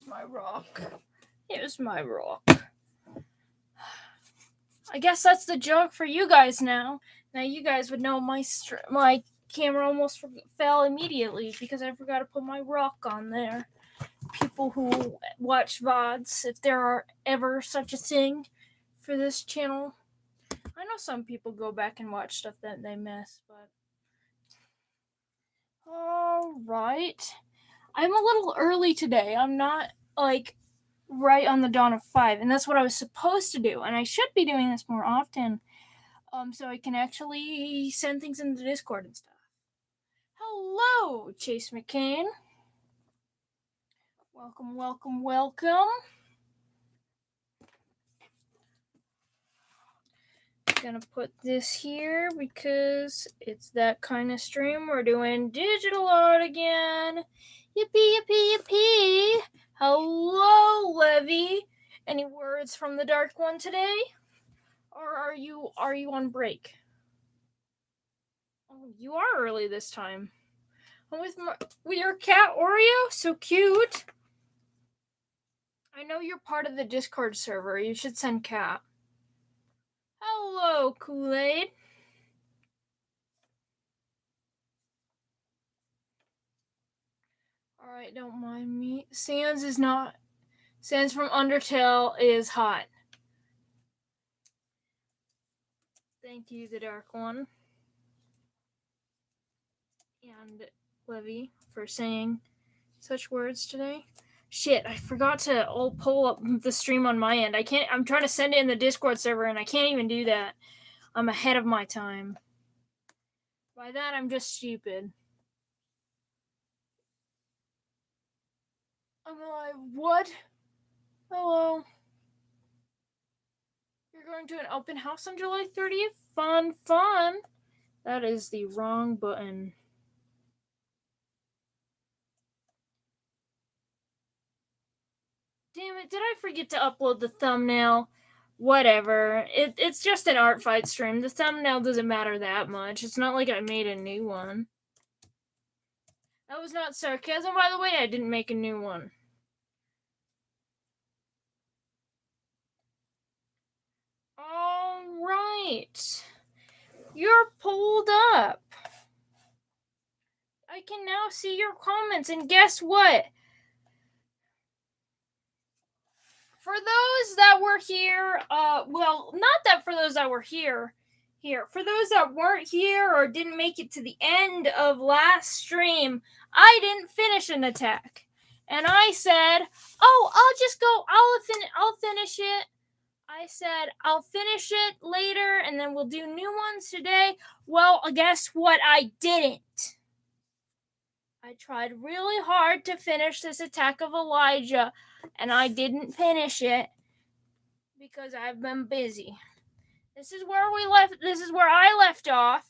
my rock. Here's my rock. I guess that's the joke for you guys now. Now you guys would know my camera almost fell immediately because I forgot to put my rock on there. People who watch VODs, if there are ever such a thing for this channel. I know some people go back and watch stuff that they miss, but... Alright. I'm a little early today. I'm not, right on the dawn of 5, and that's what I was supposed to do, and I should be doing this more often, so I can actually send things into Discord and stuff. Hello, Chase McCain. Welcome, welcome, welcome. I'm gonna put this here because it's that kind of stream. We're doing digital art again. Yippee, yippee, yippee. Hello, Levy. Any words from the Dark One today? Or are you on break? Oh, you are early this time. I'm with your cat Oreo, so cute. I know you're part of the Discord server. You should send cat. Hello, Kool-Aid. Alright, don't mind me. Sans from Undertale is hot. Thank you, the Dark One. And Levy for saying such words today. Shit, I forgot to pull up the stream on my end. I'm trying to send it in the Discord server and I can't even do that. I'm ahead of my time. By that, I'm just stupid. I'm alive. What? Hello. You're going to an open house on July 30th? Fun, fun. That is the wrong button. Damn it, did I forget to upload the thumbnail? Whatever. It's just an art fight stream. The thumbnail doesn't matter that much. It's not like I made a new one. That was not sarcasm, by the way. I didn't make a new one. Alright. You're pulled up. I can now see your comments, and guess what? For those that were here, well, not that for those that were here, for those that weren't here or didn't make it to the end of last stream, I didn't finish an attack. And I said, oh, I'll finish it. I said, I'll finish it later, and then we'll do new ones today. Well, guess what? I didn't. I tried really hard to finish this attack of Elijah, and I didn't finish it because I've been busy. This is where I left off,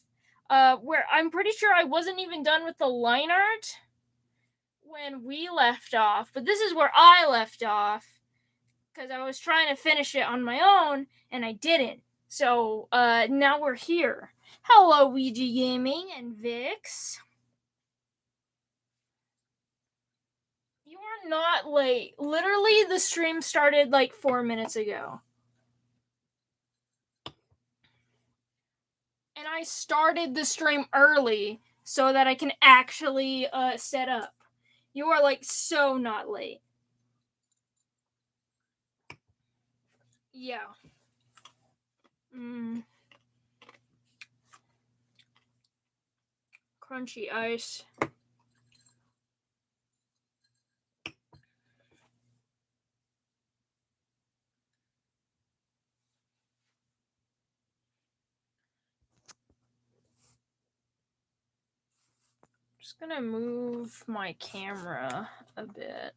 where I'm pretty sure I wasn't even done with the line art when we left off, but this is where I left off because I was trying to finish it on my own, and I didn't. So, now we're here. Hello, Ouija Gaming and Vix. You are not late. Literally, the stream started like 4 minutes ago. And I started the stream early so that I can actually set up. You are like so not late. Yeah. Crunchy ice. Just gonna move my camera a bit.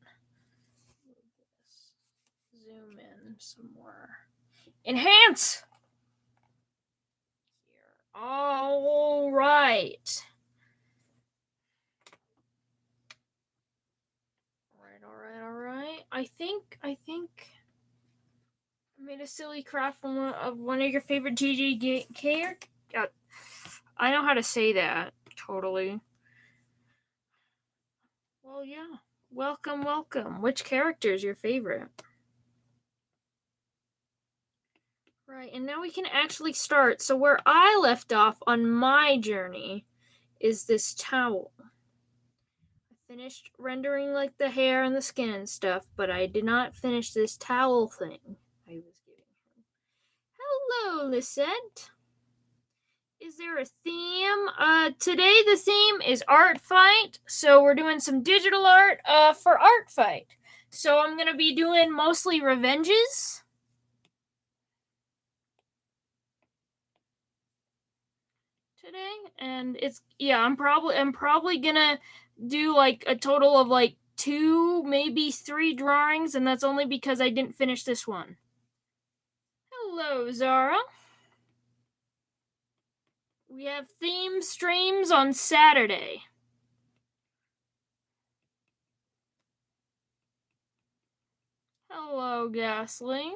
Zoom in some more. Enhance! Here. All right. All right. I think I made a silly craft from one of your favorite TGK. I know how to say that. Totally. Well, yeah. Welcome, welcome. Which character is your favorite? Right, and now we can actually start. So where I left off on my journey is this towel. I finished rendering like the hair and the skin and stuff, but I did not finish this towel thing I was giving him. Hello, Lisette. Is there a theme? Today the theme is art fight, so we're doing some digital art for art fight. So I'm gonna be doing mostly revenges. Today, and I'm probably gonna do like a total of like 2, maybe 3 drawings, and that's only because I didn't finish this one. Hello, Zara. We have theme streams on Saturday. Hello, Ghastly.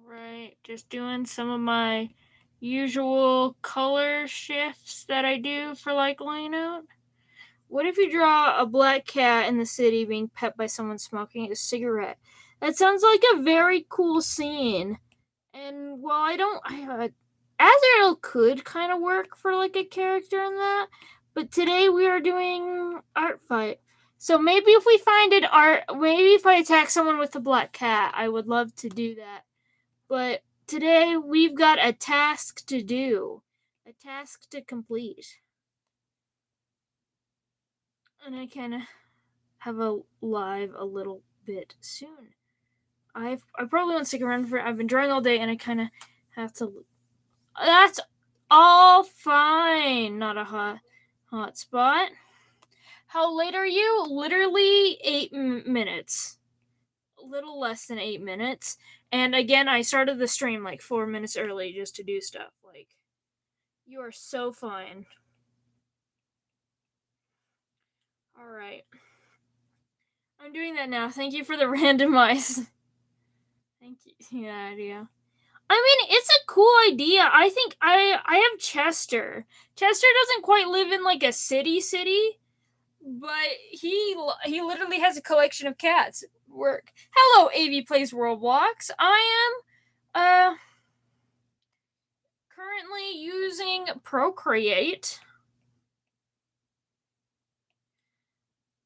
Right, just doing some of my usual color shifts that I do for like laying out. What if you draw a black cat in the city being pet by someone smoking a cigarette? That sounds like a very cool scene. And while Azrael could kind of work for like a character in that, but today we are doing art fight. So maybe if I attack someone with a black cat, I would love to do that. But today we've got a task to do, a task to complete. And I kind of have a live a little bit soon. I probably won't stick around for I've been drawing all day and I kind of have to. That's all fine. Not a hot spot. How late are you? Literally 8 minutes. A little less than 8 minutes. And again, I started the stream like 4 minutes early just to do stuff. Like, you are so fine. All right. I'm doing that now. Thank you for the randomize. Thank you. Yeah. I mean, it's a cool idea. I think I have Chester. Chester doesn't quite live in like a city, but he literally has a collection of cats. Work. Hello, AV plays Roblox. I am currently using Procreate.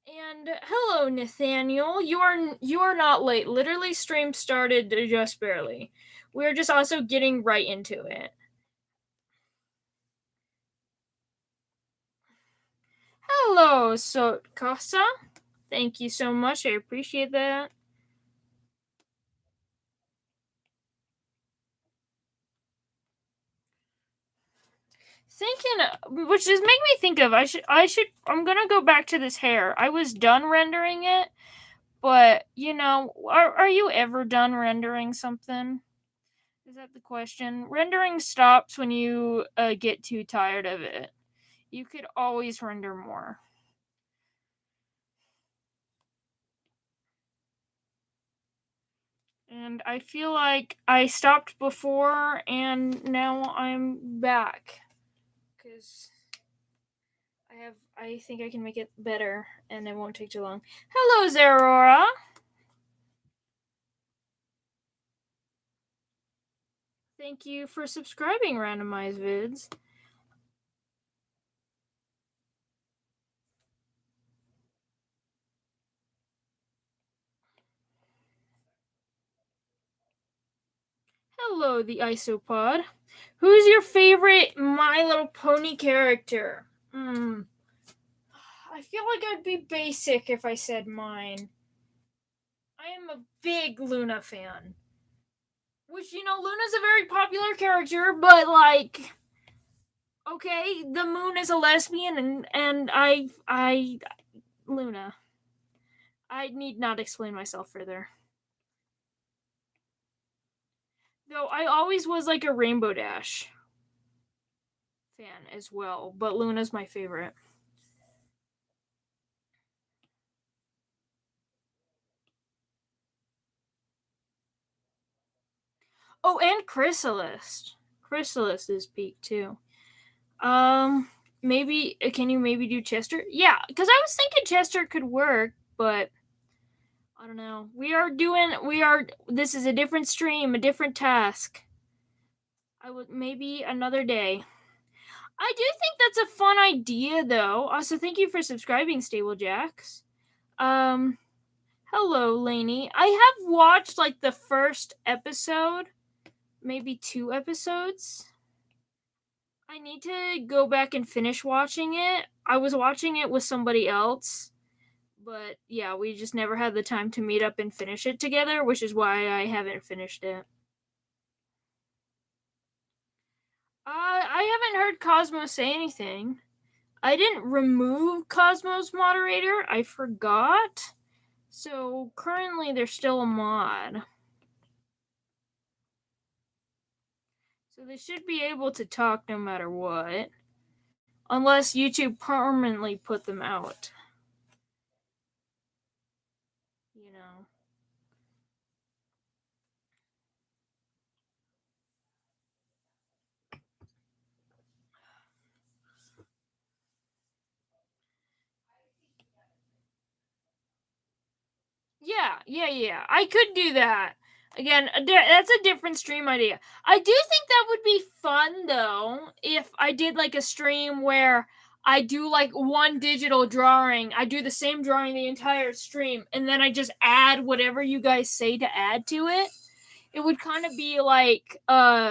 And hello, Nathaniel. You are not late. Literally, stream started just barely. We're just also getting right into it. Hello, so Casa. Thank you so much. I appreciate that. Thinking, which is making me think of I'm gonna go back to this hair. I was done rendering it, but are you ever done rendering something? Is that the question? Rendering stops when you get too tired of it. You could always render more. And I feel like I stopped before and now I'm back. Because I think I can make it better and it won't take too long. Hello, Zerora. Thank you for subscribing, Randomized Vids. Hello, the Isopod. Who's your favorite My Little Pony character? I feel like I'd be basic if I said mine. I am a big Luna fan. Which, Luna's a very popular character, but, like, okay, the moon is a lesbian, and Luna. I need not explain myself further. Though I always was, like, a Rainbow Dash fan as well, but Luna's my favorite. Oh, and Chrysalis. Chrysalis is peak too. Maybe can you maybe do Chester? Yeah, because I was thinking Chester could work, but I don't know. This is a different stream, a different task. I would maybe another day. I do think that's a fun idea though. Also, thank you for subscribing, Stable Jacks. Hello, Lainey. I have watched like the first episode, maybe 2 episodes. I need to go back and finish watching it. I was watching it with somebody else, but yeah, we just never had the time to meet up and finish it together, which is why I haven't finished it. I haven't heard Cosmo say anything. I didn't remove Cosmo's moderator. I forgot. So currently there's still a mod. So they should be able to talk no matter what. Unless YouTube permanently put them out. You know. Yeah. I could do that. Again, that's a different stream idea. I do think that would be fun, though, if I did, like, a stream where I do, like, one digital drawing. I do the same drawing the entire stream, and then I just add whatever you guys say to add to it. It would kind of be like, my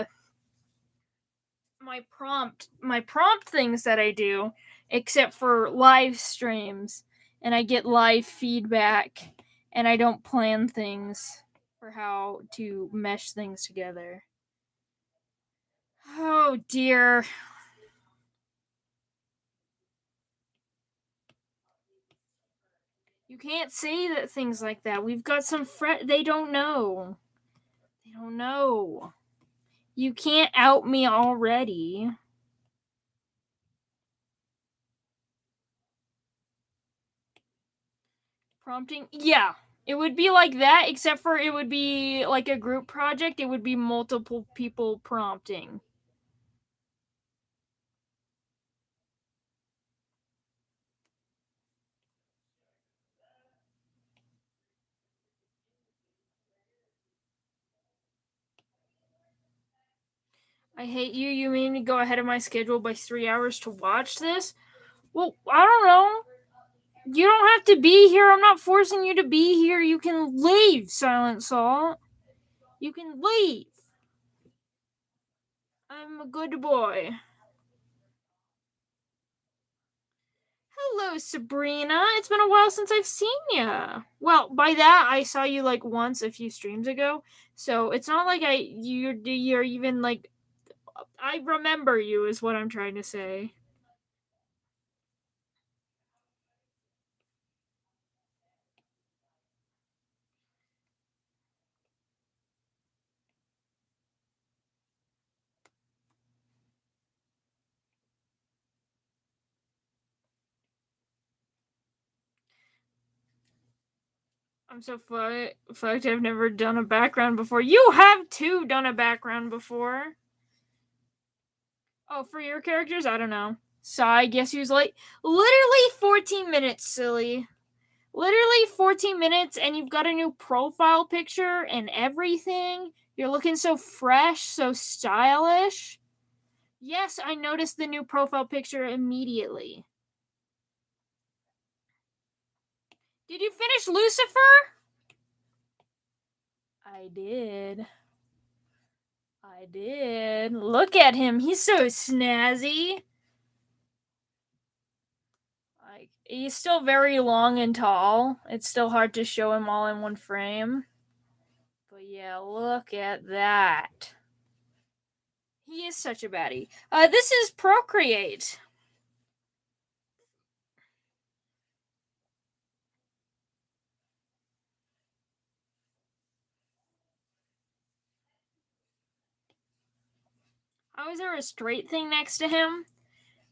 prompt things that I do, except for live streams, and I get live feedback, and I don't plan things for how to mesh things together. Oh dear. You can't say that things like that. We've got some they don't know. They don't know. You can't out me already. Prompting? Yeah. It would be like that, except for it would be like a group project. It would be multiple people prompting. I hate you. You made me go ahead of my schedule by 3 hours to watch this? Well, I don't know. You don't have to be here. I'm not forcing you to be here. You can leave, Silent Salt. You can leave. I'm a good boy. Hello, Sabrina. It's been a while since I've seen you. Well, by that I saw you like once a few streams ago, so it's not like you're even like I remember you is what I'm trying to say. I'm so fucked. I've never done a background before. You have too done a background before. Oh, for your characters? I don't know. So I guess he was late. Literally 14 minutes, silly. Literally 14 minutes, and you've got a new profile picture and everything. You're looking so fresh, so stylish. Yes, I noticed the new profile picture immediately. Did you finish Lucifer? I did. Look at him. He's so snazzy. Like, he's still very long and tall. It's still hard to show him all in one frame. But yeah, look at that. He is such a baddie. This is Procreate. How is there a straight thing next to him?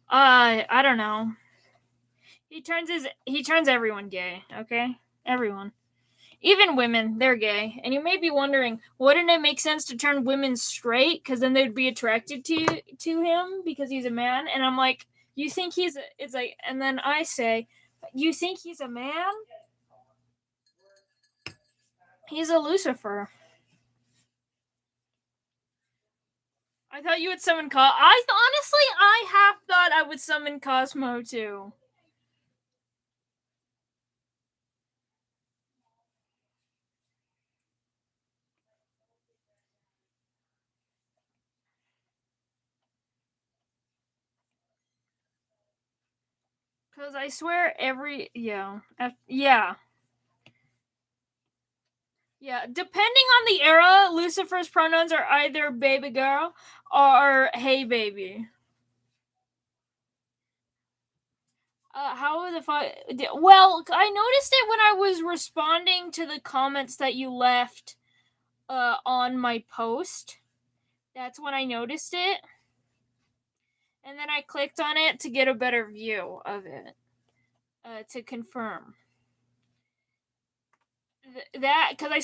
I don't know. He turns everyone gay, okay? Everyone. Even women, they're gay. And you may be wondering, wouldn't it make sense to turn women straight? Because then they'd be attracted to him because he's a man. And I'm like, you think it's like, and then I say, you think he's a man? He's a Lucifer. I thought you would summon I half thought I would summon Cosmo too. Because I swear yeah. Yeah, depending on the era, Lucifer's pronouns are either baby girl or hey baby. How the fuck? Well, I noticed it when I was responding to the comments that you left on my post. That's when I noticed it. And then I clicked on it to get a better view of it. To confirm. That because I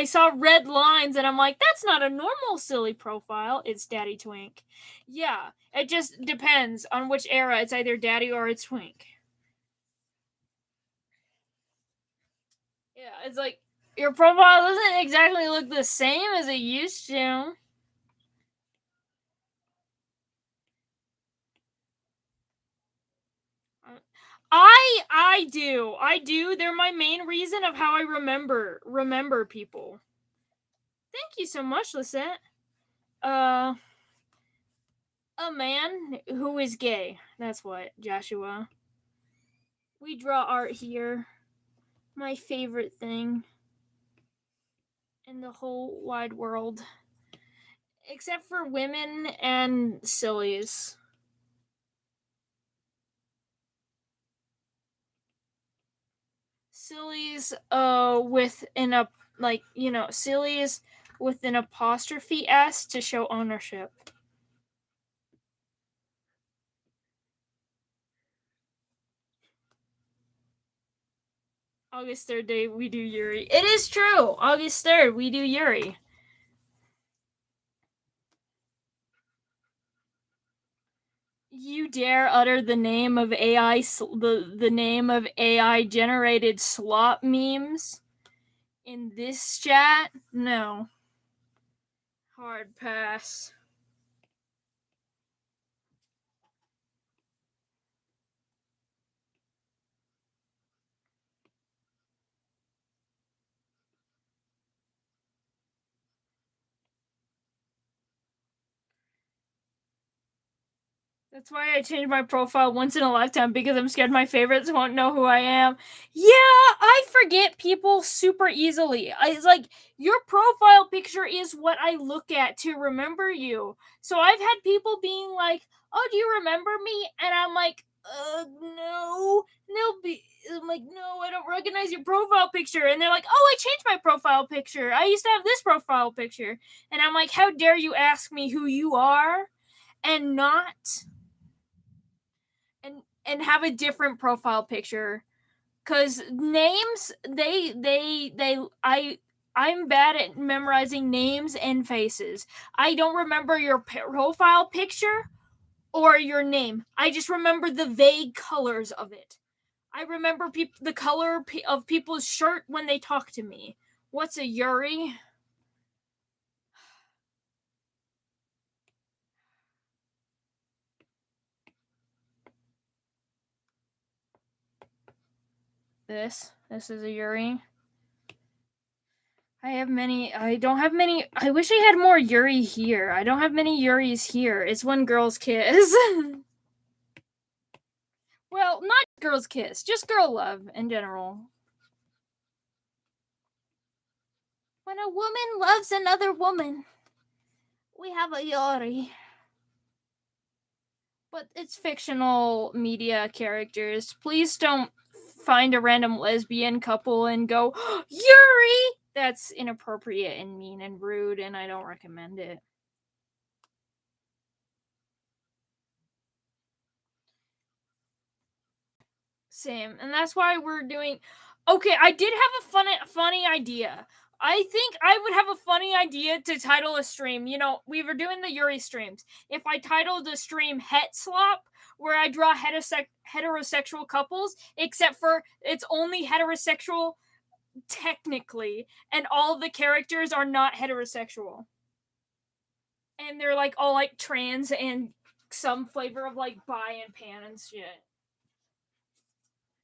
saw red lines and I'm like, that's not a normal silly profile. It's Daddy Twink. Yeah, it just depends on which era. It's either Daddy or it's Twink. Yeah, it's like your profile doesn't exactly look the same as it used to. I do. They're my main reason of how I remember people. Thank you so much, Lisette. A man who is gay. That's what, Joshua. We draw art here. My favorite thing in the whole wide world. Except for women and sillies. Sillies with sillies with an apostrophe S to show ownership. August 3rd day we do Yuri. It is true. August 3rd we do Yuri. You dare utter the name of the name of AI generated slop memes in this chat? No. Hard pass. That's why I change my profile once in a lifetime, because I'm scared my favorites won't know who I am. Yeah, I forget people super easily. It's like your profile picture is what I look at to remember you. So I've had people being like, "Oh, do you remember me?" And I'm like, no." I'm like, "No, I don't recognize your profile picture." And they're like, "Oh, I changed my profile picture. I used to have this profile picture." And I'm like, "How dare you ask me who you are and not and have a different profile picture?" Because names, I'm bad at memorizing names and faces. I don't remember your profile picture or your name. I just remember the vague colors of it. I remember the color of people's shirt when they talk to me. What's a Yuri? This is a Yuri. I don't have many. I wish I had more Yuri here. I don't have many Yuris here. It's when girls kiss. Well, not girls kiss, just girl love in general. When a woman loves another woman, we have a Yori. But it's fictional media characters. Please don't find a random lesbian couple and go, Yuri! That's inappropriate and mean and rude, and I don't recommend it. Same. And that's why we're doing. Okay, I did have a funny idea. I think I would have a funny idea to title a stream. You know, we were doing the Yuri streams. If I titled the stream Het Slop, where I draw heterosexual couples, except for it's only heterosexual technically, and all the characters are not heterosexual. And they're like all like trans and some flavor of like bi and pan and shit.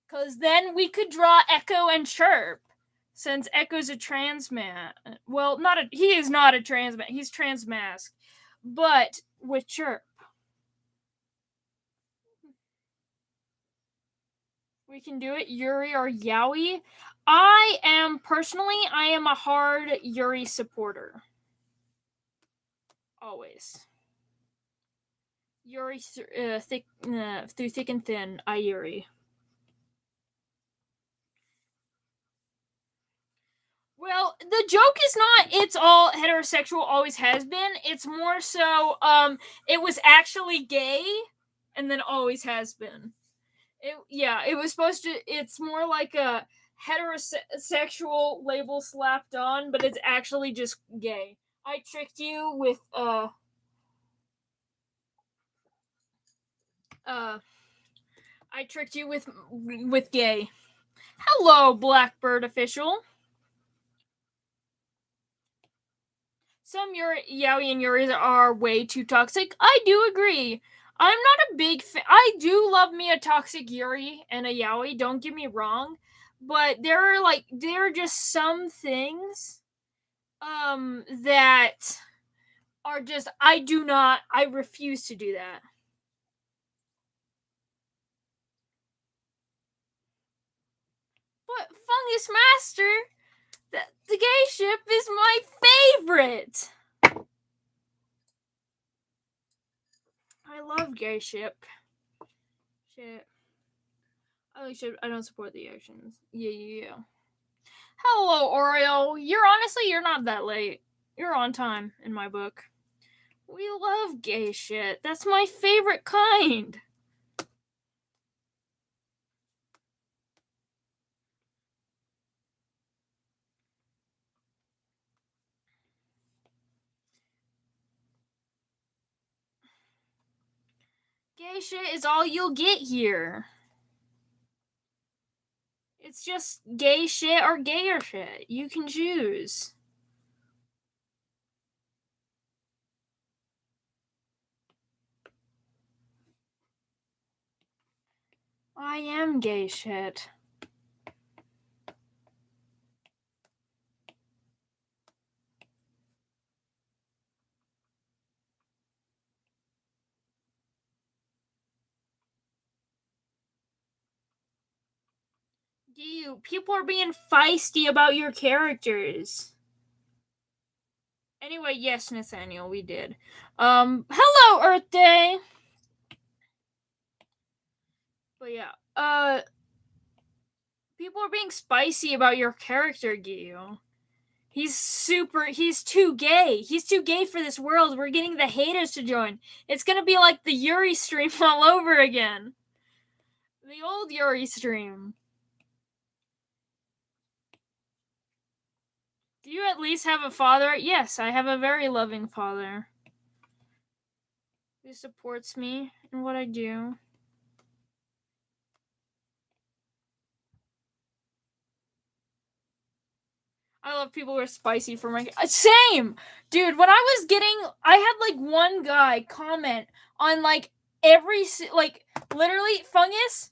Because then we could draw Echo and Chirp. Since Echo's a trans man. Well, he is not a trans man. He's trans mask. But with Chirp. We can do it. Yuri or Yaoi. I am a hard Yuri supporter. Always. Yuri through thick and thin. I Yuri. Well, the joke is not it's all heterosexual, always has been. It's more so it was actually gay and then always has been. It was supposed to, it's more like a heterosexual label slapped on, but it's actually just gay. I tricked you with with gay. Hello, Blackbird official. Some Yaoi and Yuris are way too toxic. I do agree. I'm not a big fan. I do love me a toxic Yuri and a Yaoi, don't get me wrong. But there are just some things that are just, I refuse to do that. But Fungus Master, the gay ship is my favorite. I love gay ship. Shit. I don't support the actions. Yeah. Hello, Oreo. You're not that late. You're on time in my book. We love gay shit. That's my favorite kind. Gay shit is all you'll get here. It's just gay shit or gayer shit. You can choose. I am gay shit. People are being feisty about your characters. Anyway, yes, Nathaniel, we did. Hello, Earth Day. But yeah, people are being spicy about your character, Gio. He's too gay. He's too gay for this world. We're getting the haters to join. It's gonna be like the Yuri stream all over again. The old Yuri stream. Do you at least have a father? Yes, I have a very loving father who supports me in what I do. I love people who are spicy for my... Same! Dude, when I had, like, one guy comment on, like, every... Like, literally, Fungus,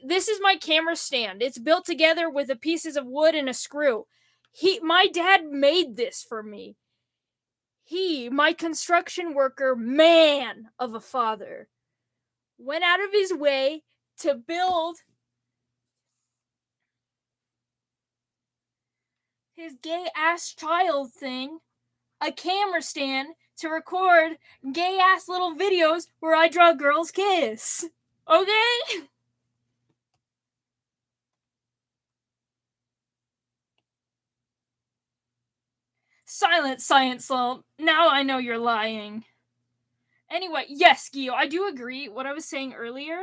this is my camera stand. It's built together with the pieces of wood and a screw. My dad made this for me. My construction worker, man of a father, went out of his way to build his gay ass child thing a camera stand to record gay ass little videos where I draw girls kiss. Okay? Silent science slow. Now I know you're lying. Anyway, yes, Gio, I do agree. What I was saying earlier.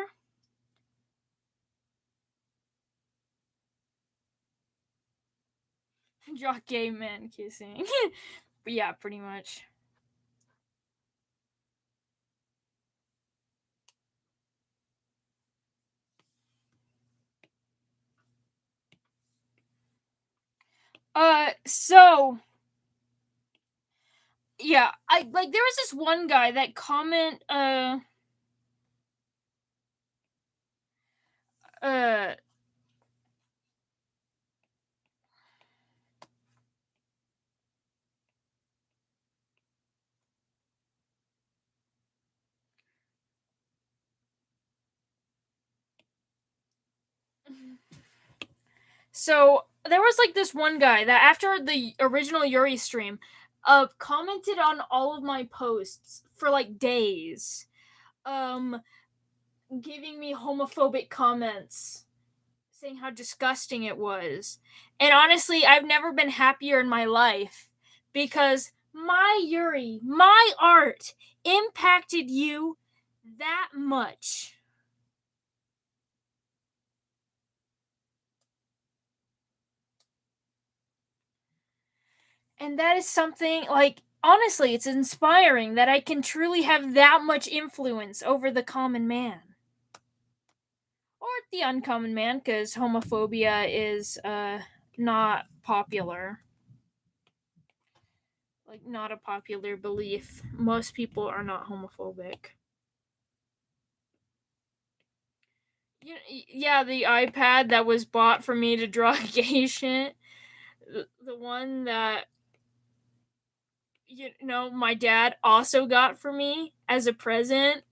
Draw gay men kissing. But yeah, pretty much. So yeah, I like there was this one guy that uh so there was like this one guy that after the original Yuri stream commented on all of my posts for like days. Um Giving me homophobic comments saying how disgusting it was. And honestly, I've never been happier in my life because my Yuri, my art impacted you that much. And that is something like honestly, it's inspiring that I can truly have that much influence over the common man. Or the uncommon man, because homophobia is not popular. Like not a popular belief. Most people are not homophobic. Yeah, the iPad that was bought for me to draw gay shit. The one that my dad also got for me as a present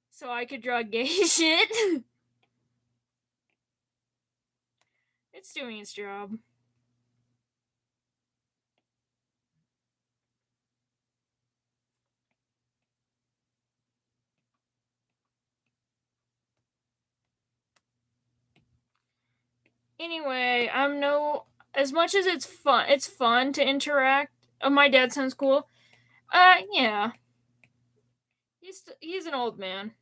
so I could draw gay shit. It's doing its job. Anyway, I'm no as much as it's fun to interact. Oh, my dad sounds cool. Yeah. He's an old man.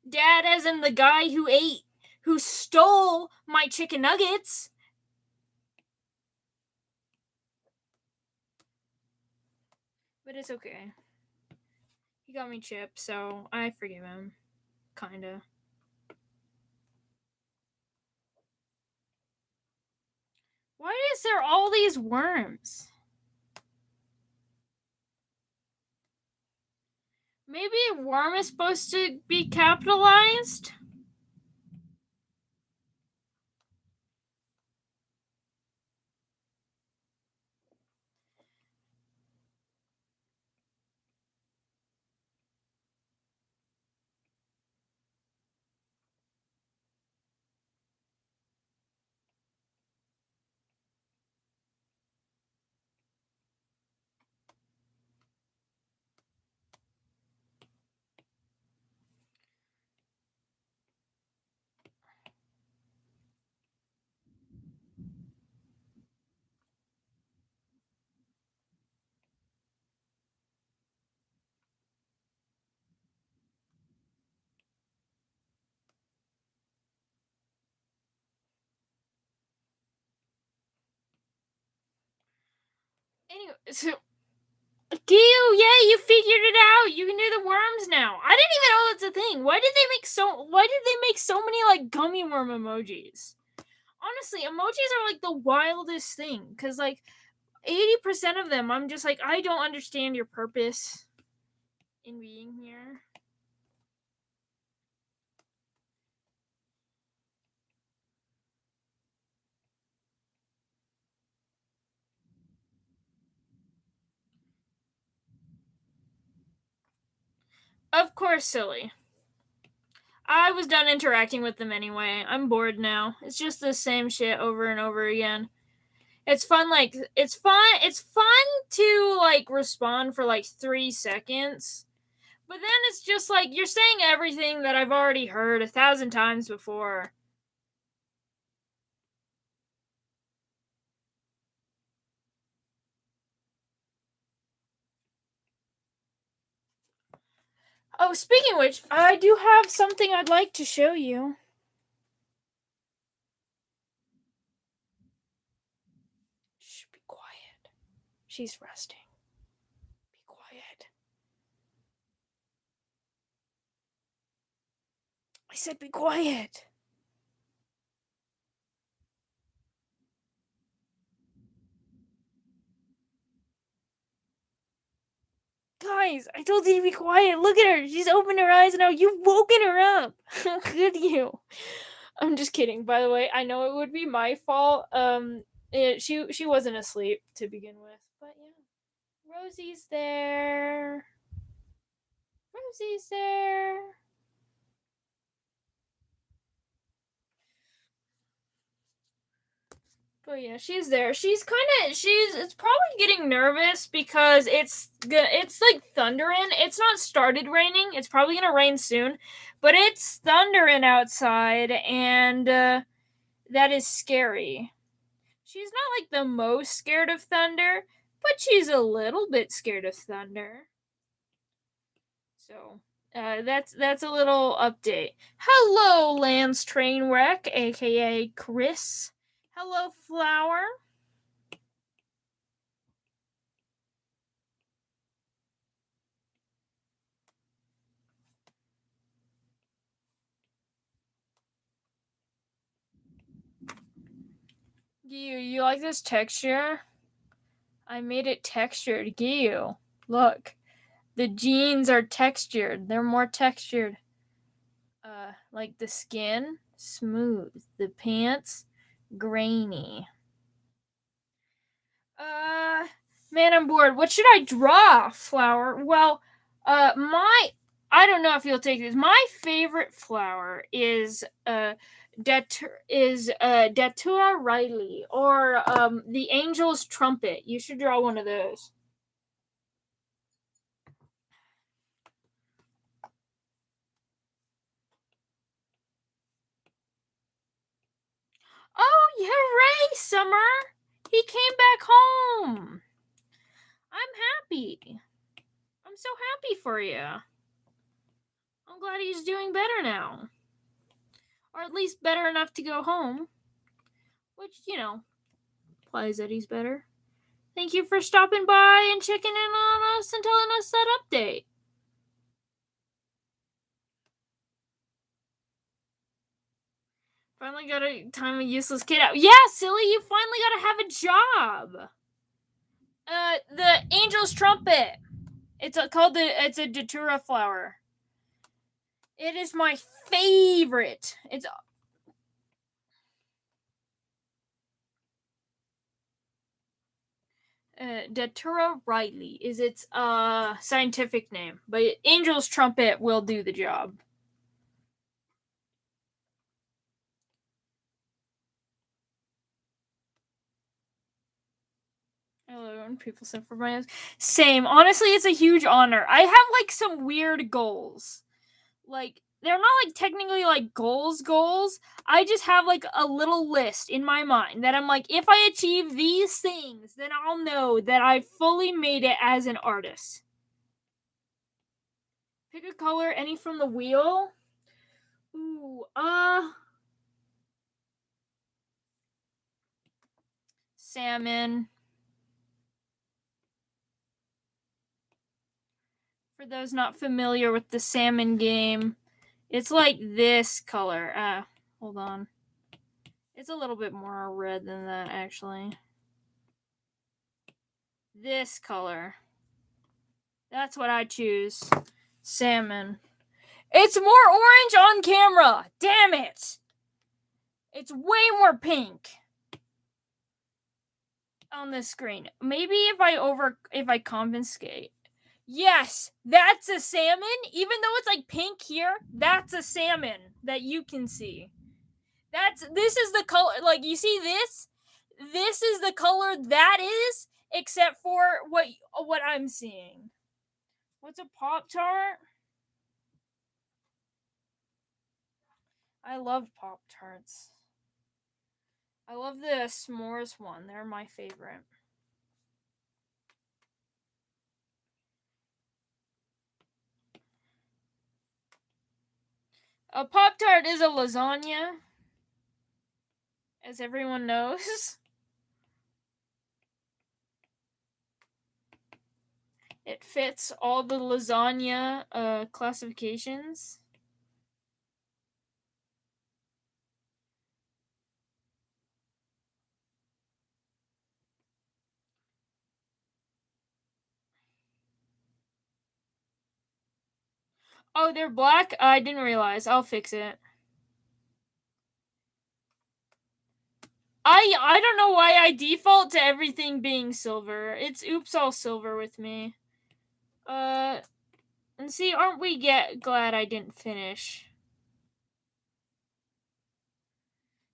Dad as in the guy who stole my chicken nuggets. But it's okay. He got me chips, so I forgive him. Kinda. Why is there all these worms? Maybe a worm is supposed to be capitalized? Anyway, so Gil, yeah, you figured it out. You can do the worms now. I didn't even know that's a thing. Why did they make so many like gummy worm emojis? Honestly, emojis are like the wildest thing cuz like 80% of them I'm just like I don't understand your purpose in being here. Of course, silly. I was done interacting with them anyway. I'm bored now. It's just the same shit over and over again. It's fun, it's fun to, respond for, 3 seconds. But then it's just, you're saying everything that I've already heard 1,000 times before. Oh, speaking of which, I do have something I'd like to show you. Shh, be quiet. She's resting. Be quiet. I said be quiet. Guys, I told you to be quiet. Look at her. She's opened her eyes now. You've woken her up. How could you? I'm just kidding. By the way, I know it would be my fault. She wasn't asleep to begin with, but yeah. Rosie's there. Rosie's there. But yeah, she's there. It's probably getting nervous because it's like thundering. It's not started raining. It's probably gonna rain soon, but it's thundering outside, and that is scary. She's not like the most scared of thunder, but she's a little bit scared of thunder. So that's a little update. Hello, Lance Trainwreck, aka Chris. Hello, Flower. You like this texture? I made it textured. Giyu, look. The jeans are textured. They're more textured. Like the skin, smooth. The pants, grainy. Man, I'm bored. What should I draw, Flower? Well, I don't know if you'll take this. My favorite flower is Datura Riley, or the Angel's Trumpet. You should draw one of those. Oh, hooray, Summer! He came back home. I'm happy. I'm so happy for you. I'm glad he's doing better now. Or at least better enough to go home. Which, implies that he's better. Thank you for stopping by and checking in on us and telling us that update. Finally got to time a useless kid out. Yeah, silly, you finally got to have a job. The Angel's Trumpet. It's a Datura flower. It is my favorite. It's Datura Riley is its scientific name, but Angel's Trumpet will do the job. Hello, and people send for my same. Honestly, it's a huge honor. I have some weird goals. They're not technically goals. I just have a little list in my mind that I'm if I achieve these things, then I'll know that I fully made it as an artist. Pick a color, any from the wheel. Ooh, salmon. For those not familiar with the salmon game, it's like this color. Hold on. It's a little bit more red than that, actually. This color. That's what I choose. Salmon. It's more orange on camera. Damn it. It's way more pink on this screen. Maybe if I compensate. Yes, that's a salmon. Even though it's like pink here, that's a salmon that you can see. This is the color. Like you see this. This is the color that is, except for what I'm seeing. What's a Pop-Tart? I love Pop-Tarts. I love the s'mores one. They're my favorite. A Pop-Tart is a lasagna, as everyone knows. It fits all the lasagna classifications. Oh, they're black? I didn't realize. I'll fix it. I don't know why I default to everything being silver. It's oops all silver with me. And see, aren't we glad I didn't finish?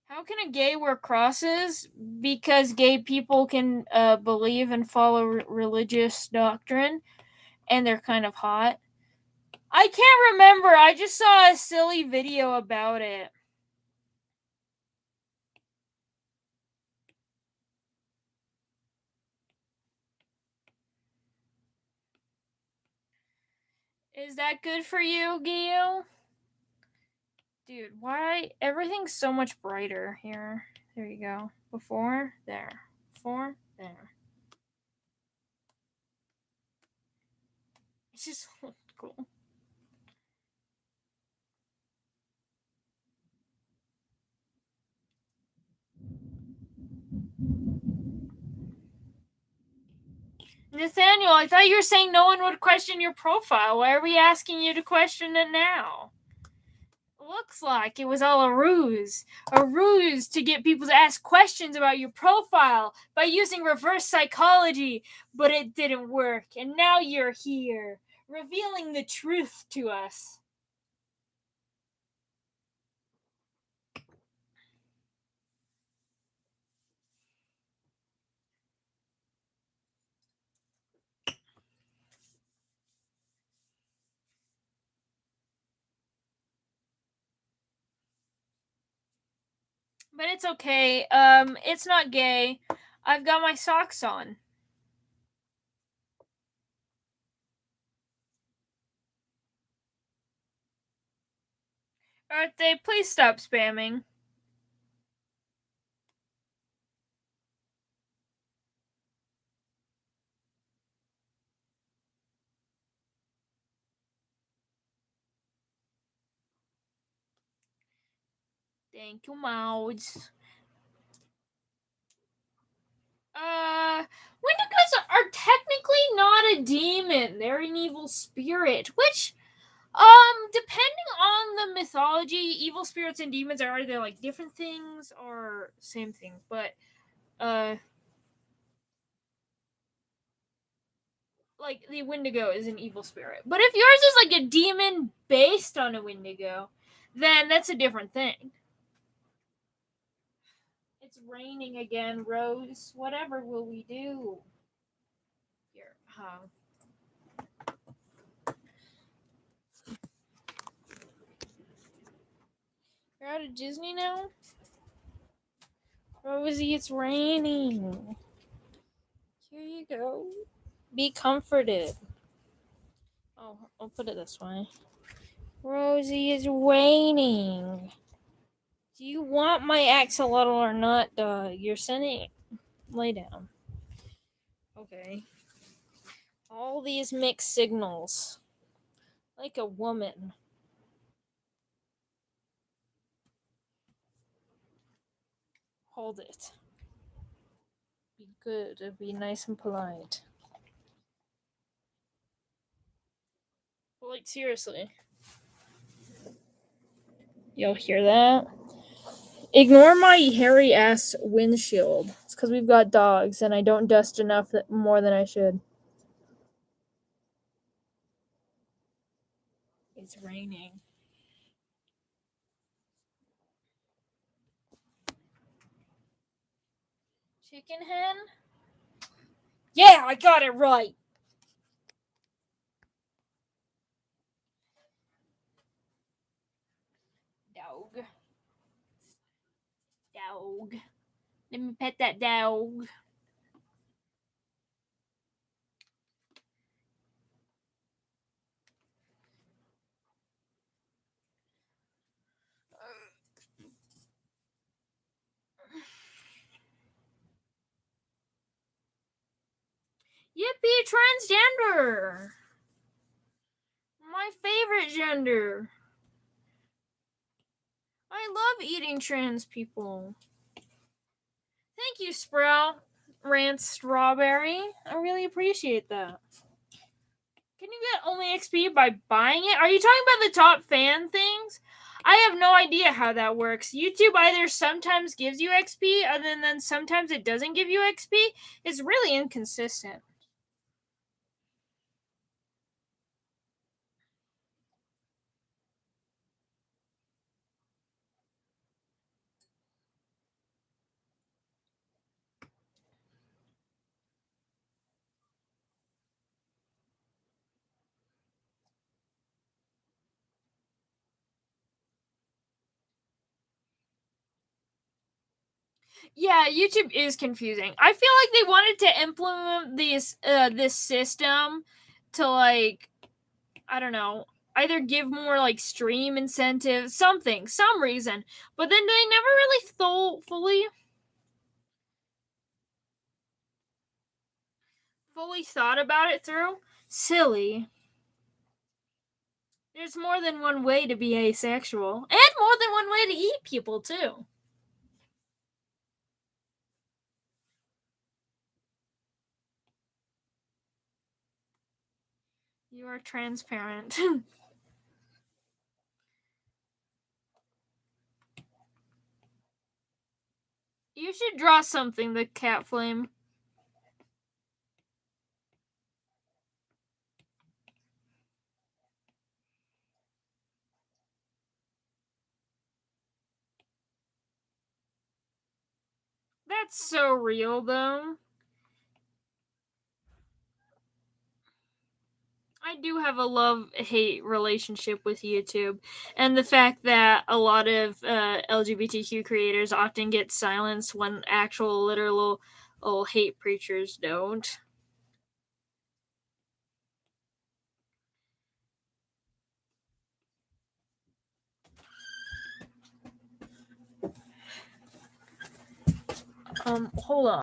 How can a gay wear crosses? Because gay people can believe and follow religious doctrine, and they're kind of hot. I can't remember. I just saw a silly video about it. Is that good for you, Gio? Dude, why? Everything's so much brighter here. There you go. Before, there. Before, there. It's just cool. Nathaniel, I thought you were saying no one would question your profile. Why are we asking you to question it now? Looks like it was all a ruse to get people to ask questions about your profile by using reverse psychology, but it didn't work, and now you're here, revealing the truth to us. But it's okay. It's not gay. I've got my socks on. Aren't they? Please stop spamming. Thank you, Mouds. Wendigos are technically not a demon. They're an evil spirit, which, depending on the mythology, evil spirits and demons are either like different things or same thing. But, like the Wendigo is an evil spirit. But if yours is like a demon based on a Wendigo, then that's a different thing. It's raining again, Rose. Whatever will we do? Here, You're out of Disney now? Rosie, it's raining. Here you go. Be comforted. Oh, I'll put it this way. Rosie, it's raining. Do you want my axolotl or not, dog? You're sending. Lay down. Okay. All these mixed signals. Like a woman. Hold it. Be good. Be nice and polite. Like, seriously. You'll hear that? Ignore my hairy ass windshield. It's because we've got dogs and I don't dust enough more than I should. It's raining. Chicken hen? Yeah, I got it right. Dog. Dog. Let me pet that dog. Yippee, transgender! My favorite gender. I love eating trans people. Thank you, Sprout Rant Strawberry. I really appreciate that. Can you get only XP by buying it? Are you talking about the top fan things? I have no idea how that works. YouTube either sometimes gives you XP and then sometimes it doesn't give you XP. It's really inconsistent. Yeah, YouTube is confusing. I feel like they wanted to implement this system to, like, I don't know, either give more like stream incentives, some reason, but then they never really fully thought about it through. Silly. There's more than one way to be asexual, and more than one way to eat people too. You are transparent. You should draw something, the cat flame. That's so real, though. I do have a love-hate relationship with YouTube, and the fact that a lot of LGBTQ creators often get silenced when actual literal hate preachers don't. Hold on.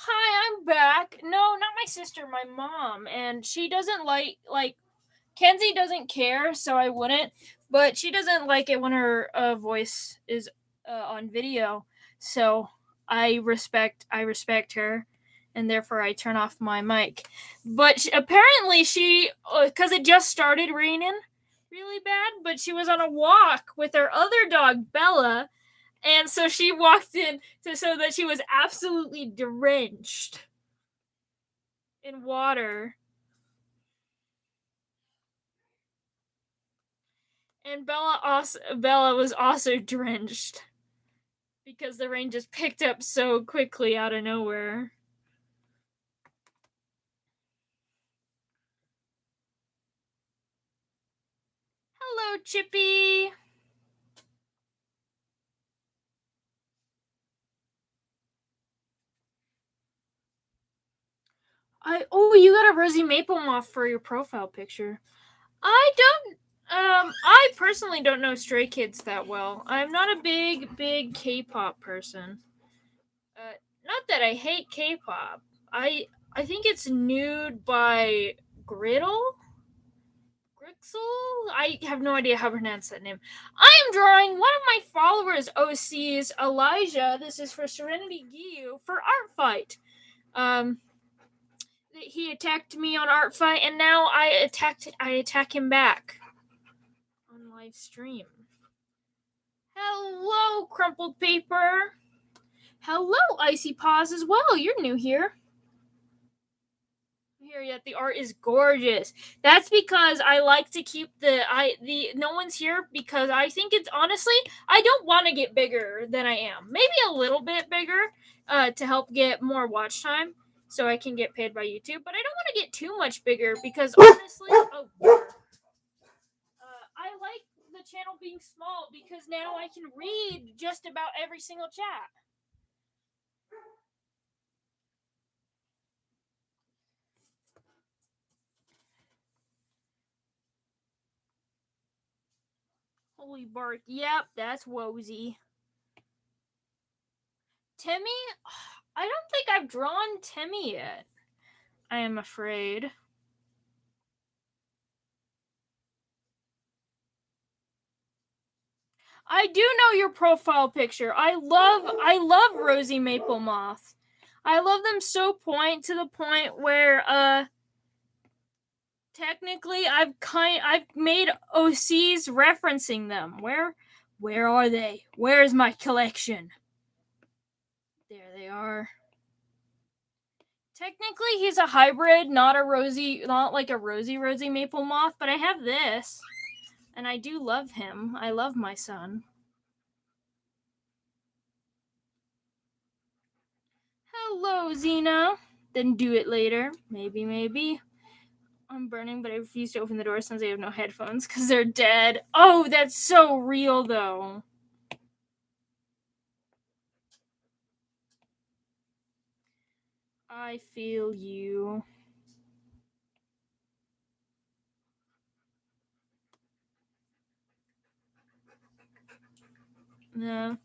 Hi, I'm back. No, not my sister, my mom, and she doesn't like Kenzie doesn't care, so I wouldn't. But she doesn't like it when her voice is on video, so I respect her, and therefore I turn off my mic. But apparently she, because it just started raining really bad, but she was on a walk with her other dog Bella, and so she walked in so that she was absolutely drenched in water. And Bella was also drenched because the rain just picked up so quickly out of nowhere. Hello, Chippy. You got a rosy maple moth for your profile picture. I personally don't know Stray Kids that well. I'm not a big K-pop person. Not that I hate K-pop. I think it's Nude by Griddle. Grixel? I have no idea how to pronounce that name. I am drawing one of my followers, OC's Elijah. This is for Serenity Giyu for Art Fight. He attacked me on Art Fight, and now I attack him back on live stream. Hello, Crumpled Paper. Hello, Icy Paws as well. You're new here. Here yet the art is gorgeous. That's because I like to keep the no one's here because I think it's honestly I don't want to get bigger than I am. Maybe a little bit bigger to help get more watch time so I can get paid by YouTube, but I don't want to get too much bigger because honestly I like the channel being small because now I can read just about every single chat. Holy bark. Yep, that's Wozy. Timmy? I don't think I've drawn Timmy yet. I am afraid. I do know your profile picture. I love Rosie Maple Moth. I love them so to the point where technically I've made OCs referencing them. Where are they? Where is my collection? There they are. Technically he's a hybrid, not like a Rosie Maple Moth, but I have this. And I do love him. I love my son. Hello, Xena. Then do it later. Maybe. I'm burning, but I refuse to open the door since I have no headphones because they're dead. Oh, that's so real, though. I feel you. No.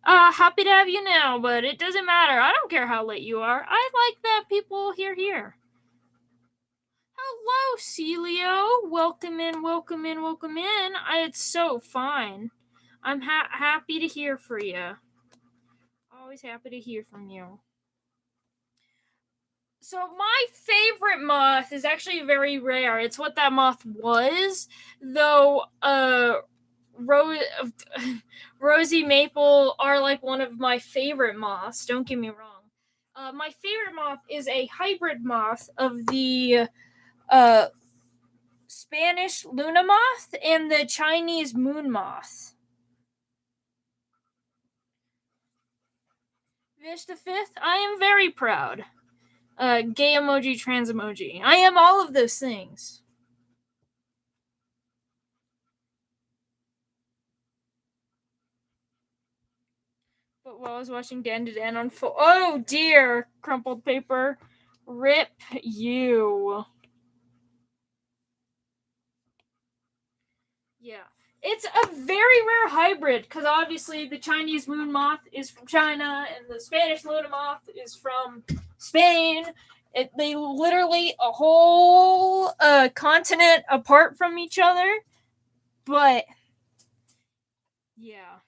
Happy to have you now, but it doesn't matter. I don't care how late you are. I like that people here. Hello, Celio. Welcome in. It's so fine. I'm happy to hear for you. Always happy to hear from you. So my favorite moth is actually very rare. It's what that moth was, though. Rosie Maple are like one of my favorite moths. Don't get me wrong. My favorite moth is a hybrid moth of the Spanish Luna moth and the Chinese moon moth. Vista Fifth, I am very proud. Gay emoji, trans emoji. I am all of those things. But while I was watching Dan to Dan on oh dear, Crumpled Paper, rip you. Yeah. It's a very rare hybrid because obviously the Chinese moon moth is from China and the Spanish Luna moth is from Spain. They literally a whole continent apart from each other. But yeah.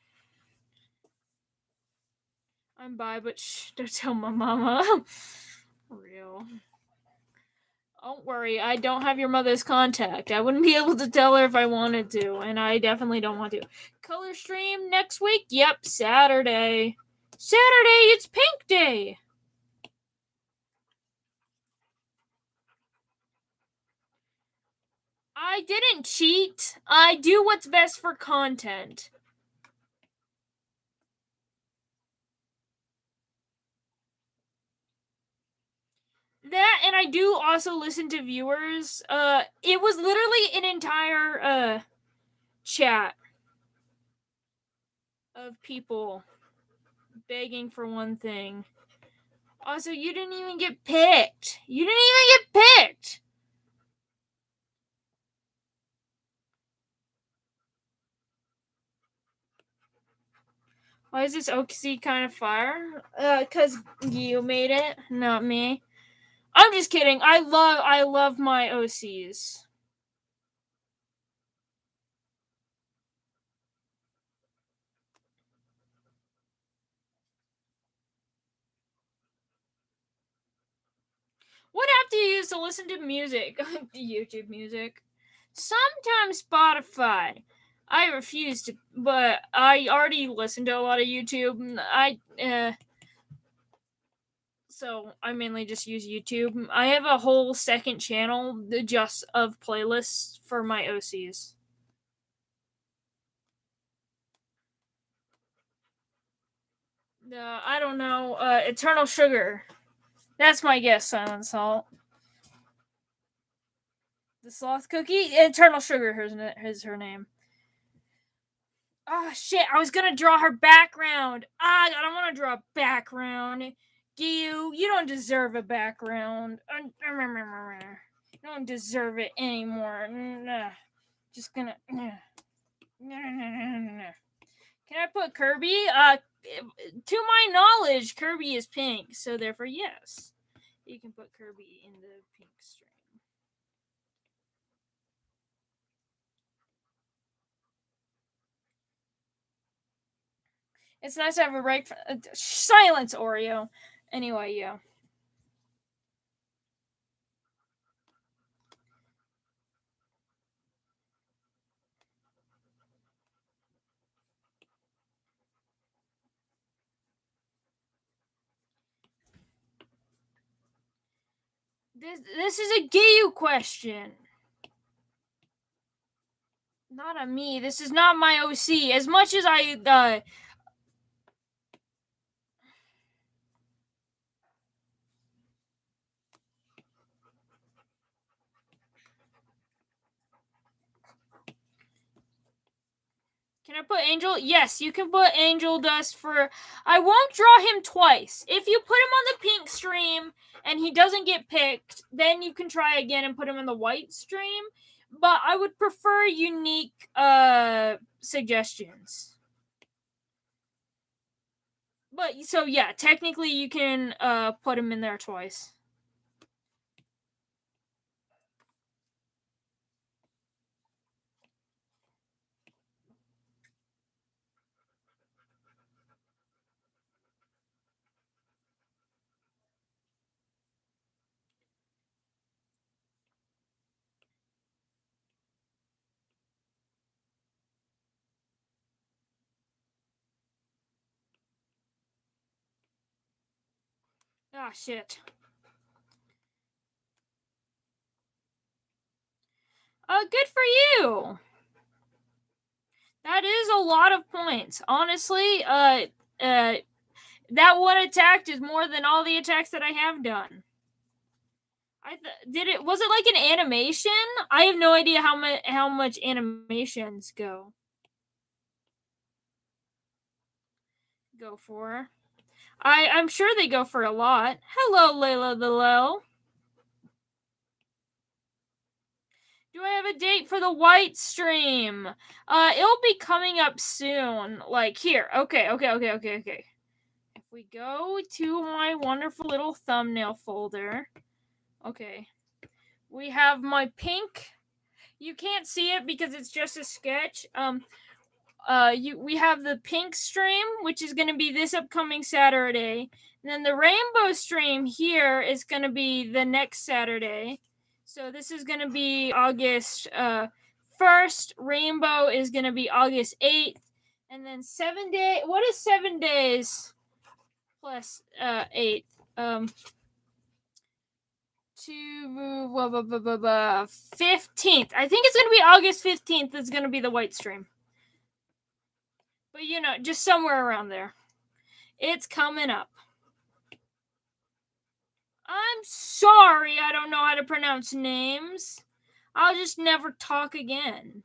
I'm bi, but shh, don't tell my mama. For real. Don't worry, I don't have your mother's contact. I wouldn't be able to tell her if I wanted to, and I definitely don't want to. Color stream next week? Yep, Saturday. Saturday, it's Pink Day! I didn't cheat. I do what's best for content. That, and I do also listen to viewers. It was literally an entire, chat of people begging for one thing. Also, you didn't even get picked. Why is this OC kind of fire? Cause you made it, not me. I'm just kidding. I love my OCs. is to listen to music. YouTube music. Sometimes Spotify. I refuse to, but I already listen to a lot of YouTube. So I mainly just use YouTube. I have a whole second channel just of playlists for my OCs. I don't know. Eternal Sugar. That's my guess, Silent Salt. The Sloth Cookie? Eternal Sugar is her name. Oh, shit. I was going to draw her background. I don't want to draw a background. You don't deserve a background. You don't deserve it anymore. Just gonna. Can I put Kirby? To my knowledge, Kirby is pink, so therefore, yes. You can put Kirby in the pink stream. It's nice to have a break. Silence, Oreo. Anyway, yeah. This is a Gayu question. Not on me. This is not my OC. As much as I Can I put Angel? Yes, you can put Angel Dust for. I won't draw him twice. If you put him on the pink stream and he doesn't get picked, then you can try again and put him on the white stream. But I would prefer unique suggestions. But so yeah, technically you can put him in there twice. Ah, shit. Good for you. That is a lot of points. Honestly, that one attack is more than all the attacks that I have done. Did it? Was it like an animation? I have no idea how much animations go for. I'm sure they go for a lot. Hello, Layla the Lel. Do I have a date for the white stream? It'll be coming up soon. Like here. Okay. If we go to my wonderful little thumbnail folder. Okay. We have my pink. You can't see it because it's just a sketch. We have the pink stream, which is going to be this upcoming Saturday. And then the rainbow stream here is going to be the next Saturday. So this is going to be August 1st. Rainbow is going to be August 8th. And then 7 days. What is 7 days plus 8? To 15th. I think it's going to be August 15th. It's going to be the white stream. But just somewhere around there. It's coming up. I'm sorry I don't know how to pronounce names. I'll just never talk again.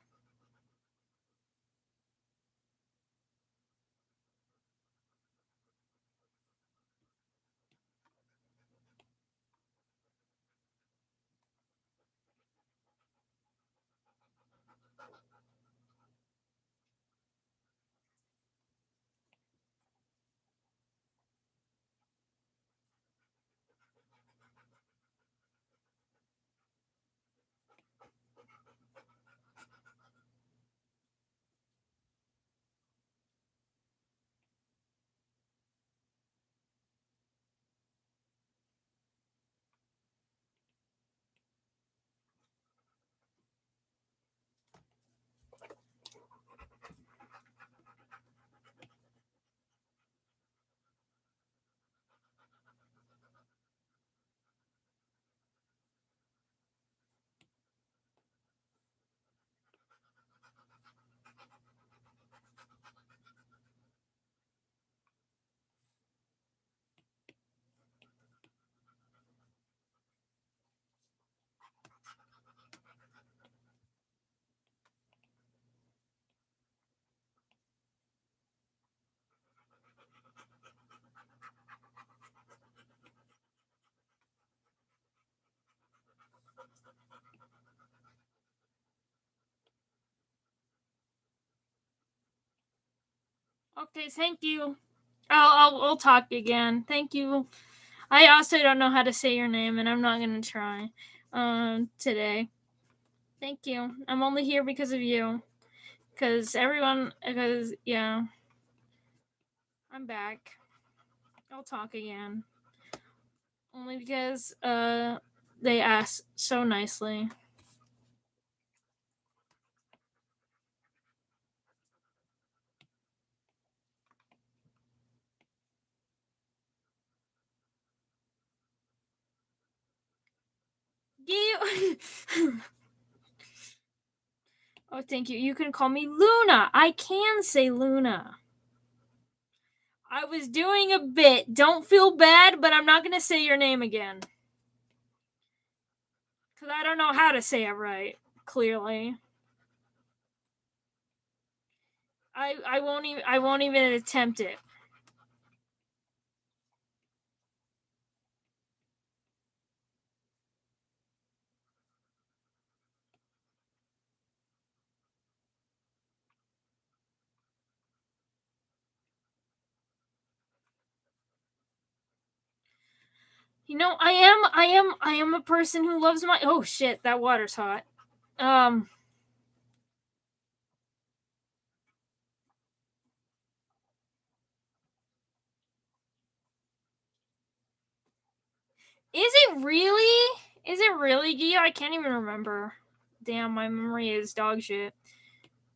Okay, thank you. I'll talk again. Thank you. I also don't know how to say your name, and I'm not gonna try today. Thank you. I'm only here because of you. Because yeah. I'm back. I'll talk again. Only because they asked so nicely. You Oh, thank you. You can call me Luna. I can say Luna. I was doing a bit. Don't feel bad, but I'm not going to say your name again. Because I don't know how to say it right, clearly. I won't even attempt it. You know, I am a person who loves my. Oh shit, that water's hot. Is it really? Is it really, Gia? I can't even remember. Damn, my memory is dog shit.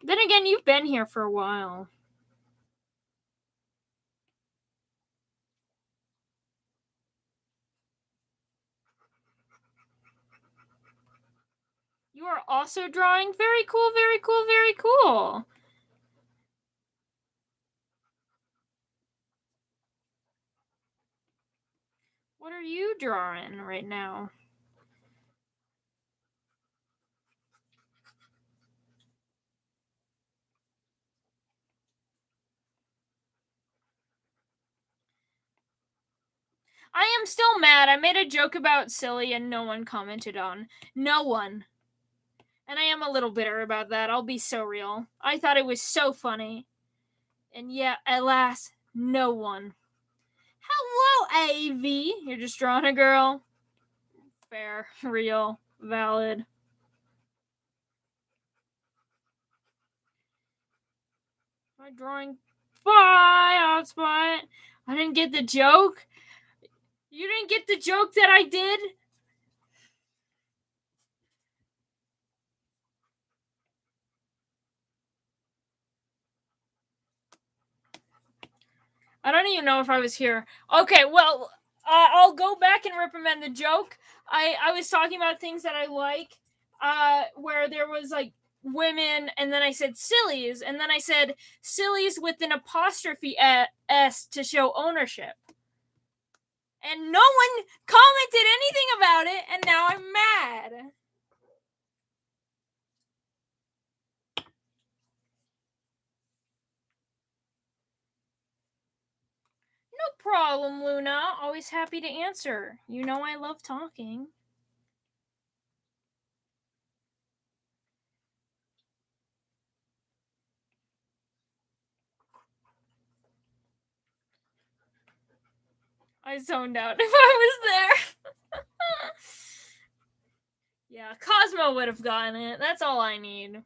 Then again, you've been here for a while. You are also drawing? Very cool, very cool, very cool. What are you drawing right now? I am still mad. I made a joke about silly and no one commented on. No one. And I am a little bitter about that. I'll be so real. I thought it was so funny. And yeah, alas, no one. Hello, AV. You're just drawing a girl. Fair, real, valid. My drawing. Bye, hotspot. I didn't get the joke. You didn't get the joke that I did? I don't even know if I was here. Okay, well, I'll go back and reprimand the joke. I was talking about things that I like, where there was like women, and then I said sillies, and then I said sillies with an apostrophe s to show ownership. And no one commented anything about it, and now I'm mad. No problem, Luna. Always happy to answer. You know I love talking. I zoned out if I was there. Yeah, Cosmo would have gotten it. That's all I need.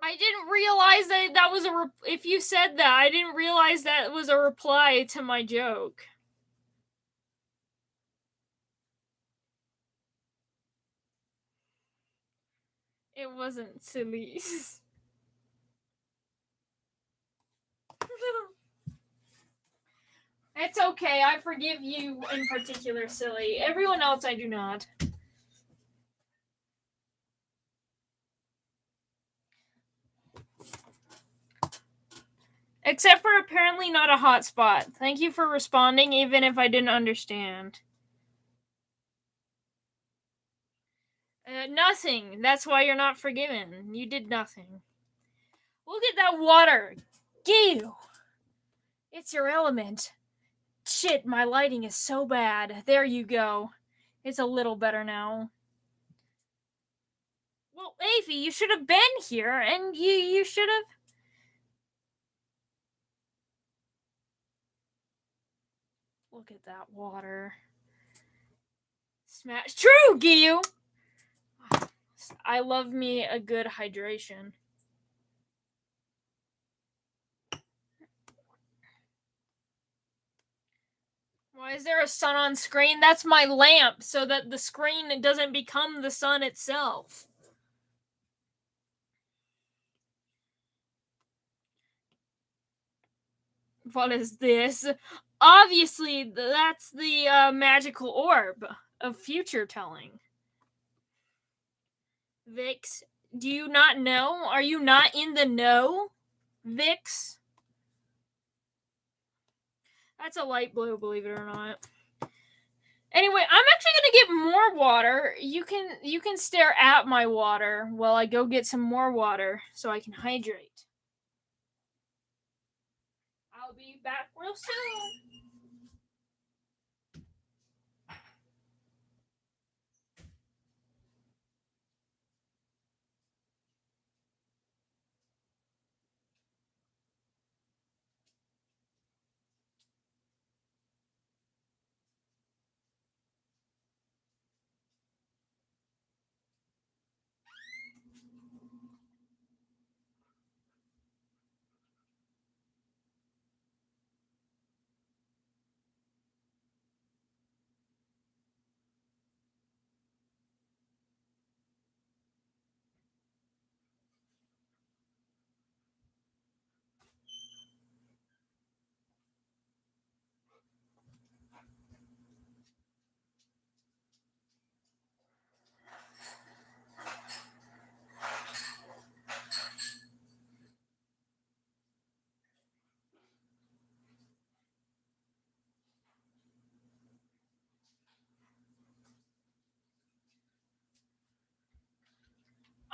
I didn't realize that was a. If you said that, I didn't realize that was a reply to my joke. It wasn't silly. It's okay. I forgive you in particular, silly. Everyone else, I do not. Except for apparently not a hotspot. Thank you for responding, even if I didn't understand. Nothing. That's why you're not forgiven. You did nothing. Look at that water. Gale. It's your element. Shit, my lighting is so bad. There you go. It's a little better now. Well, Avi, you should have been here, and you should have. Look at that water. Smash. True, Giyu! I love me a good hydration. Why is there a sun on screen? That's my lamp, so that the screen doesn't become the sun itself. What is this? Obviously, that's the magical orb of future telling. Vix, do you not know? Are you not in the know, Vix? That's a light blue, believe it or not. Anyway, I'm actually gonna get more water. You can stare at my water while I go get some more water so I can hydrate. I'll be back real soon.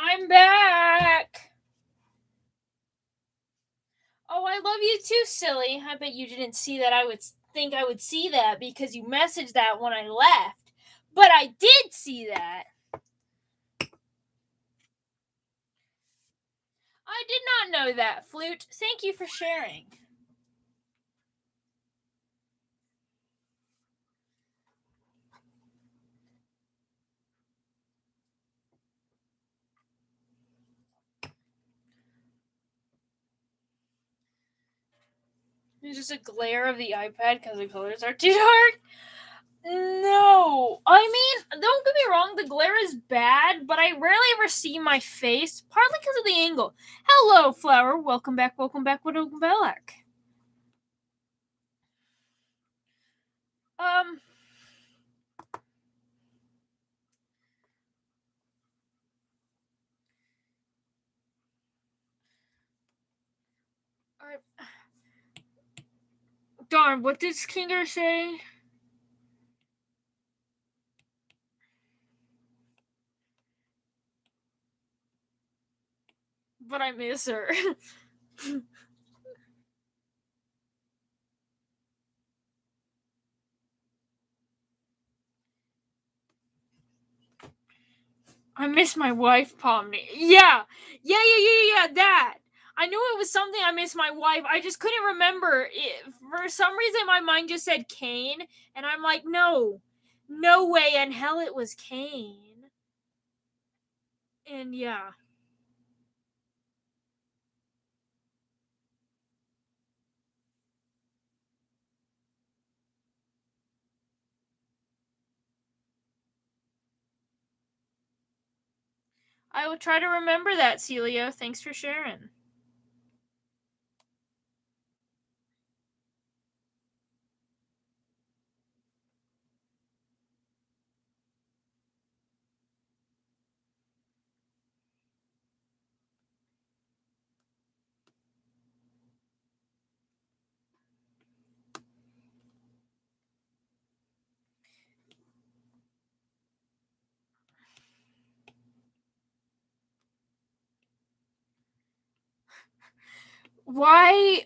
I'm back. Oh, I love you too, silly. I bet you didn't see that. I would think I would see that because you messaged that when I left. But I did see that. I did not know that, Flute. Thank you for sharing. There's just a glare of the iPad because the colors are too dark. No. I mean, don't get me wrong, the glare is bad, but I rarely ever see my face, partly because of the angle. Hello, Flower. Welcome back, welcome back, welcome back. Darn, what did Kinger say? But I miss her. I miss my wife, Pomni. Yeah, that. I knew it was something I miss my wife. I just couldn't remember. For some reason, my mind just said Kane, and I'm like, no way in hell it was Kane. And yeah. I will try to remember that, Celio. Thanks for sharing. Why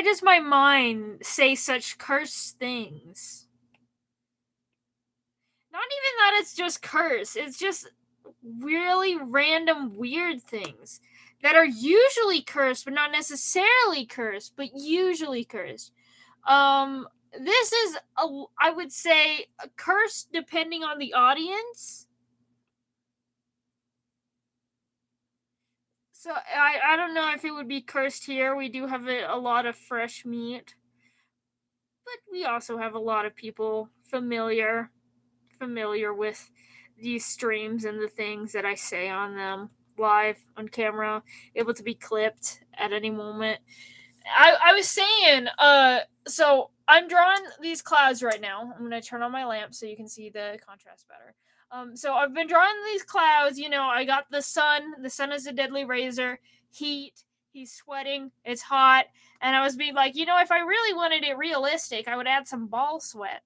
does my mind say such cursed things? Not even that it's just curse. It's just really random weird things that are usually cursed, but not necessarily cursed, but usually cursed. This is I would say a curse depending on the audience. So I don't know if it would be cursed here. We do have a lot of fresh meat, but we also have a lot of people familiar with these streams and the things that I say on them live on camera, able to be clipped at any moment. I was saying, so I'm drawing these clouds right now. I'm gonna turn on my lamp so you can see the contrast better. So I've been drawing these clouds. You know, I got the sun. The sun is a deadly razor. Heat. He's sweating. It's hot. And I was being like, you know, if I really wanted it realistic, I would add some ball sweat.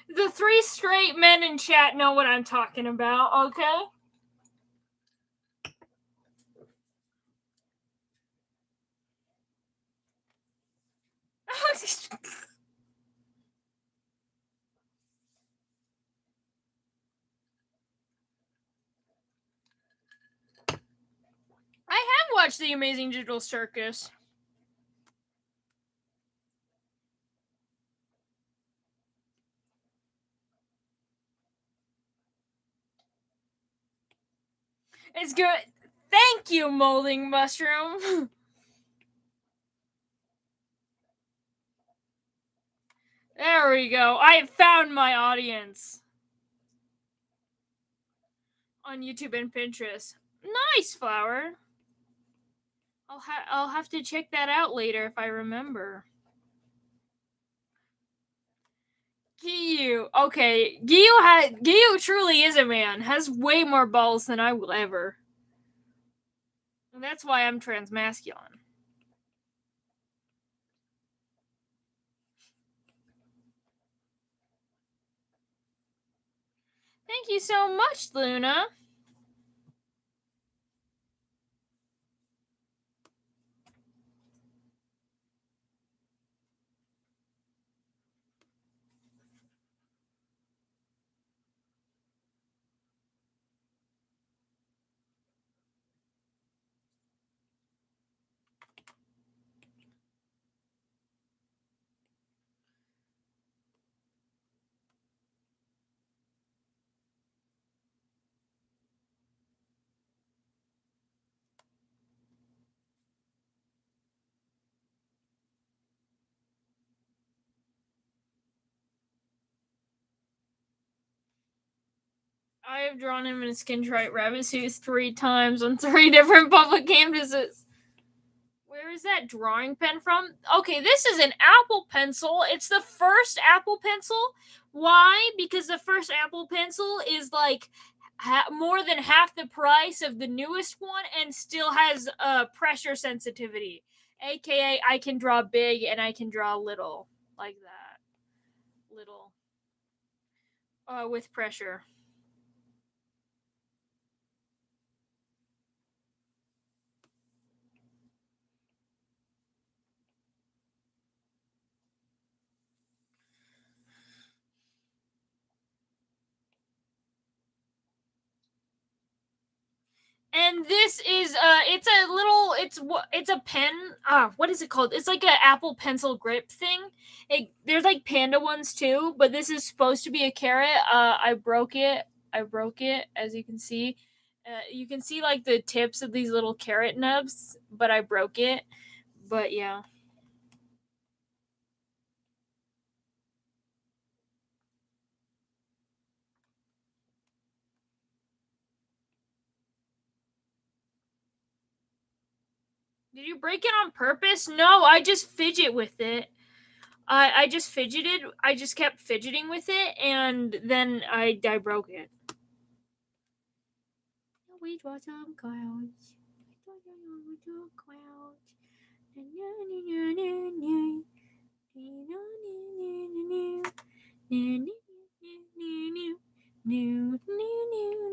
The 3 straight men in chat know what I'm talking about, okay? I have watched The Amazing Digital Circus. It's good. Thank you, Molding Mushroom. There we go. I found my audience on YouTube and Pinterest. Nice, Flower. I'll have to check that out later if I remember. Giyu. Okay, Giyu truly is a man. Has way more balls than I will ever. And that's why I'm transmasculine. Thank you so much, Luna. I have drawn him in a skin-tight rabbit suit 3 times on 3 different public canvases. Where is that drawing pen from? Okay, this is an Apple Pencil. It's the first Apple Pencil. Why? Because the first Apple Pencil is like more than half the price of the newest one and still has pressure sensitivity. AKA, I can draw big and I can draw little. Like that. Little. With pressure. And this is it's a pen. What is it called? It's like an Apple Pencil grip thing. There's like panda ones too, but this is supposed to be a carrot. I broke it, as you can see. You can see like the tips of these little carrot nubs, but I broke it. But yeah. Did you break it on purpose? No, I just fidget with it. I just fidgeted. I just kept fidgeting with it, and then I broke it. We draw some clouds. new, new, new,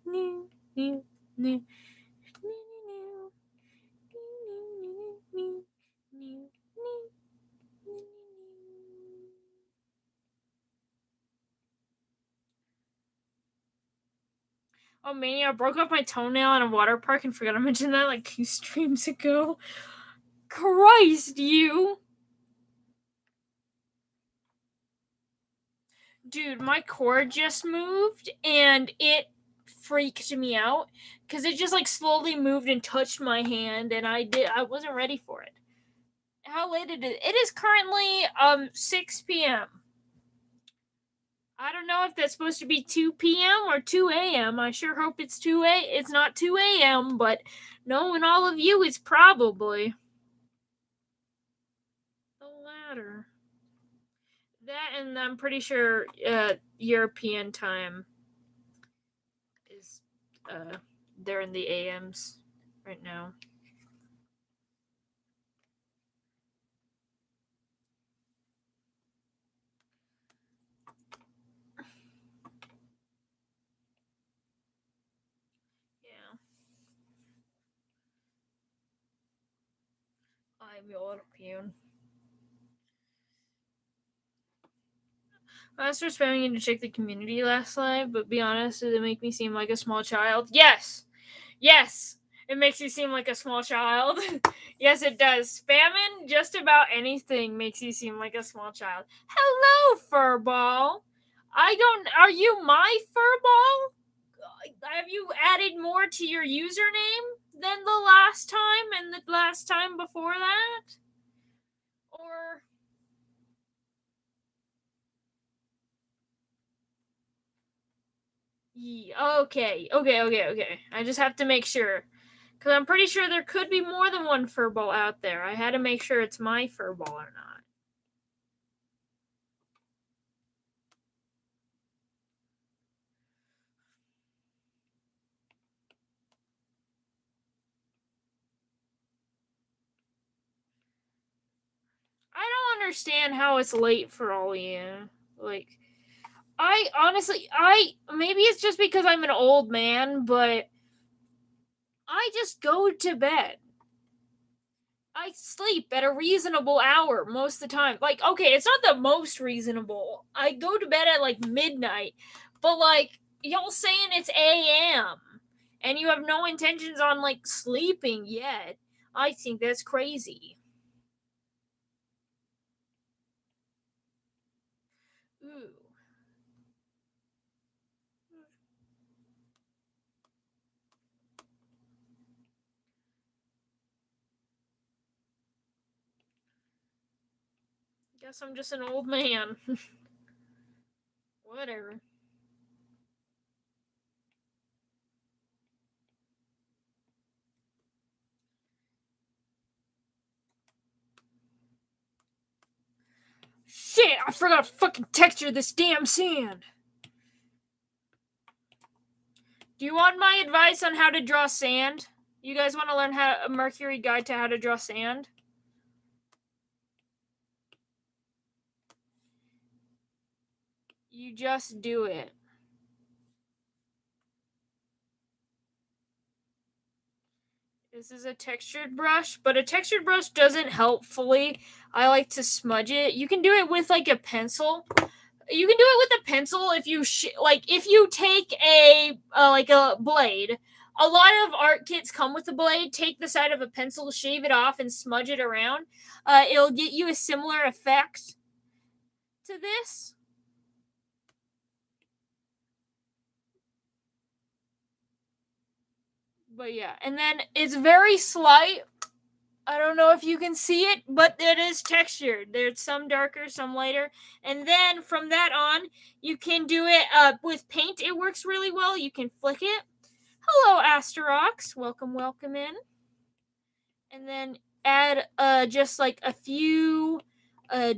new, new, new. Oh man, I broke off my toenail in a water park and forgot to mention that like 2 streams ago. Christ, you! Dude, my cord just moved and it freaked me out because it just like slowly moved and touched my hand and I wasn't ready for it. How late it is? It is currently 6 p.m. I don't know if that's supposed to be 2 p.m. or 2 a.m. I sure hope it's it's not 2 a.m., but knowing all of you, it's probably the latter. That, and I'm pretty sure European time is they're in the AMs right now. Yeah. I'm European. I was for spamming in to check the community last live, but be honest, does it make me seem like a small child? Yes! Yes! It makes you seem like a small child. Yes, it does. Spamming just about anything makes you seem like a small child. Hello, Furball! Are you my Furball? Have you added more to your username than the last time and the last time before that? Or... Yeah, okay. I just have to make sure. Because I'm pretty sure there could be more than one furball out there. I had to make sure it's my furball or not. I don't understand how it's late for all you. Like, I honestly, maybe it's just because I'm an old man, but I just go to bed. I sleep at a reasonable hour most of the time. Like, okay, it's not the most reasonable. I go to bed at like midnight, but like, y'all saying it's AM and you have no intentions on like sleeping yet. I think that's crazy. Ooh. Guess I'm just an old man. Whatever. Shit, I forgot to fucking texture this damn sand. Do you want my advice on how to draw sand? You guys want to learn how a Mercury guide to how to draw sand? You just do it. This is a textured brush, but a textured brush doesn't help fully. I like to smudge it. You can do it with like a pencil. You can do it with a pencil if you if you take a like a blade. A lot of art kits come with a blade. Take the side of a pencil, shave it off, and smudge it around. It'll get you a similar effect to this. But yeah, and then it's very slight. I don't know if you can see it, but it is textured. There's some darker, some lighter. And then from that on, you can do it with paint. It works really well. You can flick it. Hello, Asterox. Welcome in. And then add just like a few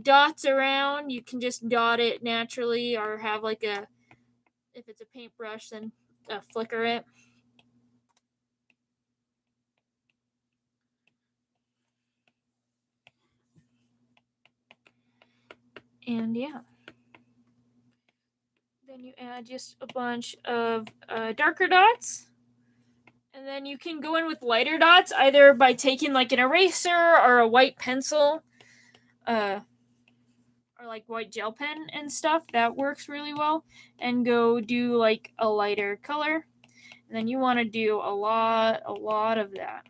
dots around. You can just dot it naturally or have like if it's a paintbrush, then flicker it. And yeah. Then you add just a bunch of darker dots. And then you can go in with lighter dots, either by taking like an eraser or a white pencil, or like white gel pen and stuff. That works really well. And go do like a lighter color. And then you want to do a lot of that.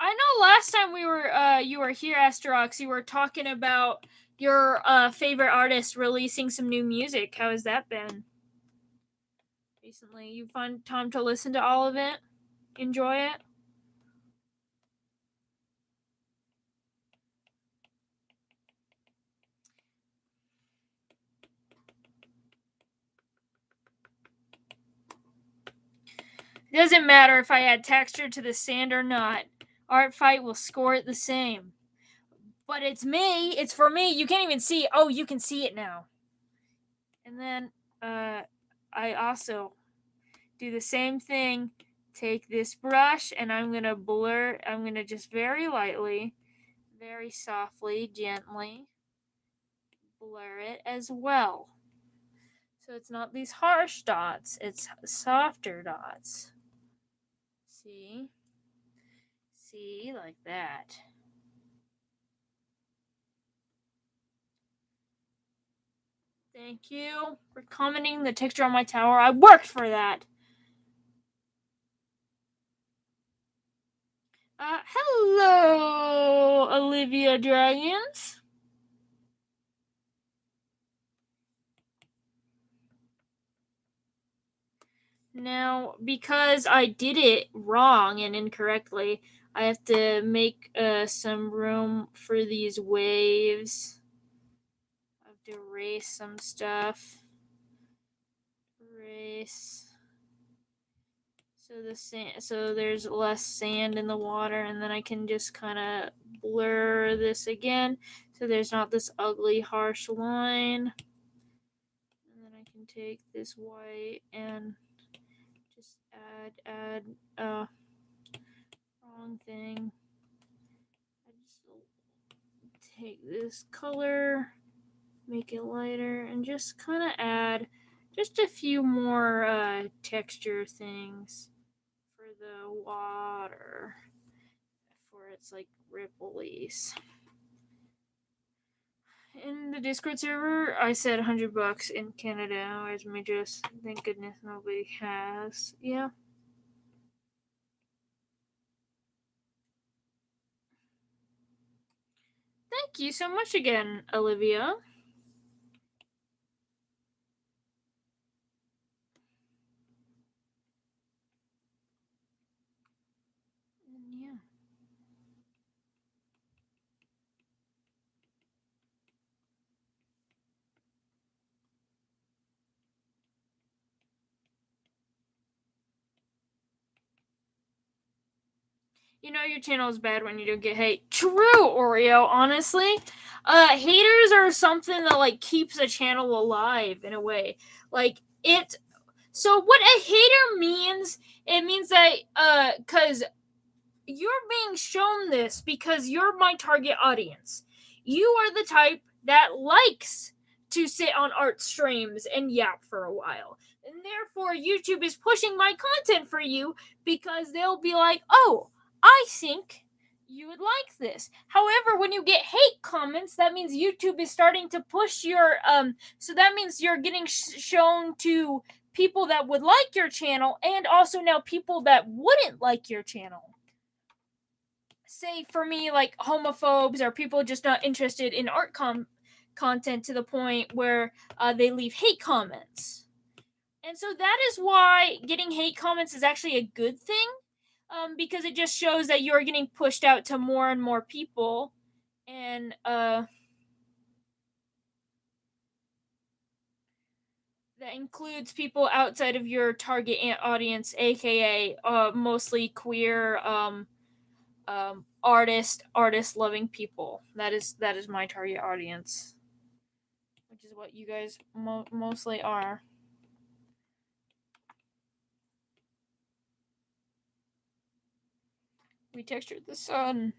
I know last time you were here, Asterox, you were talking about your favorite artist releasing some new music. How has that been recently? You find time to listen to all of it? Enjoy it? It doesn't matter if I add texture to the sand or not. Art Fight will score it the same. But it's me. It's for me. You can't even see. Oh, you can see it now. And then I also do the same thing. Take this brush and I'm going to blur. I'm going to just very lightly, very softly, gently blur it as well. So it's not these harsh dots. It's softer dots. See? See? Like that. Thank you for commenting the texture on my tower. I worked for that. Hello, Olivia Dragons. Now, because I did it wrong and incorrectly, I have to make some room for these waves. I have to erase some stuff. Erase. So there's less sand in the water, and then I can just kind of blur this again, so there's not this ugly harsh line. And then I can take this white and just add wrong thing. I just take this color, make it lighter, and just kind of add just a few more texture things for the water, for its like ripples. In the Discord server, I said $100 in Canada. Where's me just? Thank goodness nobody has. Yeah. Thank you so much again, Olivia. And yeah. You know your channel is bad when you don't get hate. True, Oreo, honestly. Haters are something that like keeps a channel alive in a way. Like it so what a hater means, it means that cuz you're being shown this because you're my target audience. You are the type that likes to sit on art streams and yap for a while. And therefore YouTube is pushing my content for you because they'll be like, "Oh, I think you would like this." However, when you get hate comments, that means YouTube is starting to push your so that means you're getting shown to people that would like your channel, and also now people that wouldn't like your channel. Say for me, like homophobes or people just not interested in art content to the point where they leave hate comments. And so that is why getting hate comments is actually a good thing, because it just shows that you're getting pushed out to more and more people, and that includes people outside of your target audience, aka mostly queer artist loving people. That is my target audience, which is what you guys mostly are. We textured the sun.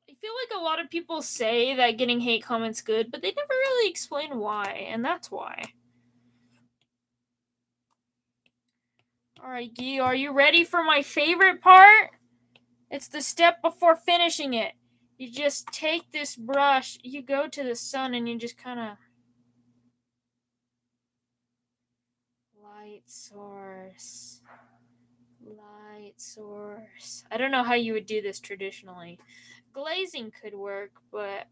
I feel like a lot of people say that getting hate comments good, but they never really explain why, and that's why. Alright, Guy, are you ready for my favorite part? It's the step before finishing it. You just take this brush, you go to the sun, and you just kind of... Light source. Light source. I don't know how you would do this traditionally. Glazing could work, but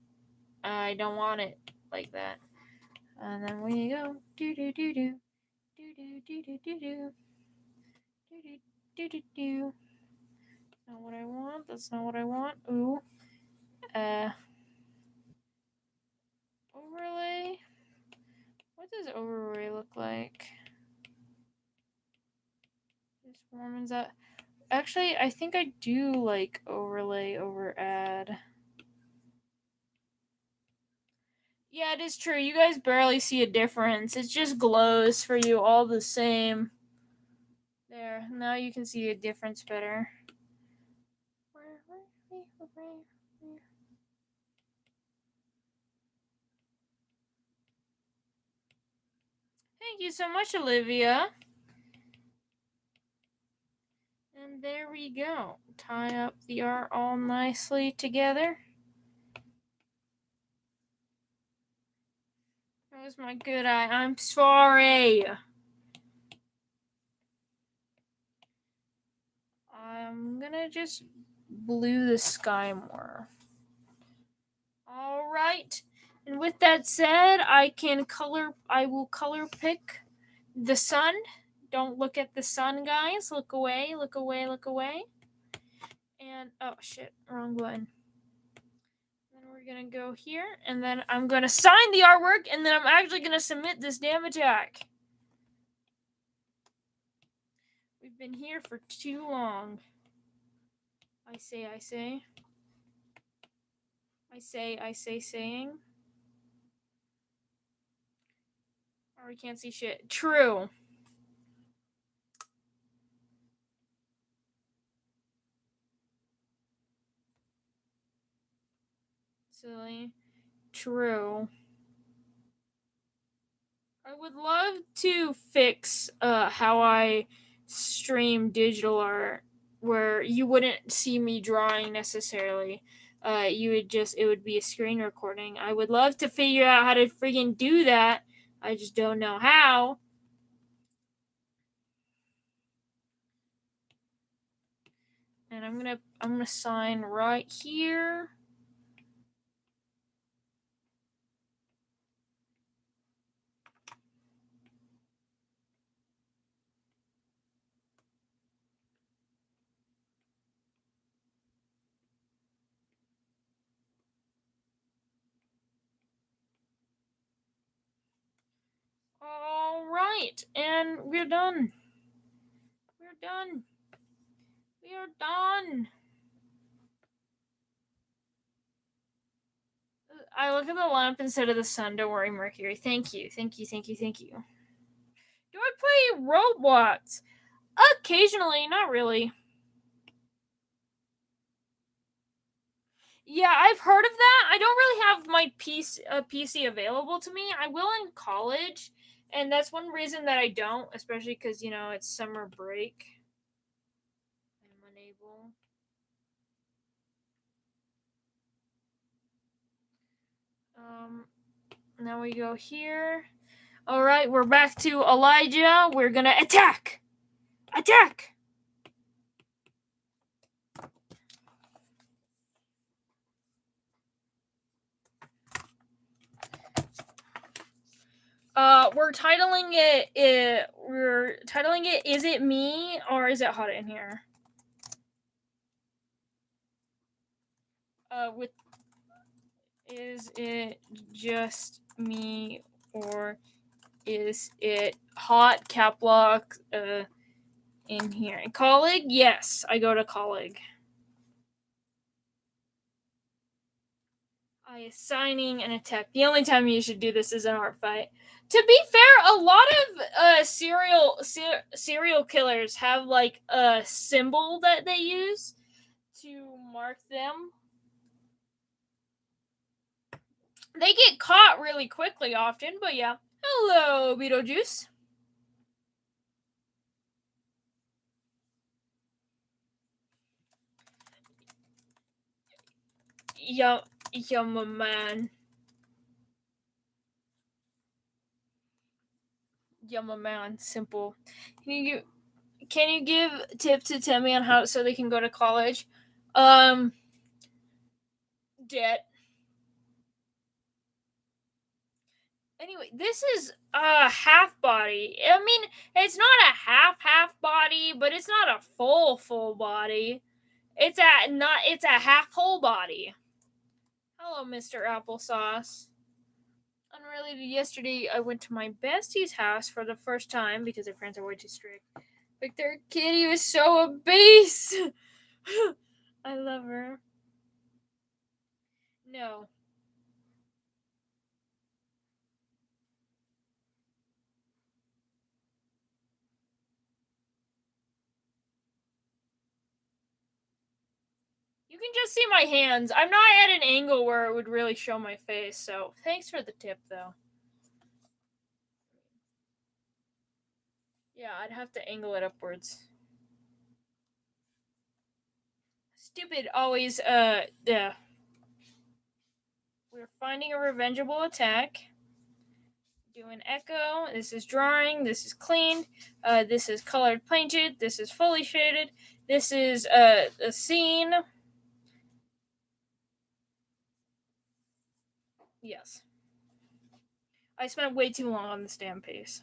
I don't want it like that. And then we go. Do do do do. Do do do do do do. Do do do do. Not what I want. That's not what I want. Ooh. Overlay. What does overlay look like? This Mormons that. Actually, I think I do like overlay over add. Yeah, it is true. You guys barely see a difference. It just glows for you all the same. There. Now you can see a difference better. Thank you so much, Olivia. And there we go. Tie up the art all nicely together. That was my good eye. I'm sorry. I'm gonna just blue the sky more. All right. And with that said, I will color pick the sun. Don't look at the sun, guys. Look away, look away, look away. And, oh shit, wrong button. Then we're gonna go here, and then I'm gonna sign the artwork, and then I'm actually gonna submit this damn attack. We've been here for too long. I say, saying. Or we can't see shit. True. Silly. True. I would love to fix how I stream digital art where you wouldn't see me drawing necessarily. It would be a screen recording. I would love to figure out how to freaking do that. I just don't know how. And I'm gonna sign right here. All right, and we're done. We're done. We are done. I look at the lamp instead of the sun. Don't worry, Mercury. Thank you. Thank you. Thank you. Thank you. Do I play Roblox? Occasionally, not really. Yeah, I've heard of that. I don't really have my PC available to me. I will in college, and that's one reason that I don't, especially because, it's summer break. I'm unable. Now we go here. All right, we're back to Elijah. We're gonna attack! Attack! We're titling it, Is It Me or Is It Hot in Here? Is it just me or is it hot cap lock in here? Colleague? Yes, I go to colleague. Assigning an attack. The only time you should do this is an art fight. To be fair, a lot of serial killers have like a symbol that they use to mark them. They get caught really quickly often, but yeah. Hello, Beetlejuice. Yum man. Yum man. Simple. Can you give tips to Timmy on how so they can go to college? Debt. Anyway, this is a half body. I mean, it's not a half body, but it's not a full body. It's a half whole body. Hello, Mr. Applesauce. Unrelated, yesterday I went to my bestie's house for the first time because her parents are way too strict. Like, their kitty was so obese. I love her. No. You can just see my hands. I'm not at an angle where it would really show my face, so thanks for the tip, though. Yeah, I'd have to angle it upwards. Stupid always, yeah. We're finding a revengeable attack. Doing echo. This is drawing. This is cleaned. This is colored painted. This is fully shaded. This is a scene. Yes. I spent way too long on this damn piece.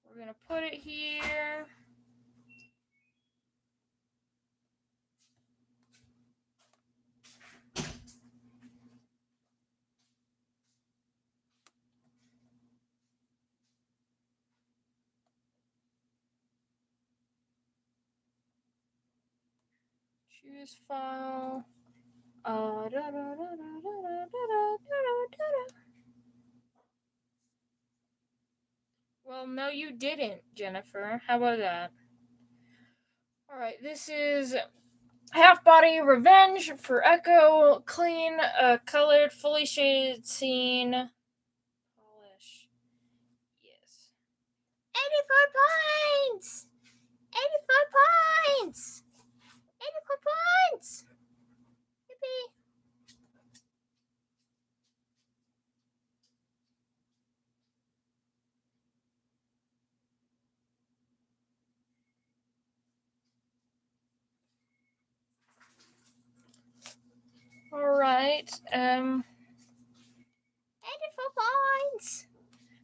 We're gonna put it here. Choose file. Well, no, you didn't, Jennifer. How about that? Alright, this is half body revenge for Echo. Clean, colored, fully shaded scene. Polish. Yes. 84 points! 84 points! 84 points! Yippee! Alright, 84 points!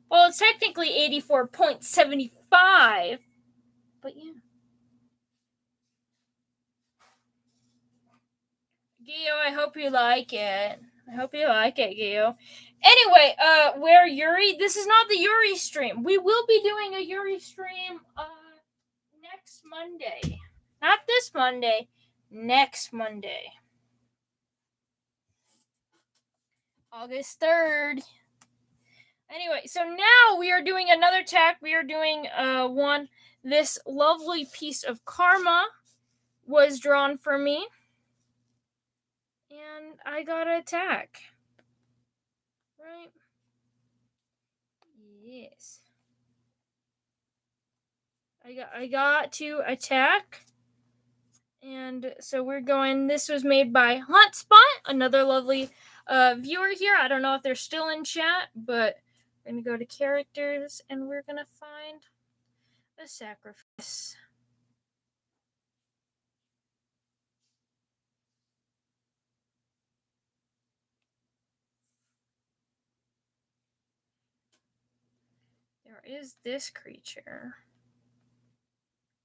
Well, it's technically 84.75, but yeah. Gio, I hope you like it. I hope you like it, Gio. Anyway, where Yuri? This is not the Yuri stream. We will be doing a Yuri stream next Monday. Not this Monday, next Monday. August 3rd. Anyway, so now we are doing another attack. We are doing one. This lovely piece of karma was drawn for me. And I got to attack. Right? Yes. I got to attack. And so we're going, this was made by Hotspot, another lovely viewer here. I don't know if they're still in chat, but we're going to go to characters and we're going to find a sacrifice. There is this creature.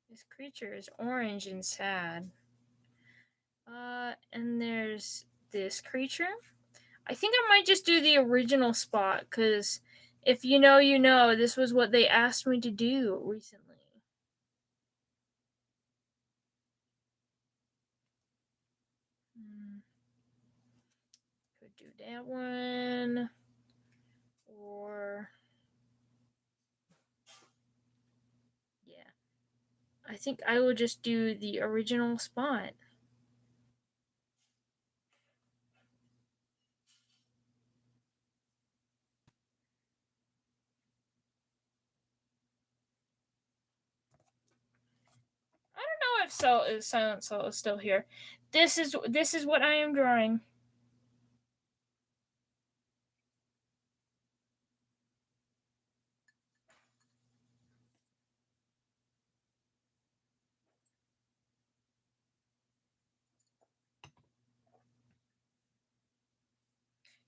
This creature is orange and sad. And there's this creature. I think I might just do the original spot, because if you know, you know, this was what they asked me to do recently. do that one. Or yeah. I think I will just do the original spot. I don't know if Silent Soul is still here. This is what I am drawing.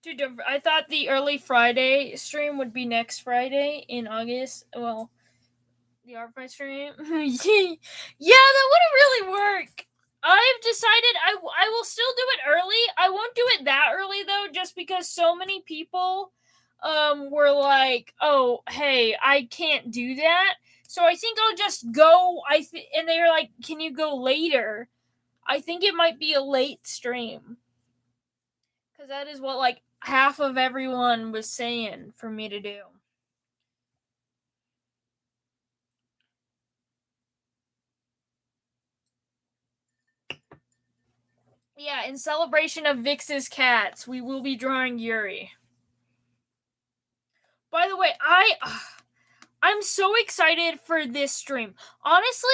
Dude, I thought the early Friday stream would be next Friday in August. Well, the Art Fight stream. Yeah, that wouldn't really work. I've decided I will still do it early. I won't do it that early though, just because so many people were like, "Oh, hey, I can't do that." So I think I'll just go. And they were like, "Can you go later?" I think it might be a late stream. Cuz that is what like half of everyone was saying for me to do. Yeah, in celebration of Vix's cats, we will be drawing Yuri. By the way, I'm so excited for this stream. Honestly,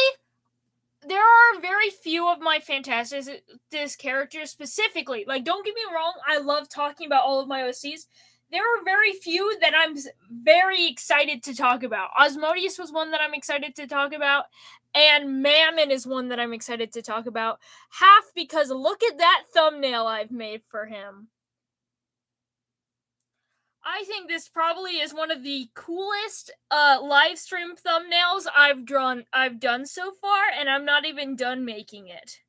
there are very few of my Phantasticus characters specifically. Like, don't get me wrong, I love talking about all of my OCs. There are very few that I'm very excited to talk about. Osmodius was one that I'm excited to talk about, and Mammon is one that I'm excited to talk about. Half because look at that thumbnail I've made for him. I think this probably is one of the coolest live stream thumbnails I've done so far, and I'm not even done making it.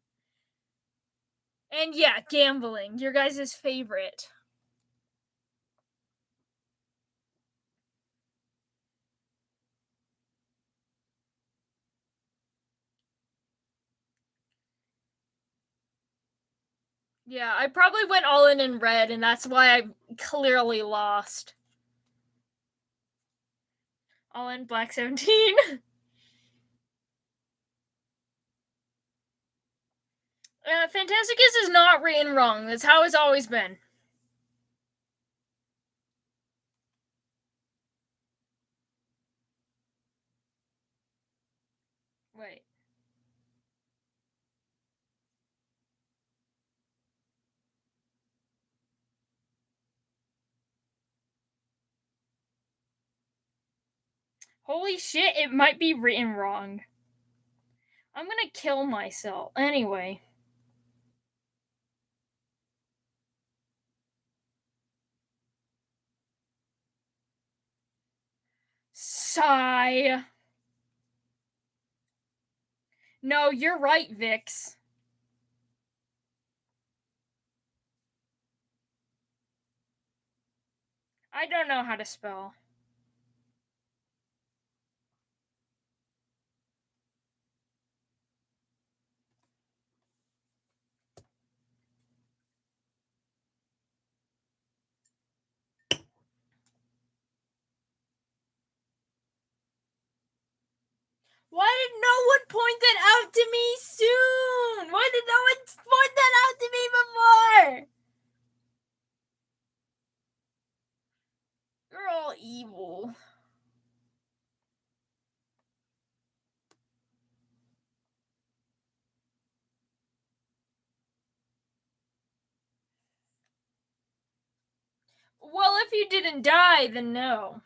And yeah, gambling, your guys' favorite. Yeah, I probably went all in red, and that's why I clearly lost. All in black 17. Phantasticus is not written wrong. That's how it's always been. Wait. Holy shit, it might be written wrong. I'm gonna kill myself. Anyway. Sigh. No, you're right, Vix. I don't know how to spell. Why did no one point that out to me soon? Why did no one point that out to me before? You're all evil. Well, if you didn't die, then no.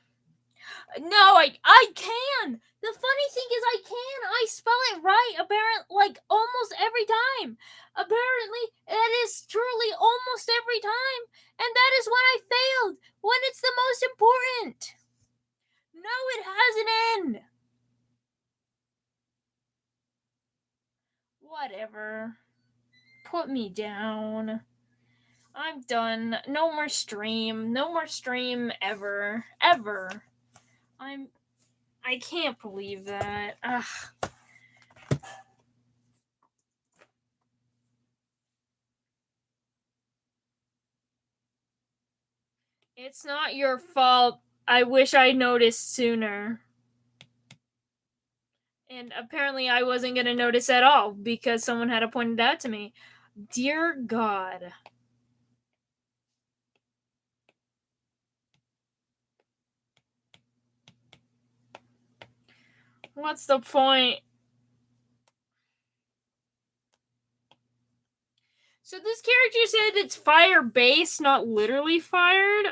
No, I can. The funny thing is, I can. I spell it right. Apparently, like almost every time. Apparently, it is truly almost every time, and that is when I failed. When it's the most important. No, it has an N. Whatever. Put me down. I'm done. No more stream. No more stream ever. Ever. I can't believe that. Ugh. It's not your fault. I wish I noticed sooner. And apparently I wasn't going to notice at all because someone had to point it out to me. Dear God. What's the point? So this character said it's fire-based, not literally fired.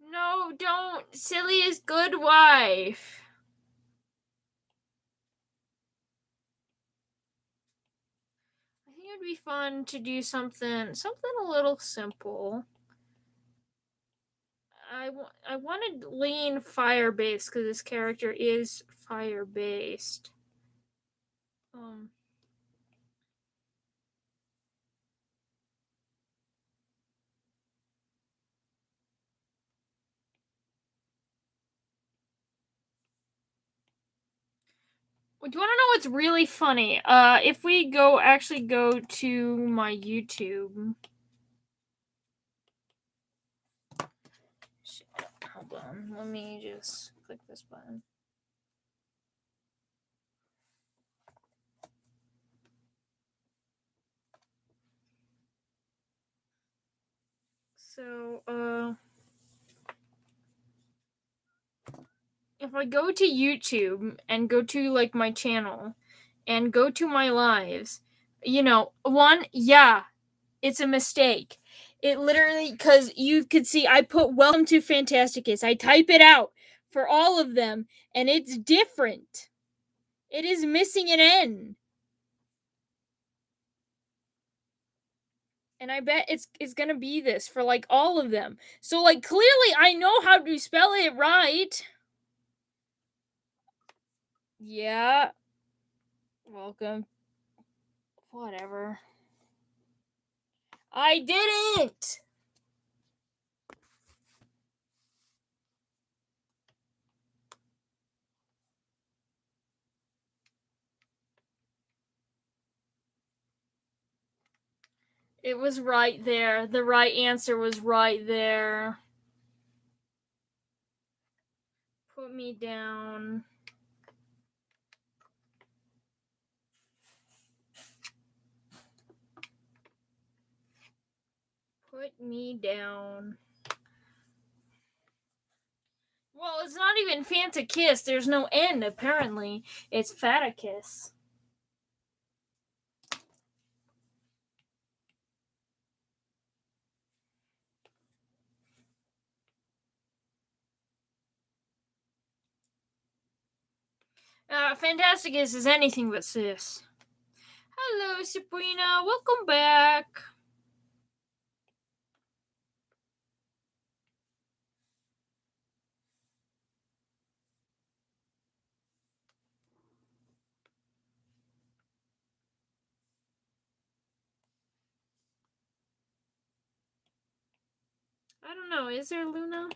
No, don't. Silly is good wife. I think it'd be fun to do something a little simple. I wanted lean fire based because this character is fire based. Do you want to know what's really funny? If we actually go to my YouTube. Shit, hold on, let me just click this button. So, if I go to YouTube and go to like my channel and go to my lives, it's a mistake. It literally, because you could see I put welcome to Phantasticus. I type it out for all of them and it's different. It is missing an N. And I bet it's gonna be this for like all of them. So like clearly I know how to spell it right. Yeah. Welcome. Whatever. I didn't. It was right there. The right answer was right there. Put me down. Put me down. Well, it's not even Phantasticus. There's no N, apparently. It's Phantasticus. Phantasticus is anything but cis. Hello, Sabrina. Welcome back. I don't know. Is there Luna?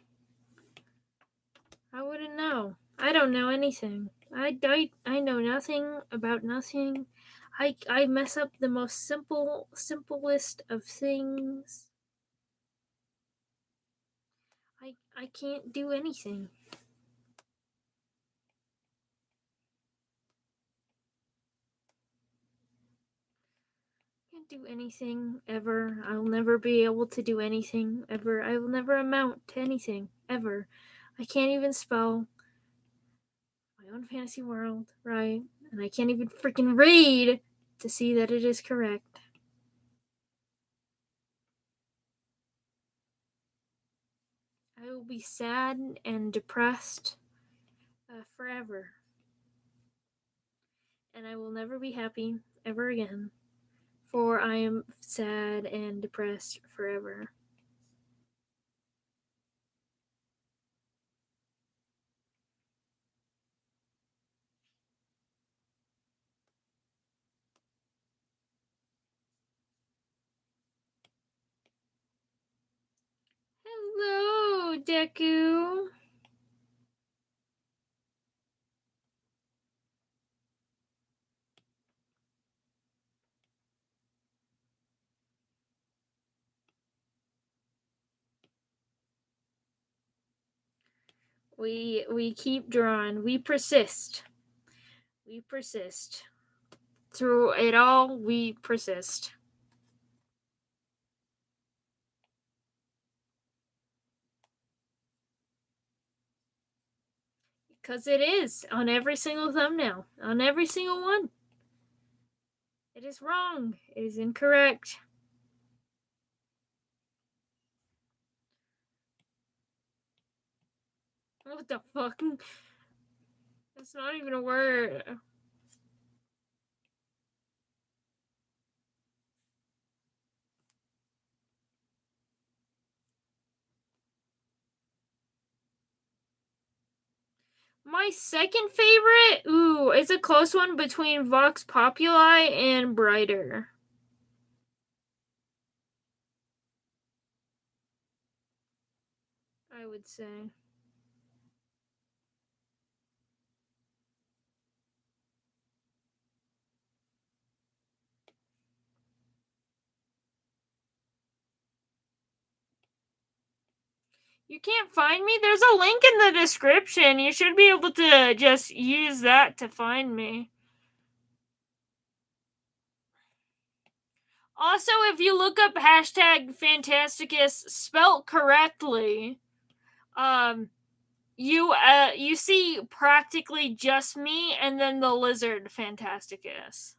I wouldn't know. I don't know anything. I know nothing about nothing. I mess up the most simplest of things. I can't do anything. Can't do anything ever. I'll never be able to do anything ever. I will never amount to anything ever. I can't even spell my own fantasy world right, and I can't even freaking read to see that it is correct. I will be sad and depressed forever. And I will never be happy ever again, for I am sad and depressed forever. Hello, Deku. We keep drawing. We persist. We persist. Through it all, we persist. Because it is on every single thumbnail. On every single one. It is wrong. It is incorrect. What the fuck? That's not even a word. My second favorite, it's a close one between Vox Populi and Brighter. I would say. You can't find me? There's a link in the description. You should be able to just use that to find me. Also, if you look up hashtag Phantasticus spelt correctly, you see practically just me and then the lizard Phantasticus.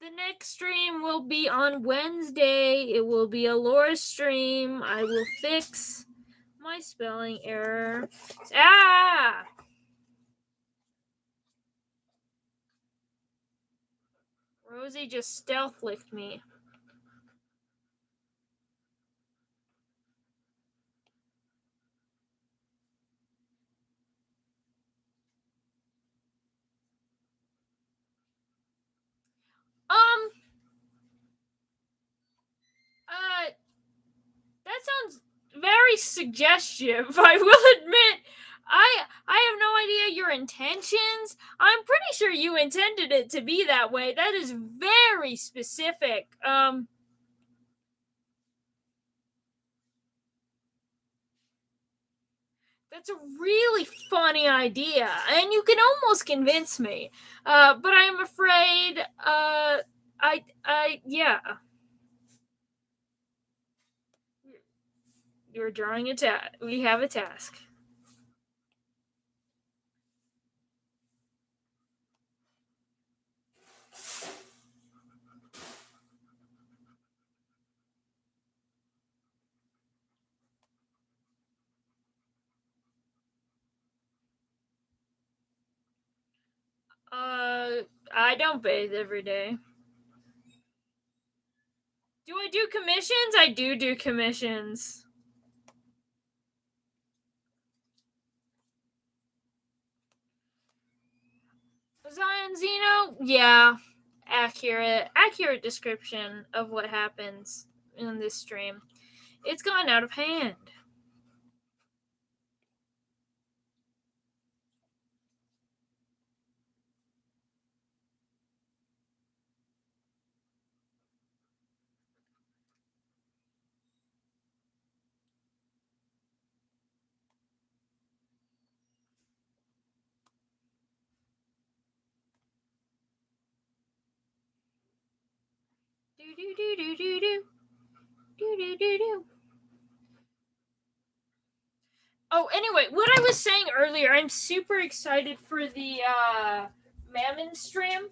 The next stream will be on Wednesday. It will be a lore stream. I will fix my spelling error. Ah! Rosie just stealth licked me. That sounds very suggestive. I will admit, I have no idea your intentions. I'm pretty sure you intended it to be that way. That is very specific. That's a really funny idea, and you can almost convince me. But I'm afraid, yeah. You're drawing a task. We have a task. I don't bathe every day. Do I do commissions? I do commissions. Zion Zeno? Yeah. Accurate description of what happens in this stream. It's gone out of hand. Oh, anyway, what I was saying earlier, I'm super excited for the Mammon stream.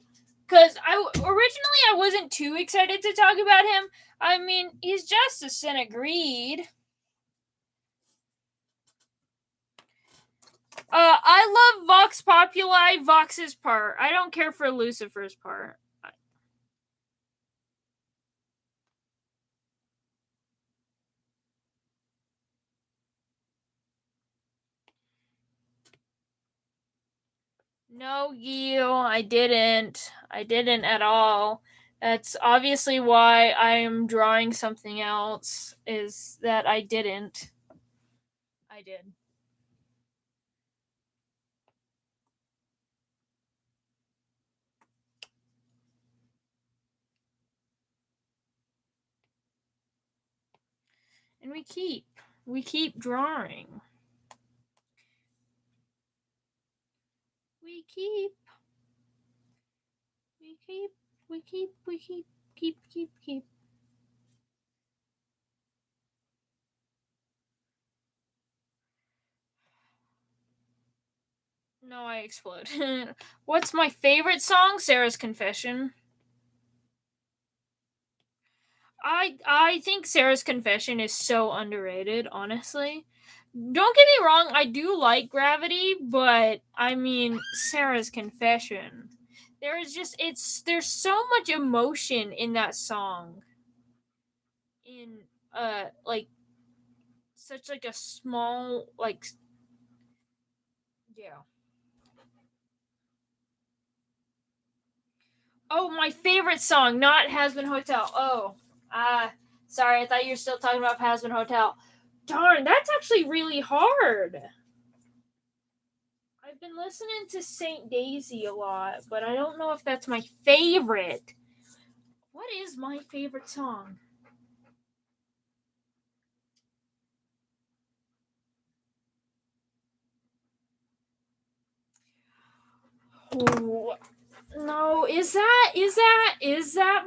Because originally I wasn't too excited to talk about him. I mean, he's justice and agreed. I love Vox Populi, Vox's part. I don't care for Lucifer's part. No, Gil, I didn't. I didn't at all. That's obviously why I am drawing something else, is that I didn't. I did. And we keep. We keep drawing. We keep. Keep. No, I explode. What's my favorite song? Sarah's Confession. I think Sarah's Confession is so underrated, honestly. Don't get me wrong, I do like Gravity, but I mean Sarah's Confession. There's so much emotion in that song. In like such like a small like yeah. Oh, my favorite song, not Has-Been Hotel. Oh, sorry, I thought you were still talking about Has-Been Hotel. Darn, that's actually really hard. I've been listening to Saint Daisy a lot, but I don't know if that's my favorite. What is my favorite song? Ooh, no, is that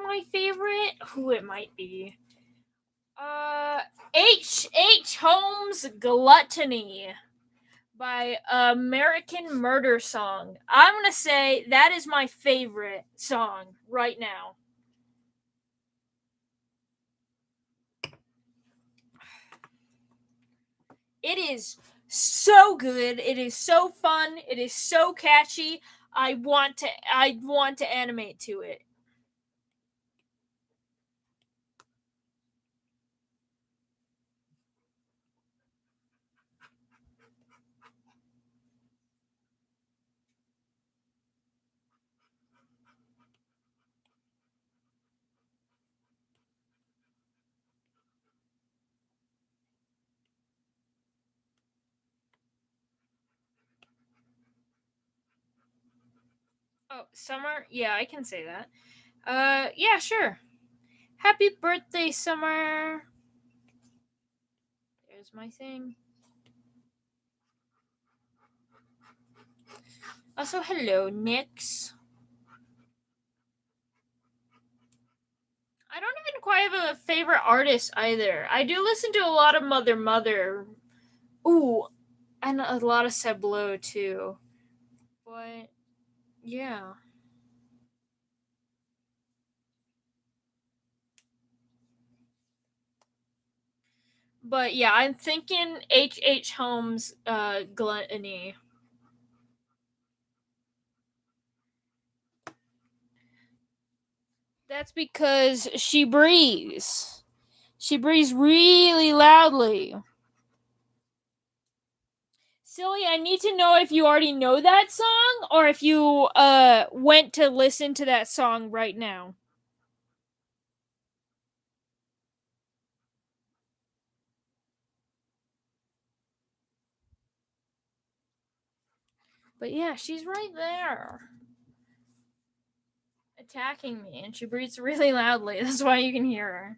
my favorite? Who it might be. H. Holmes' Gluttony by American Murder Song. I'm gonna say that is my favorite song right now. It is so good. It is so fun. It is so catchy. I want to animate to it. Oh, Summer? Yeah, I can say that. Yeah, sure. Happy birthday, Summer. There's my thing. Also, hello, Nix. I don't even quite have a favorite artist either. I do listen to a lot of Mother. Ooh, and a lot of Seblo too. But yeah. But yeah, I'm thinking H. Holmes Gluttony. That's because she breathes. She breathes really loudly. Silly, I need to know if you already know that song or if you went to listen to that song right now. But yeah, she's right there. Attacking me, and she breathes really loudly. That's why you can hear her.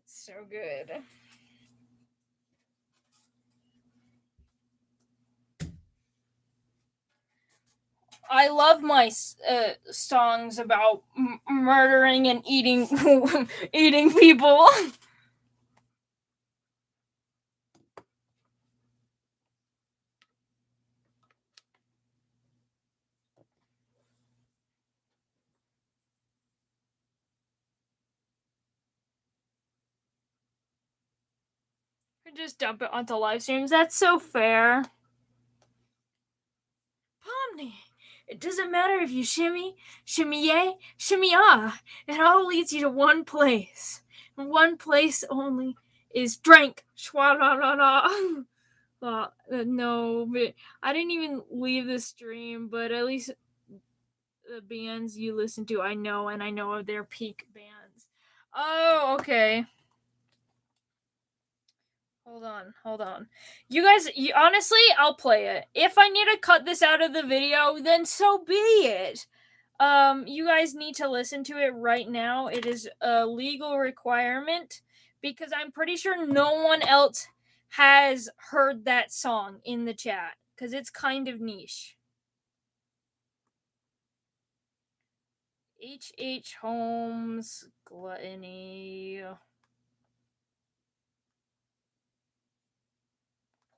It's so good. I love my songs about murdering and eating eating people. Just dump it onto live streams. That's so fair. Pomni, it doesn't matter if you shimmy yay, shimmy ah. It all leads you to one place. And one place only is drink. Schwa la la la. No, but I didn't even leave the stream, but at least the bands you listen to, I know, and I know of their peak bands. Oh, okay. Hold on. Honestly, I'll play it. If I need to cut this out of the video, then so be it. You guys need to listen to it right now. It is a legal requirement because I'm pretty sure no one else has heard that song in the chat because it's kind of niche. H.H. Holmes, Gluttony.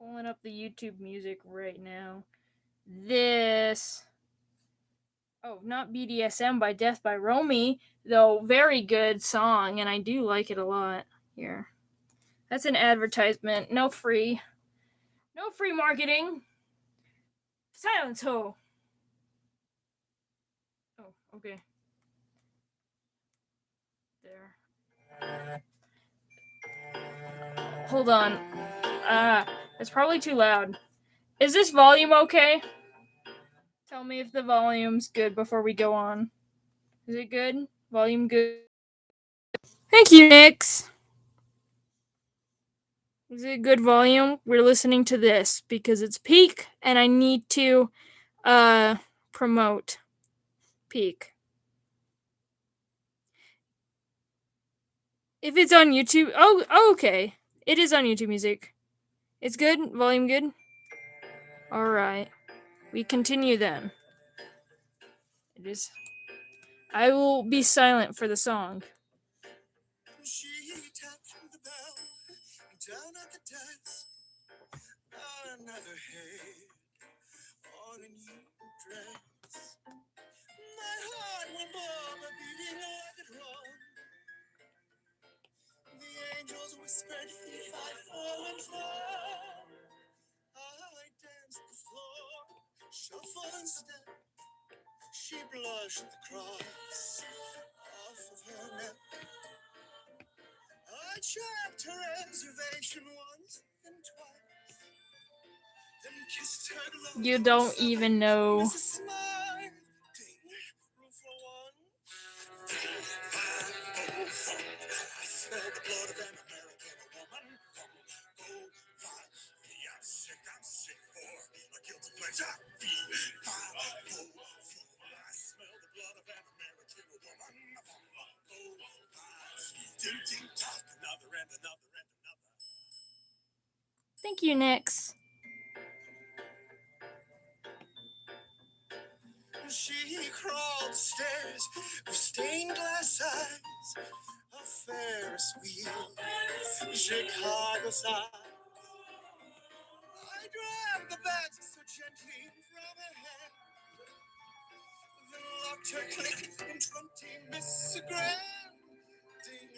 Pulling up the YouTube music right now. This. Oh, not BDSM by Death by Romy, though very good song, and I do like it a lot. Here. That's an advertisement. No free marketing. Silence ho. Oh, okay. There. Hold on. It's probably too loud. Is this volume okay? Tell me if the volume's good before we go on. Is it good? Volume good? Thank you, Nix. Is it good volume? We're listening to this because it's peak and I need to promote peak. If it's on YouTube, okay. It is on YouTube Music. It's good? Volume good? Alright. We continue then. It is. I will be silent for the song. She tapped the bell down at the desk. Another head on a new dress. My heart will bomb a beating like a drum. The angels whispered, fee, fi, fo, and fum. I danced the floor, shuffle and step. She blushed the cross off of her neck. I checked her reservation once and twice, then kissed her glove. You don't even know. Room for one. I smell the blood of an American woman. I'm sick for a guilty pleasure. I smell the blood of an American woman. Ding, tock, another and another and another. Thank you, Nix. She crawled stairs with stained glass eyes, a Ferris wheel, Chicago size. I grabbed the bag so gently from her hand, then locked her click in 20 Miss Grand. Ding,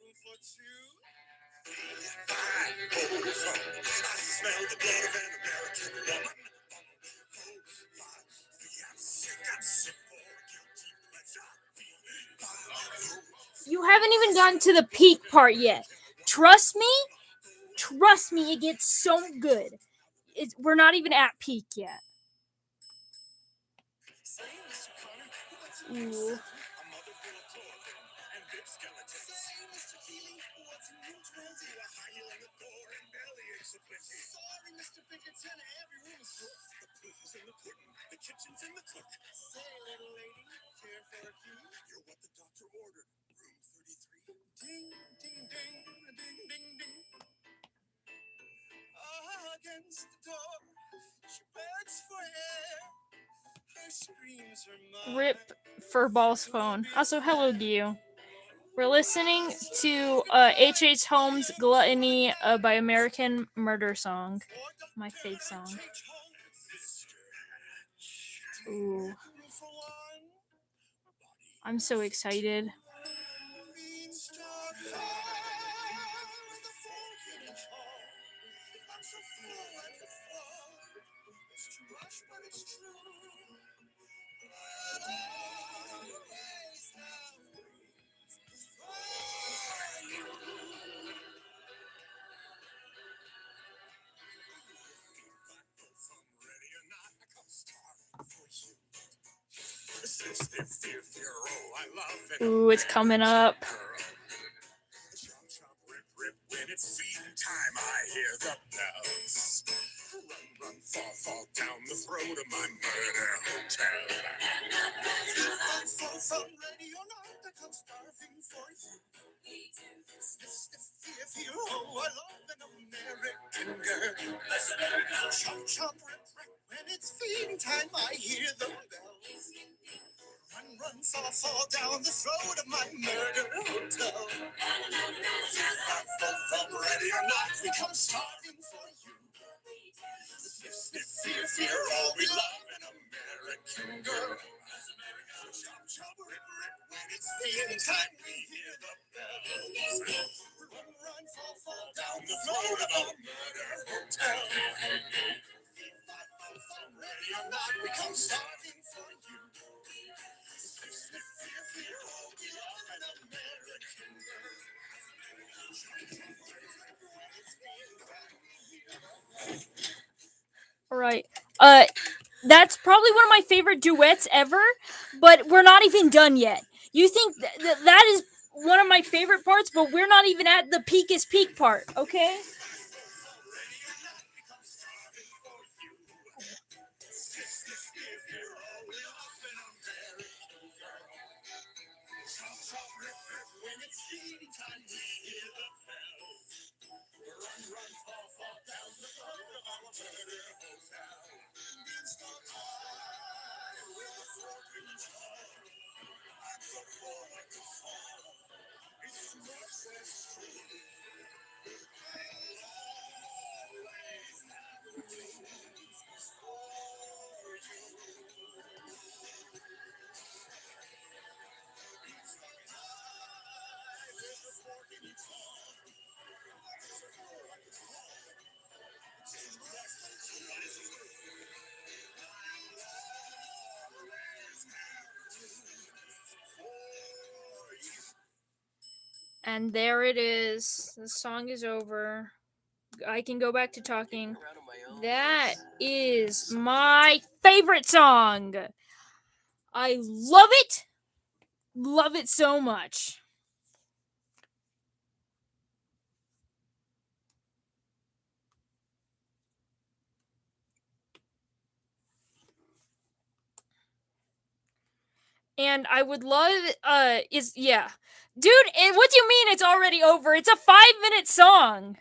room for two. I smell the blood of an American woman. I'm sick for guilty pleasure. You haven't even gotten to the peak part yet. Trust me, it gets so good. We're not even at peak yet. Ooh. Sorry, Mr. Pinkerton, every room is booked. The proof is in the pudding, the kitchen's in the cook. Say, little lady, care for a key? You're what the doctor ordered. Room 33. Ding, ding, ding, ding, ding, ding. Against the door, she begs for air. Her screams are mine. Rip Furball's phone. Also, hello to you. We're listening to H.H. Holmes' Gluttony by American Murder Song. My fave song. Ooh. I'm so excited. Ooh, it's coming up. When it's feeding time, I hear the bells. Fall down the throat of my murder hotel. From ready or not, I come starving for you. Sniff, fear, oh, I love an American girl. Chomp, chomp, rip, rip, when it's feeding time, I hear the bell. Run, fall down the throat of my murder hotel. From ready or not, we come starving for you. Sniff, fear, oh, we love an American girl. Chomp, chomp, rip, rip, when it's feeding time, we hear the bells. Run, fall down the throat of our murder hotel. From ready or not, we come starving for you. Sniff, fear, oh, we love an American girl. All right. That's probably one of my favorite duets ever, but we're not even done yet. You think that is one of my favorite parts, but we're not even at the peakest peak part, okay? When it's feeding time, we hear the bells. Run, fall down the throat of our murder hotel. Indians don't hide with a fork in the jaw. I'm so full like a fall. It's Northwest Street. Always have the wings for you. And there it is. The song is over. I can go back to talking. That is my favorite song. I love it. Love it so much. And I would love yeah. Dude, what do you mean it's already over? It's a 5-minute song.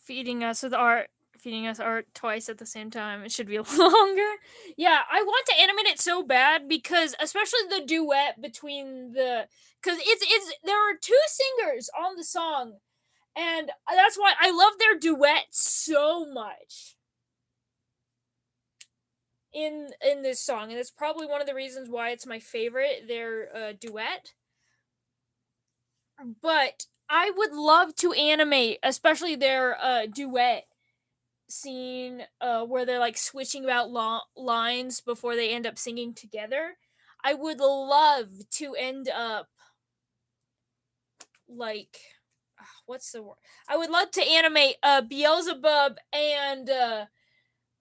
Feeding us art twice at the same time. It should be longer. Yeah, I want to animate it so bad because especially the duet between because it's there are two singers on the song, and that's why I love their duet so much in this song, and it's probably one of the reasons why it's my favorite, their duet. But I would love to animate, especially their duet scene where they're like switching about lines before they end up singing together. I would love to end up like what's the word? I would love to animate Beelzebub and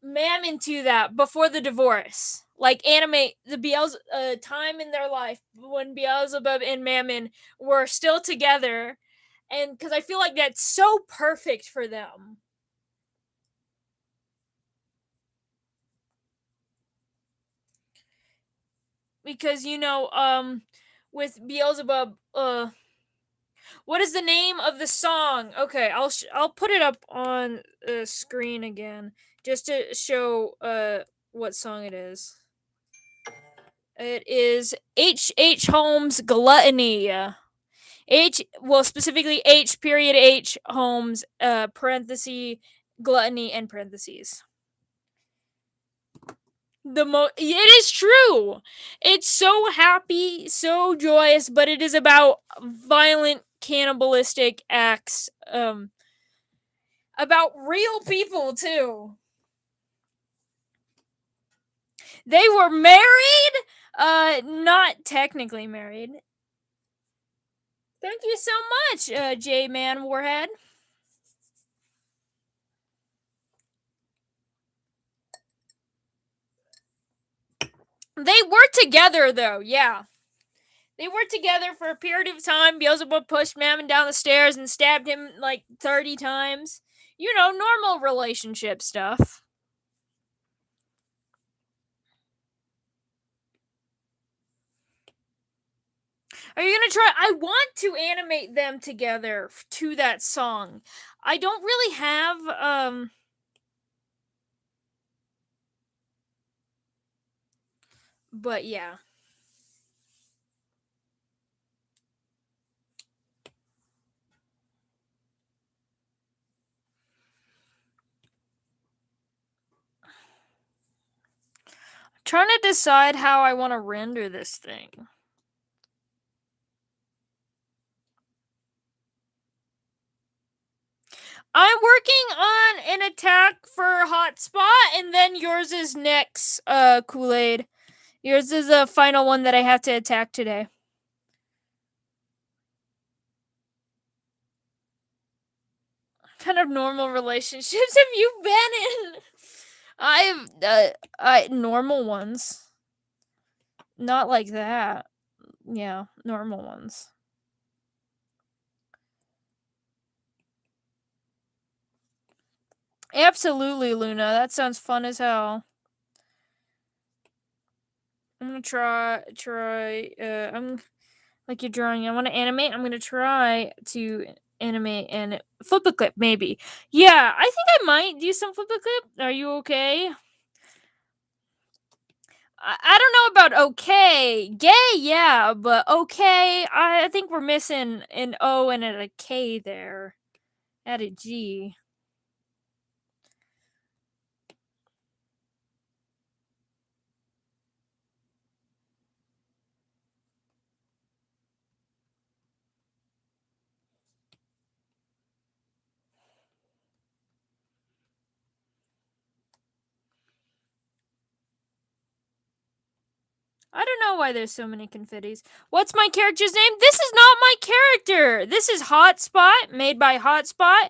Mammon to that before the divorce. Like animate the time in their life when Beelzebub and Mammon were still together, and because I feel like that's so perfect for them. Because with Beelzebub, what is the name of the song? Okay, I'll put it up on the screen again just to show what song it is. It is H. Holmes' Gluttony. Specifically H. Holmes parenthesis gluttony and parentheses. It is true. It's so happy, so joyous, but it is about violent cannibalistic acts about real people too. They were married, not technically married. Thank you so much, J-Man Warhead. They were together, though, yeah. They were together for a period of time. Beelzebub pushed Mammon down the stairs and stabbed him like 30 times. You know, normal relationship stuff. Are you gonna try? I want to animate them together to that song. I don't really have, but yeah. Trying to decide how I want to render this thing. I'm working on an attack for Hotspot, and then yours is next, Kool-Aid. Yours is the final one that I have to attack today. What kind of normal relationships have you been in? Normal ones. Not like that. Yeah, normal ones. Absolutely, Luna. That sounds fun as hell. I'm gonna try, I'm like you're drawing. I want to animate. I'm gonna try to animate and flip a clip, maybe. Yeah, I think I might do some flip a clip. Are you okay? I don't know about okay. Gay, yeah, but okay. I think we're missing an O and a K there. Add a G. I don't know why there's so many confettis. What's my character's name? This is not my character. This is Hotspot, made by Hotspot.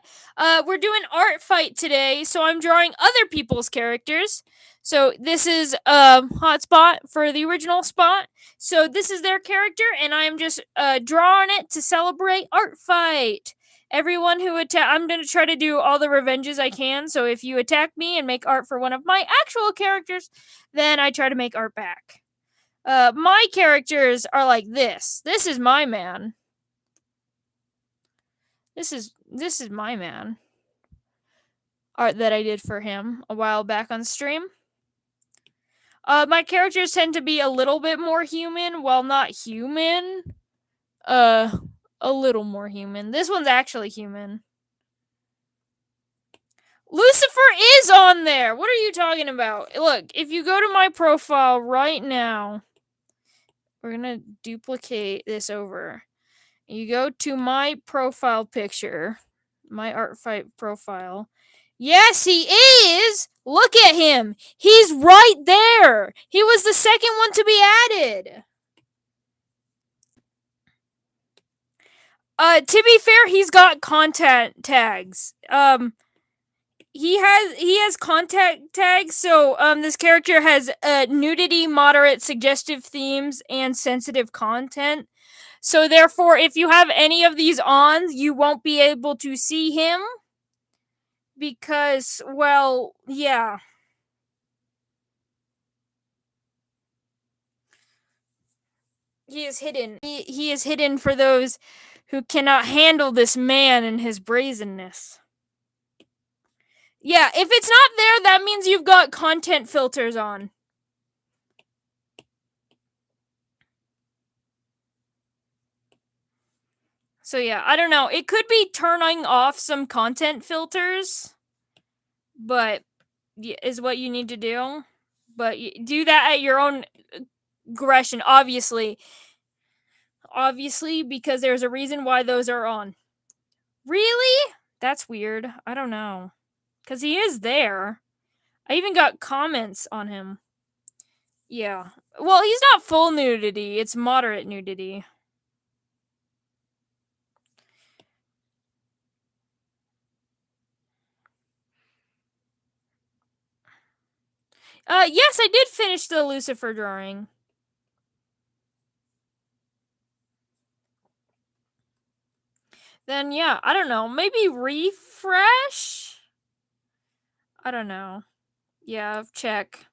We're doing art fight today, so I'm drawing other people's characters. So this is Hotspot for the original spot. So this is their character, and I'm just drawing it to celebrate art fight. Everyone who I'm gonna try to do all the revenges I can. So if you attack me and make art for one of my actual characters, then I try to make art back. My characters are like this. This is my man. This is my man. Art that I did for him a while back on stream. My characters tend to be a little bit more human, while not human. A little more human. This one's actually human. Lucifer is on there. What are you talking about? Look, if you go to my profile right now, we're gonna duplicate this over. You go to my profile picture, my art fight profile. Yes, he is! Look at him! He's right there! He was the second one to be added! To be fair, he's got content tags. He has content tags, so this character has nudity, moderate, suggestive themes, and sensitive content. So therefore, if you have any of these on, you won't be able to see him. Because, well, yeah. He is hidden. He is hidden for those who cannot handle this man and his brazenness. Yeah, if it's not there, that means you've got content filters on. So yeah, I don't know. It could be turning off some content filters, but is what you need to do. But do that at your own aggression, obviously. Obviously, because there's a reason why those are on. Really? That's weird. I don't know. Because he is there. I even got comments on him. Yeah. Well, he's not full nudity. It's moderate nudity. Yes, I did finish the Lucifer drawing. Then, yeah, I don't know. Maybe refresh? I don't know. Yeah, check.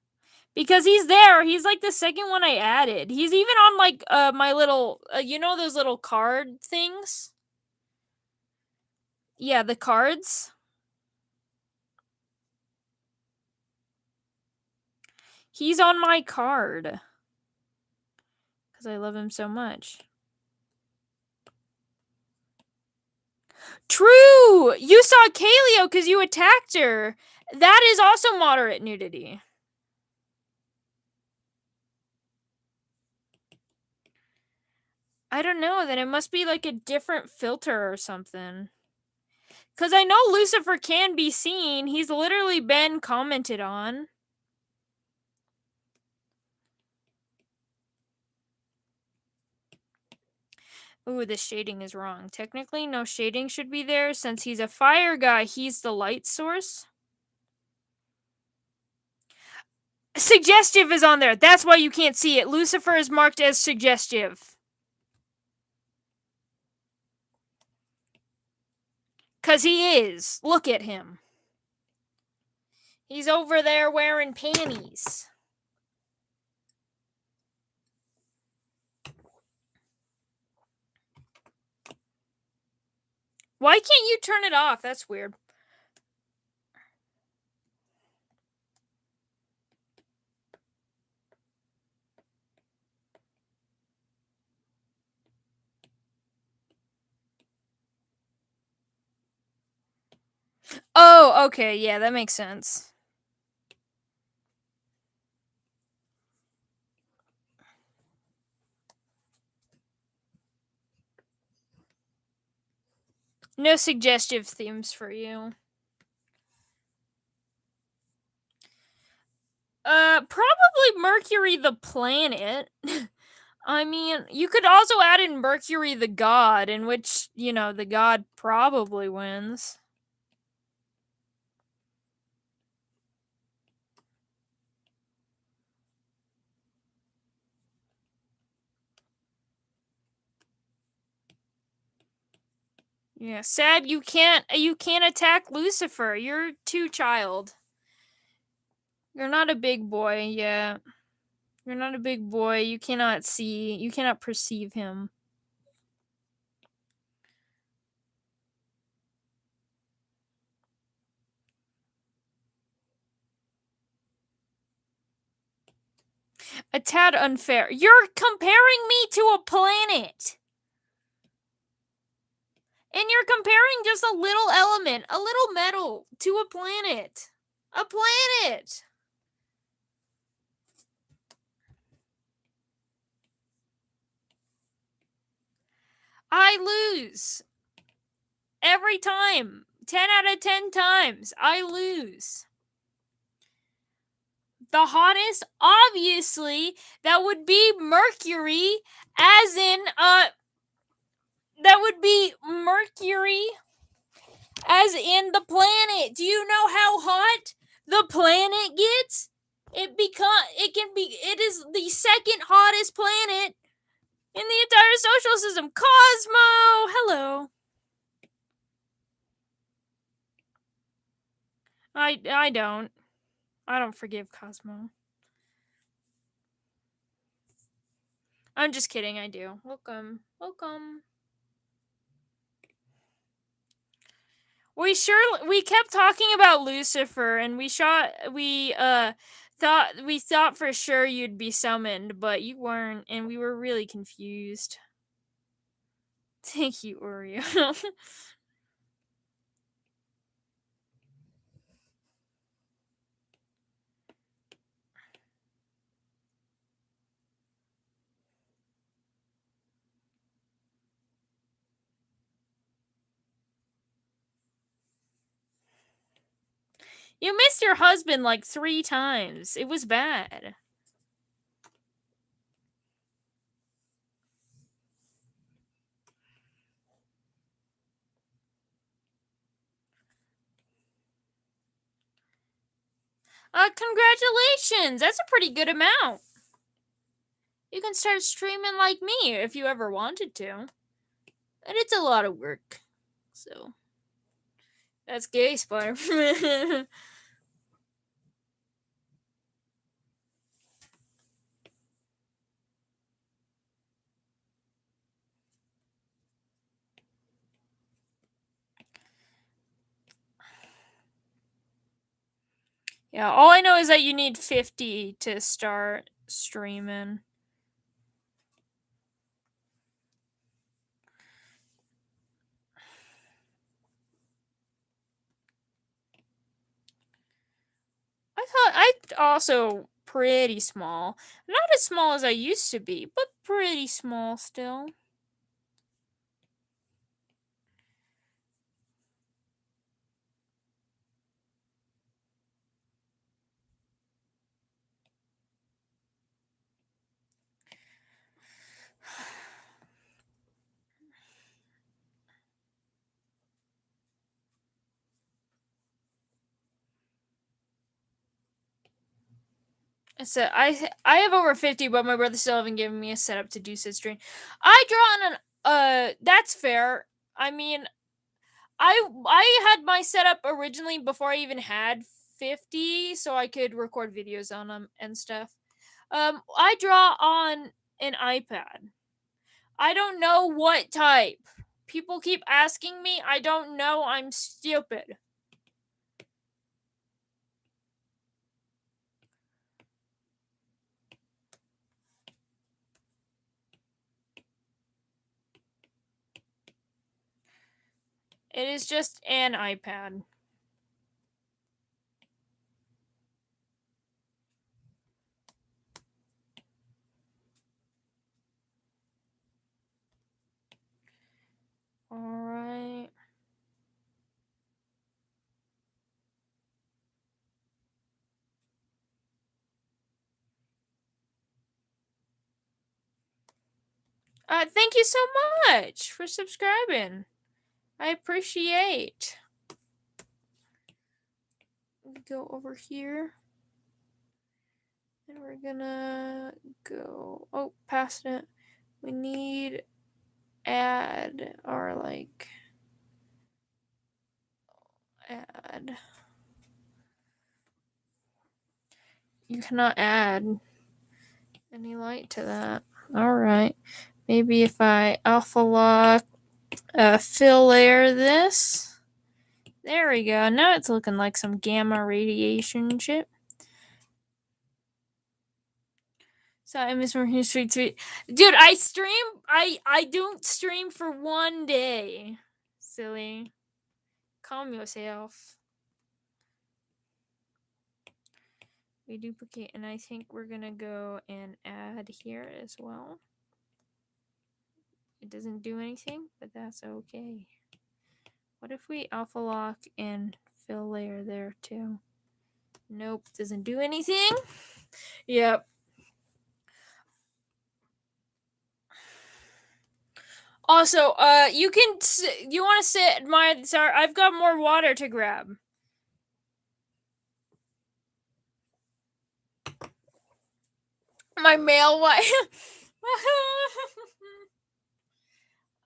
Because he's there. He's like the second one I added. He's even on like my little you know those little card things? Yeah, the cards. He's on my card. Cuz I love him so much. True. You saw Kaleo cuz you attacked her. That is also moderate nudity. I don't know, then it must be like a different filter or something. Because I know Lucifer can be seen. He's literally been commented on. Ooh, the shading is wrong. Technically, no shading should be there. Since he's a fire guy, he's the light source. Suggestive is on there. That's why you can't see it. Lucifer is marked as suggestive. Because he is. Look at him. He's over there wearing panties. Why can't you turn it off? That's weird. Oh, okay. Yeah, that makes sense. No suggestive themes for you. Probably Mercury the planet. I mean, you could also add in Mercury the god, in which, you know, the god probably wins. Yeah, sad you can't attack Lucifer. You're too child. You're not a big boy, yeah. You're not a big boy. You cannot perceive him. A tad unfair. You're comparing me to a planet. And you're comparing just a little element, a little metal, to a planet. A planet! I lose. Every time. 10 out of 10 times. I lose. The hottest, obviously, that would be Mercury, as in, that would be Mercury, as in the planet. Do you know how hot the planet gets? It is the second hottest planet in the entire social system. Cosmo! Hello. I don't. I don't forgive Cosmo. I'm just kidding, I do. Welcome. Welcome. We kept talking about Lucifer and we thought for sure you'd be summoned, but you weren't, and we were really confused. Thank you, Oreo. You missed your husband like 3 times. It was bad. Congratulations! That's a pretty good amount. You can start streaming like me if you ever wanted to. And it's a lot of work. So. That's gay, Spider. Yeah, all I know is that you need 50 to start streaming. I also pretty small. Not as small as I used to be, but pretty small still. So I have over 50, but my brother still haven't given me a setup to do said stream. I draw on an that's fair. I mean, I had my setup originally before I even had 50, so I could record videos on them and stuff. I draw on an iPad. I don't know what type. People keep asking me. I don't know. I'm stupid. It is just an iPad. Alright. Thank you so much for subscribing. I appreciate. We go over here. And we're gonna go. Oh, past it. We need add or like add. You cannot add any light to that. Alright. Maybe if I alpha lock fill layer this. There we go. Now it's looking like some gamma radiation shit. So I miss working street tweet. Dude, I stream I don't stream for 1 day. Silly. Calm yourself. We duplicate, and I think we're gonna go and add here as well. It doesn't do anything, but that's okay. What if we alpha lock and fill layer there too? Nope, doesn't do anything. Yep. Also, you want to sit my sorry, I've got more water to grab. My male wife.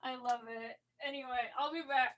I love it. Anyway, I'll be back.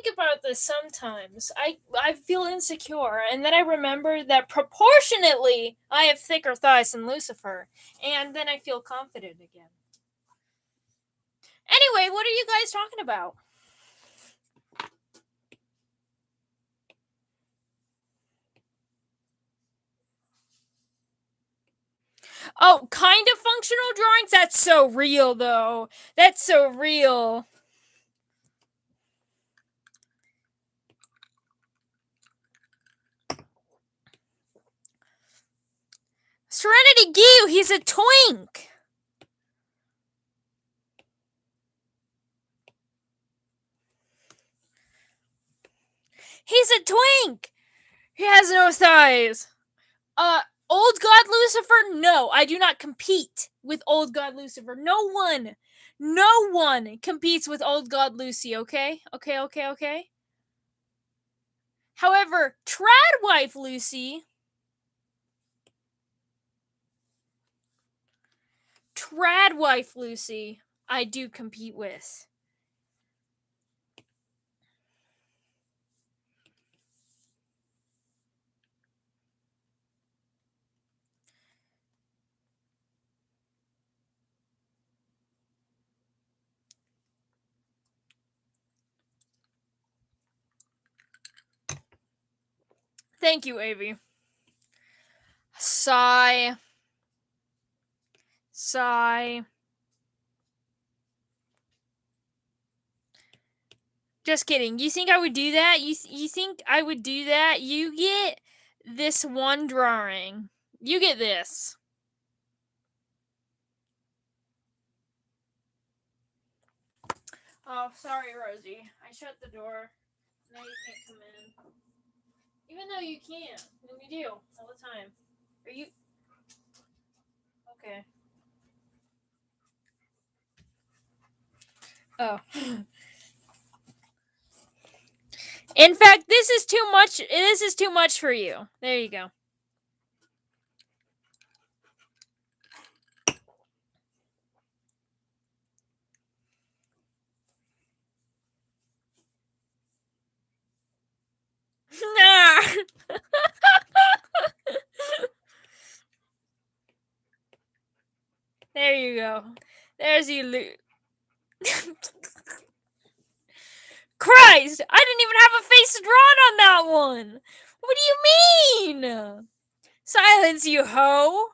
think about this sometimes. I feel insecure, and then I remember that proportionately I have thicker thighs than Lucifer, and then I feel confident again. Anyway, what are you guys talking about? Oh, kind of functional drawings? That's so real, though. That's so real. Serenity Gyu, he's a twink. He's a twink. He has no thighs. Old God Lucifer? No, I do not compete with Old God Lucifer. No one competes with Old God Lucy, okay? Okay? However, Trad Wife Lucy, I do compete with. Thank you, Avi. Sigh. Just kidding. You think I would do that? You think I would do that? You get this one drawing. You get this. Oh, sorry, Rosie. I shut the door. Now you can't come in. Even though you can. And we do. All the time. Are you... Okay. Oh. In fact, this is too much. This is too much for you. There you go. Nah. There you go. There's you loot. Christ! I didn't even have a face drawn on that one! What do you mean? Silence, you hoe!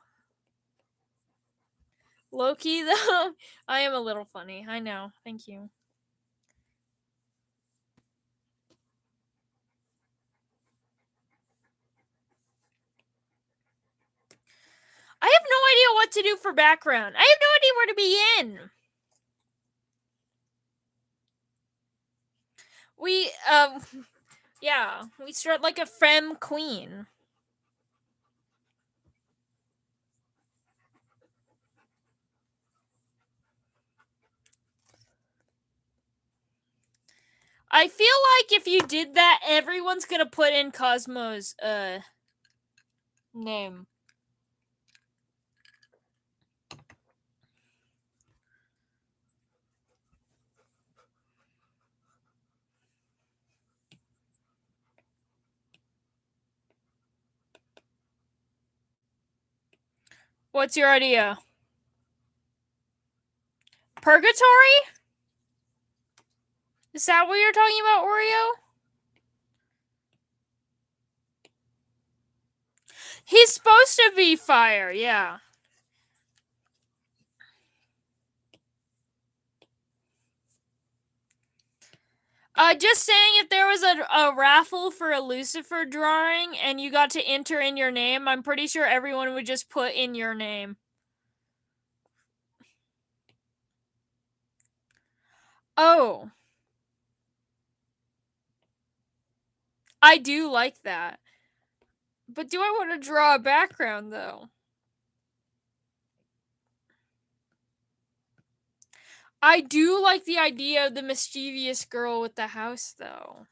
Loki, though? I am a little funny. I know. Thank you. I have no idea what to do for background. I have no idea where to begin. We, yeah, we start like a femme queen. I feel like if you did that, everyone's gonna put in Cosmo's, name. What's your idea? Purgatory? Is that what you're talking about, Oreo? He's supposed to be fire, yeah. Just saying, if there was a raffle for a Lucifer drawing and you got to enter in your name, I'm pretty sure everyone would just put in your name. Oh. I do like that. But do I want to draw a background, though? I do like the idea of the mischievous girl with the house, though.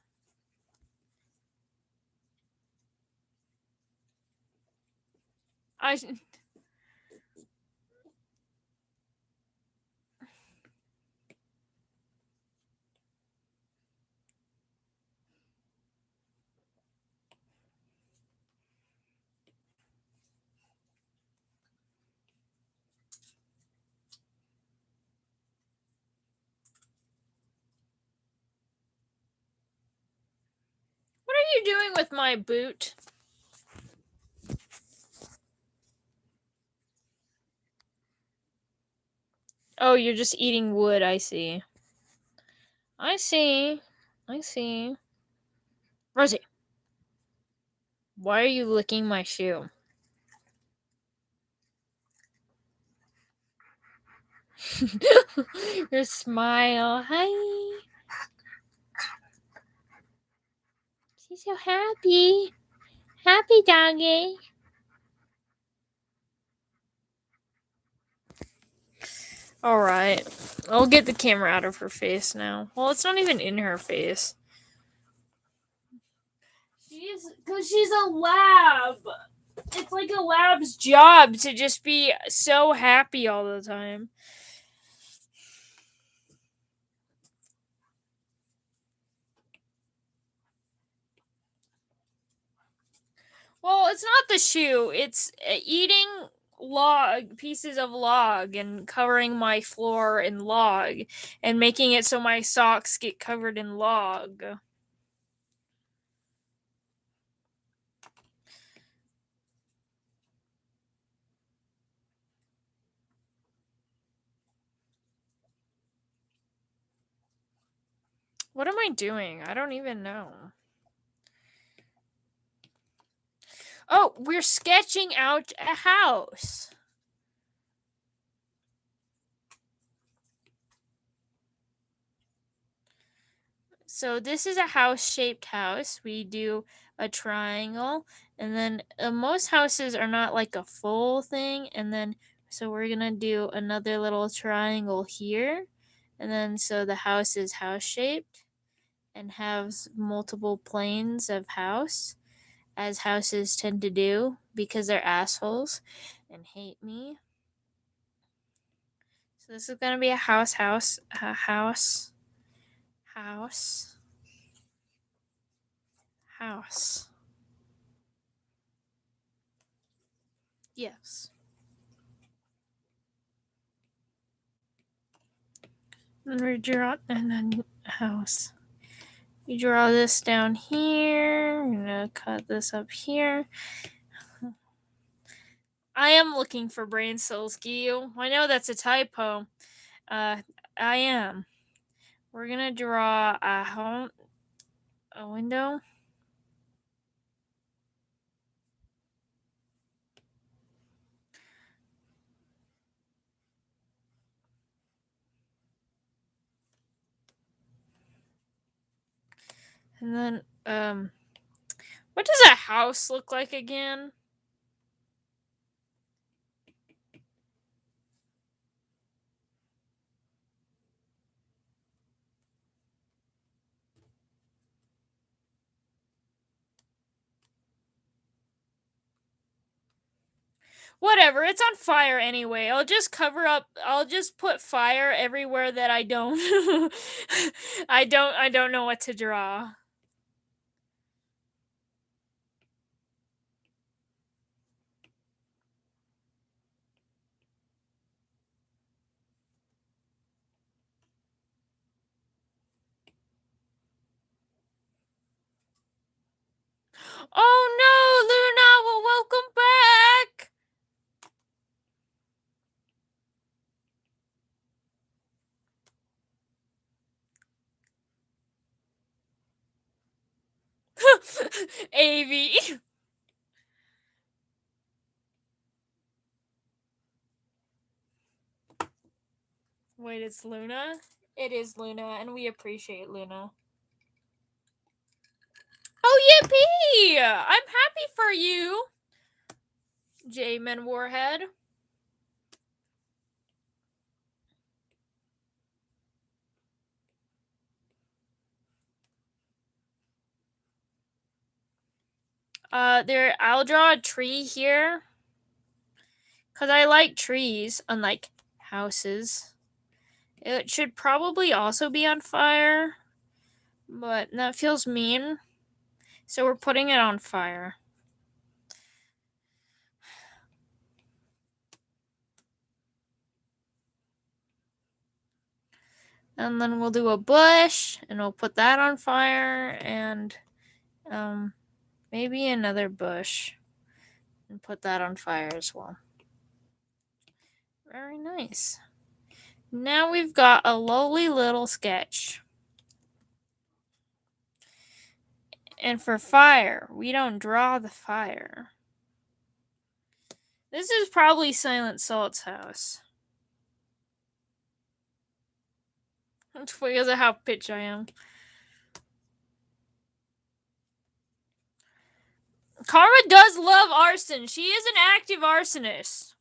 you doing with my boot? Oh, you're just eating wood, I see. I see. Rosie, why are you licking my shoe? Your smile. Hi. She's so happy. Happy doggy. Alright. I'll get the camera out of her face now. Well, it's not even in her face. Because she's a lab. It's like a lab's job to just be so happy all the time. Well, it's not the shoe. It's eating pieces of log and covering my floor in log and making it so my socks get covered in log. What am I doing? I don't even know. Oh, we're sketching out a house. So this is a house-shaped house. We do a triangle, and then most houses are not like a full thing, and then so we're gonna do another little triangle here, and then so the house is house-shaped and has multiple planes of house, as houses tend to do because they're assholes and hate me. So this is gonna be a house. Yes. Then we draw and then house. You draw this down here. I'm gonna cut this up here. I am looking for brain cells, Gio. I know that's a typo. I am. We're gonna draw a window. And then, what does a house look like again? Whatever, it's on fire anyway. I'll just put fire everywhere that I don't I don't know what to draw. Oh no, Luna, well, welcome back. Avi. Wait, it's Luna? It is Luna, and we appreciate Luna. Oh, yippee! I'm happy for you, J-Man Warhead. I'll draw a tree here. Because I like trees, unlike houses. It should probably also be on fire, but that feels mean. So we're putting it on fire. And then we'll do a bush, and we'll put that on fire, and Maybe another bush. And put that on fire as well. Very nice. Now we've got a lowly little sketch. And for fire, we don't draw the fire. This is probably Silent Salt's house. It's because of how pitch I am. Karma does love arson. She is an active arsonist.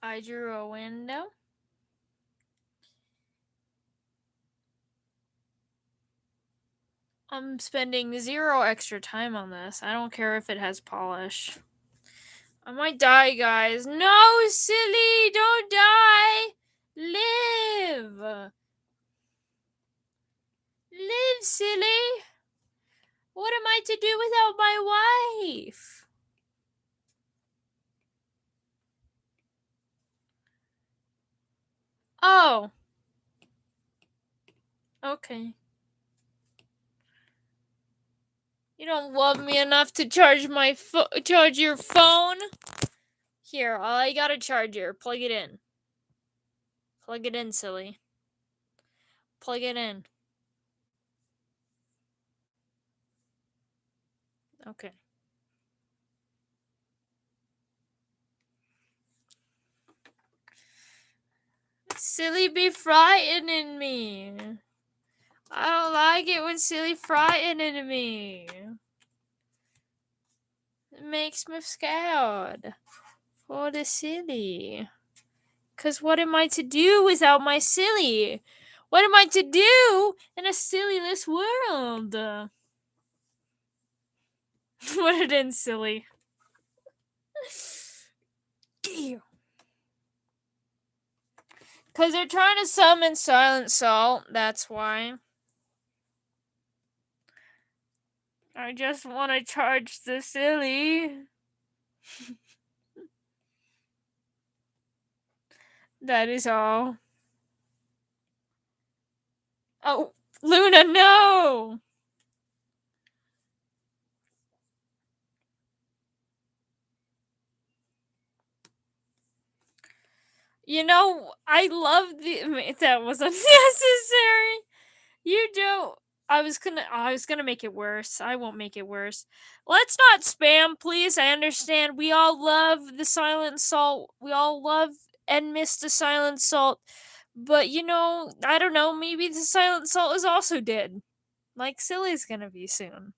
I drew a window. I'm spending 0 extra time on this. I don't care if it has polish. I might die, guys. No, silly! Don't die! Live! Live, silly! What am I to do without my wife? Oh. Okay. You don't love me enough to charge charge your phone? Here, I got a charger. Plug it in. Plug it in, silly. Plug it in. Okay. Silly be frightening me. I don't like it when silly frightening me. It makes me scared. For the silly. 'Cause what am I to do without my silly? What am I to do in a sillyless world? Put it in, silly. Because they're trying to summon Silent Salt, that's why. I just want to charge the silly. That is all. Oh, Luna, no! You know, I love that was unnecessary. You don't. I was gonna make it worse. I won't make it worse. Let's not spam, please. I understand. We all love the Silent Salt. We all love and miss the Silent Salt. But you know, I don't know. Maybe the Silent Salt is also dead. Like Silly's gonna be soon.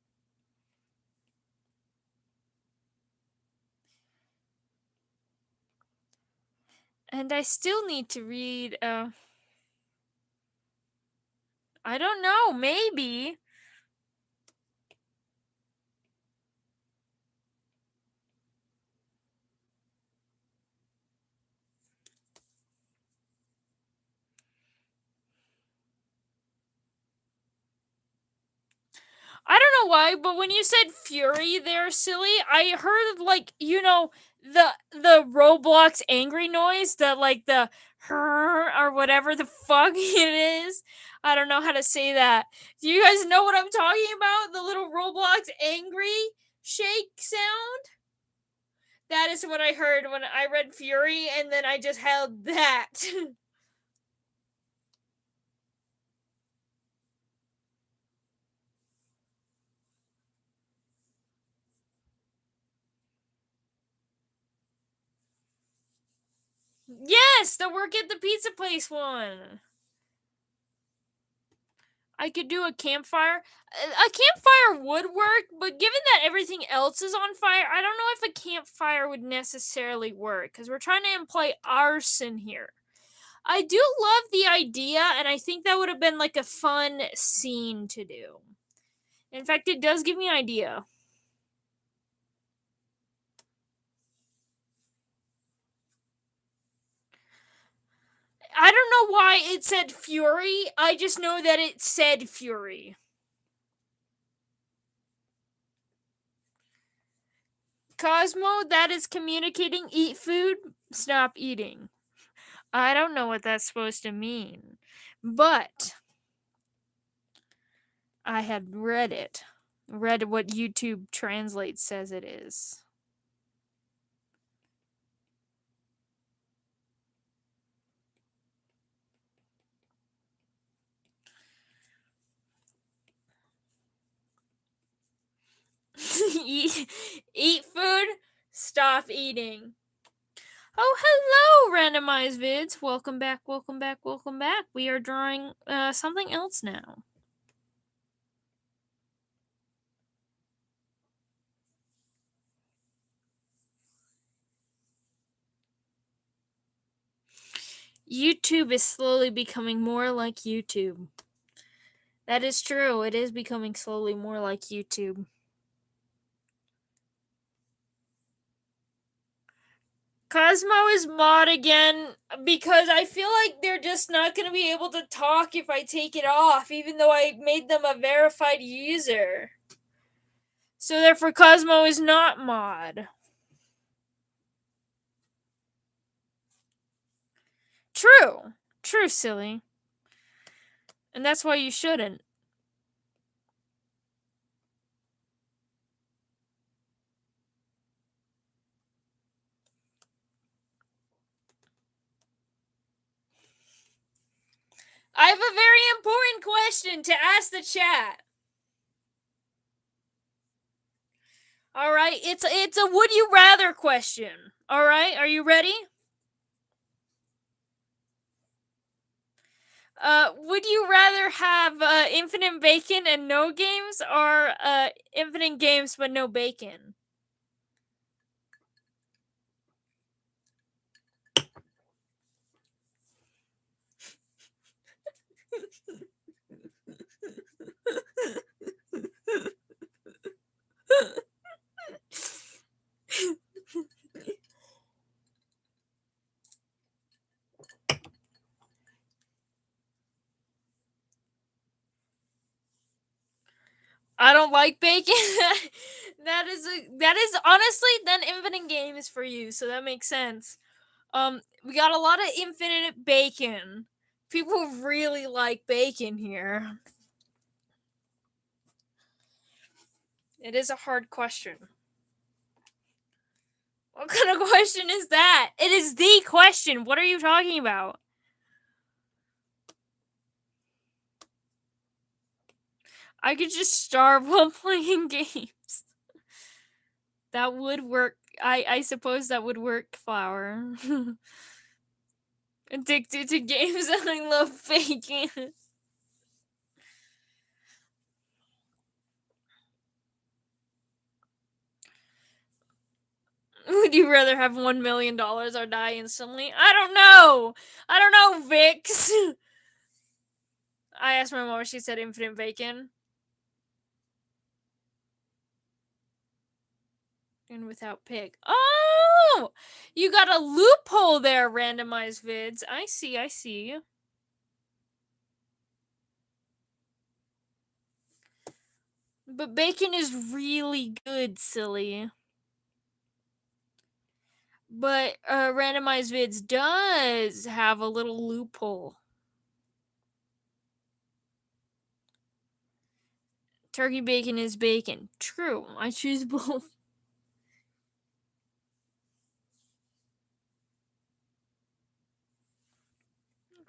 And I still need to read. I don't know. Maybe. I don't know why, but when you said Fury there, silly, I heard like, you know, the Roblox angry noise, the or whatever the fuck it is. I don't know how to say that. Do you guys know what I'm talking about? The little Roblox angry shake sound? That is what I heard when I read Fury, and then I just held that. Yes, the work at the pizza place one. I could do a campfire. A campfire would work, but given that everything else is on fire, I don't know if a campfire would necessarily work, because we're trying to imply arson here. I do love the idea, and I think that would have been like a fun scene to do. In fact, it does give me an idea. I don't know why it said Fury. I just know that it said Fury. Cosmo, that is communicating. Eat food, stop eating. I don't know what that's supposed to mean, but I had read it. Read what YouTube Translate says it is. Eat food, stop eating. Oh, hello, randomized vids. Welcome back, welcome back, welcome back. We are drawing something else now. YouTube is slowly becoming more like YouTube. That is true. It is becoming slowly more like YouTube. Cosmo is mod again because I feel like they're just not going to be able to talk if I take it off, even though I made them a verified user. So therefore, Cosmo is not mod. True. True, silly. And that's why you shouldn't. I have a very important question to ask the chat. All right, it's a would you rather question. All right, are you ready? Would you rather have infinite bacon and no games, or infinite games but no bacon? I don't like bacon. that is honestly then infinite games for you, so that makes sense. We got a lot of infinite bacon. People really like bacon here. It is a hard question. What kind of question is that? It is the question. What are you talking about? I could just starve while playing games. That would work. I suppose that would work, Flower. Addicted to games and I love bacon. Would you rather have $1 million or die instantly? I don't know. I don't know, Vix. I asked my mom. She said infinite bacon. And without pig. Oh! You got a loophole there, randomized vids. I see, I see. But bacon is really good, silly. But randomized vids does have a little loophole. Turkey bacon is bacon. True. I choose both.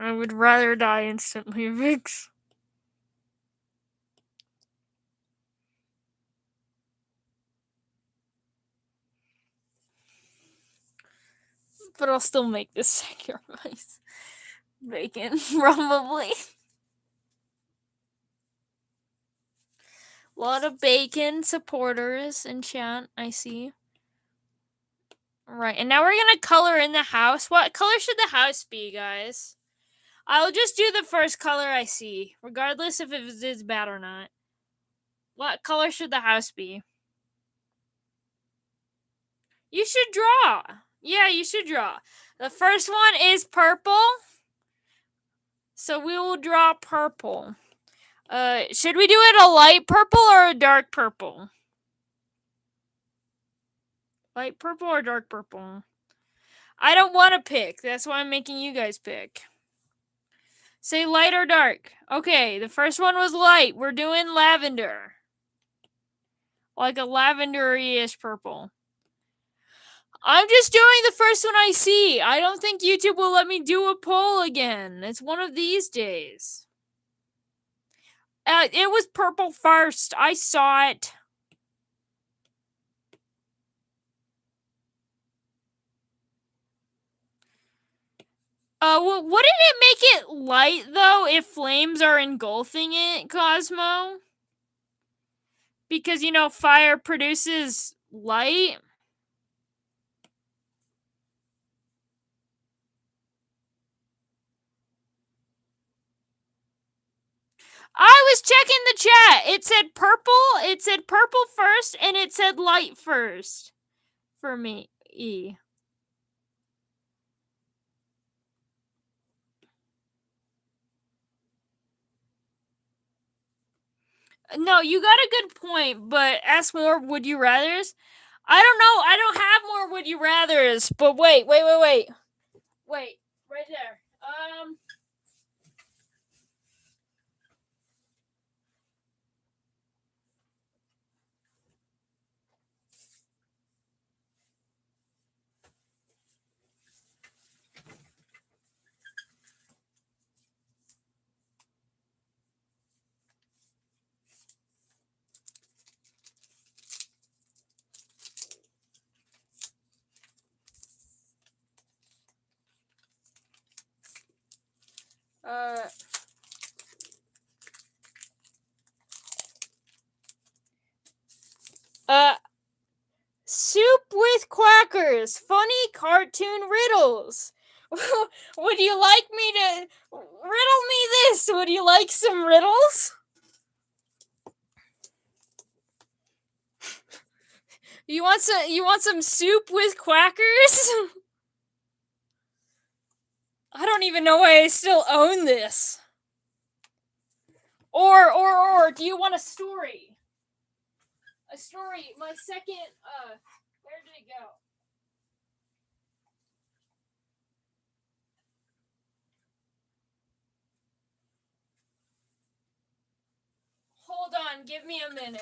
I would rather die instantly, Vix. But I'll still make this sacrifice. Bacon, probably. A lot of bacon supporters in chat, I see. Right, and now we're gonna color in the house. What color should the house be, guys? I'll just do the first color I see, regardless if it is bad or not. What color should the house be? You should draw. Yeah, you should draw. The first one is purple. So we will draw purple. Should we do it a light purple or a dark purple? Light purple or dark purple? I don't want to pick. That's why I'm making you guys pick. Say light or dark. Okay, the first one was light. We're doing lavender. Like a lavender-ish purple. I'm just doing the first one I see. I don't think YouTube will let me do a poll again. It's one of these days. It was purple first. I saw it. Well, wouldn't it make it light, though, if flames are engulfing it, Cosmo? Because, fire produces light. I was checking the chat. It said purple. It said purple first, and it said light first. For me. No, you got a good point, but ask more would you rathers. I don't know. I don't have more would you rathers, but wait. Wait, right there. Soup with quackers, funny cartoon riddles. Would you like me to riddle me this? Would you like some riddles? You want some soup with quackers? I don't even know why I still own this. Or do you want a story? A story, my second where did it go? Hold on, give me a minute.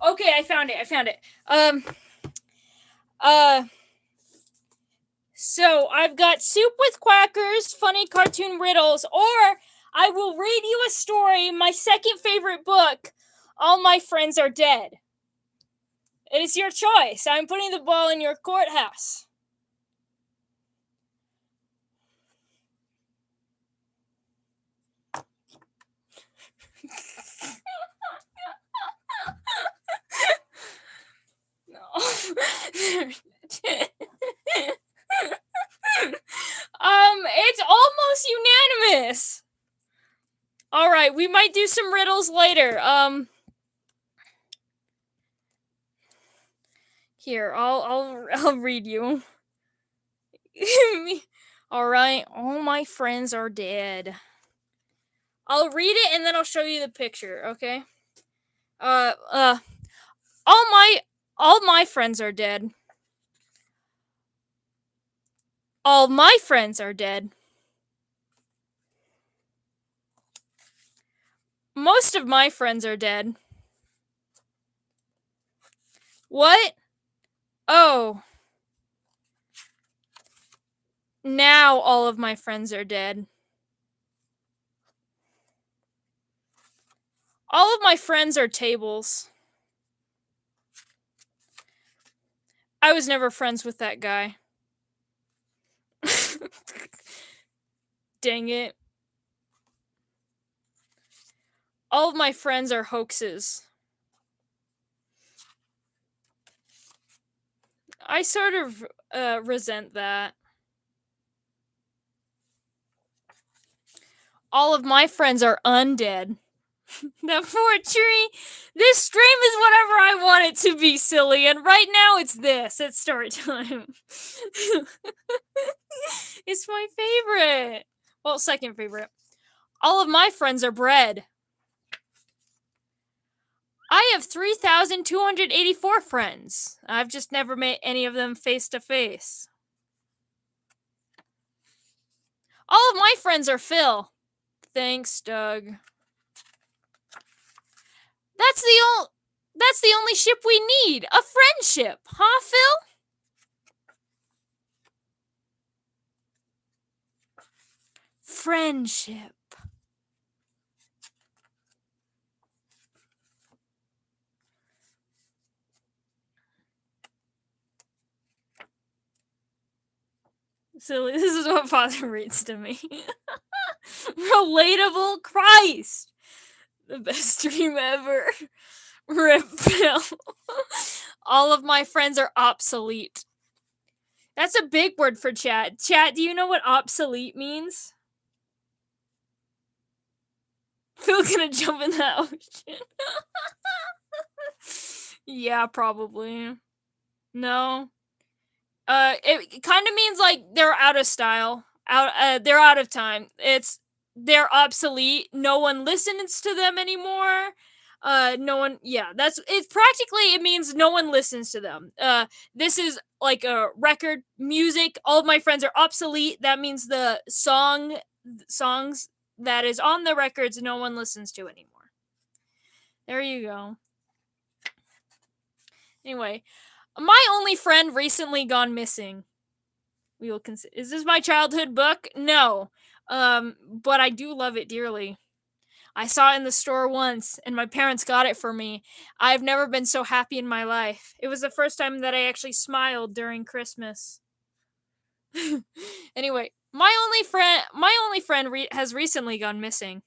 Okay, I found it. So I've got soup with quackers, funny cartoon riddles, or I will read you a story, my second favorite book, All My Friends Are Dead. It is your choice. I'm putting the ball in your courthouse. No. It's almost unanimous. All right, we might do some riddles later. Here, I'll read you. All right, all my friends are dead. I'll read it and then I'll show you the picture, okay? All my friends are dead. All my friends are dead. Most of my friends are dead. What? Oh. Now all of my friends are dead. All of my friends are tables. I was never friends with that guy. Dang it. All of my friends are hoaxes. I sort of resent that. All of my friends are undead. The poetry. This stream is whatever I want it to be, silly, and right now it's this. It's story time. It's my favorite. Well, second favorite. All of my friends are bred. I have 3,284 friends. I've just never met any of them face to face. All of my friends are Phil. Thanks, Doug. That's the only ship we need. A friendship, huh, Phil? Friendship. Silly. This is what Father reads to me. Relatable Christ. The best stream ever. Rip Phil. All of my friends are obsolete. That's a big word for chat. Chat, do you know what obsolete means? Phil's gonna jump in that ocean. Yeah, probably. No. It kind of means like they're out of style. They're out of time. They're obsolete. No one listens to them anymore. No one. Yeah, it's practically. It means no one listens to them. This is like a record music. All of my friends are obsolete. That means the songs that is on the records no one listens to anymore. There you go. Anyway, my only friend recently gone missing. We will consider. Is this my childhood book? No. But I do love it dearly. I saw it in the store once, and my parents got it for me. I've never been so happy in my life. It was the first time that I actually smiled during Christmas. Anyway, my only friend has recently gone missing.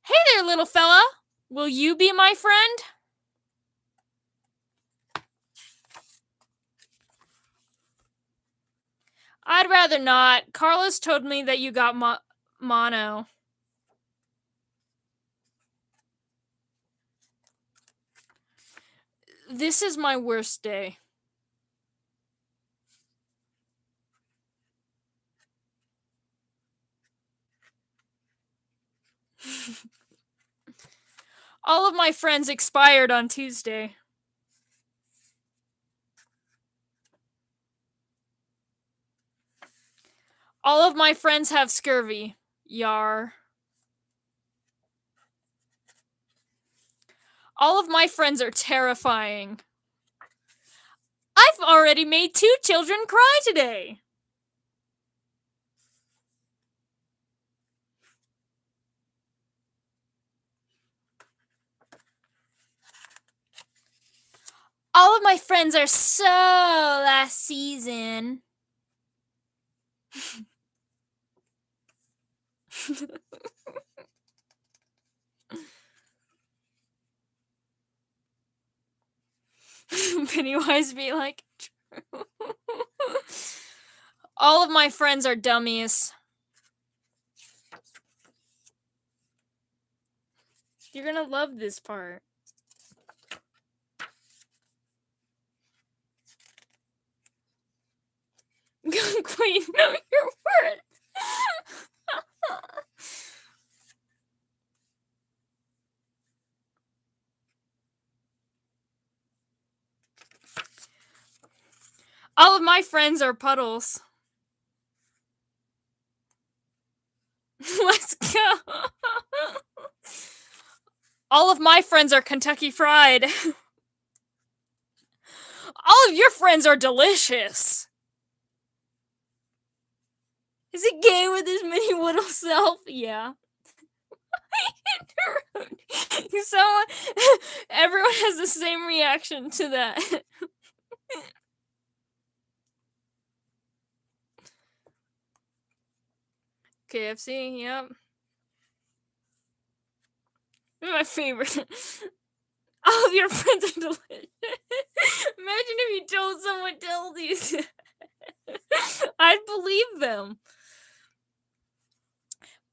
Hey there, little fella. Will you be my friend? I'd rather not. Carlos told me that you got mono. This is my worst day. All of my friends expired on Tuesday. All of my friends have scurvy. Yar. All of my friends are terrifying. I've already made 2 children cry today. All of my friends are so last season. Pennywise be like, all of my friends are dummies. You're gonna love this part. Queen, know your worth. All of my friends are puddles. Let's go. All of my friends are Kentucky Fried. All of your friends are delicious. Is he gay with his mini little self? Yeah. So everyone has the same reaction to that. KFC, yep. My favorite. All of your friends are delicious. Imagine if you told someone tell these. I'd believe them.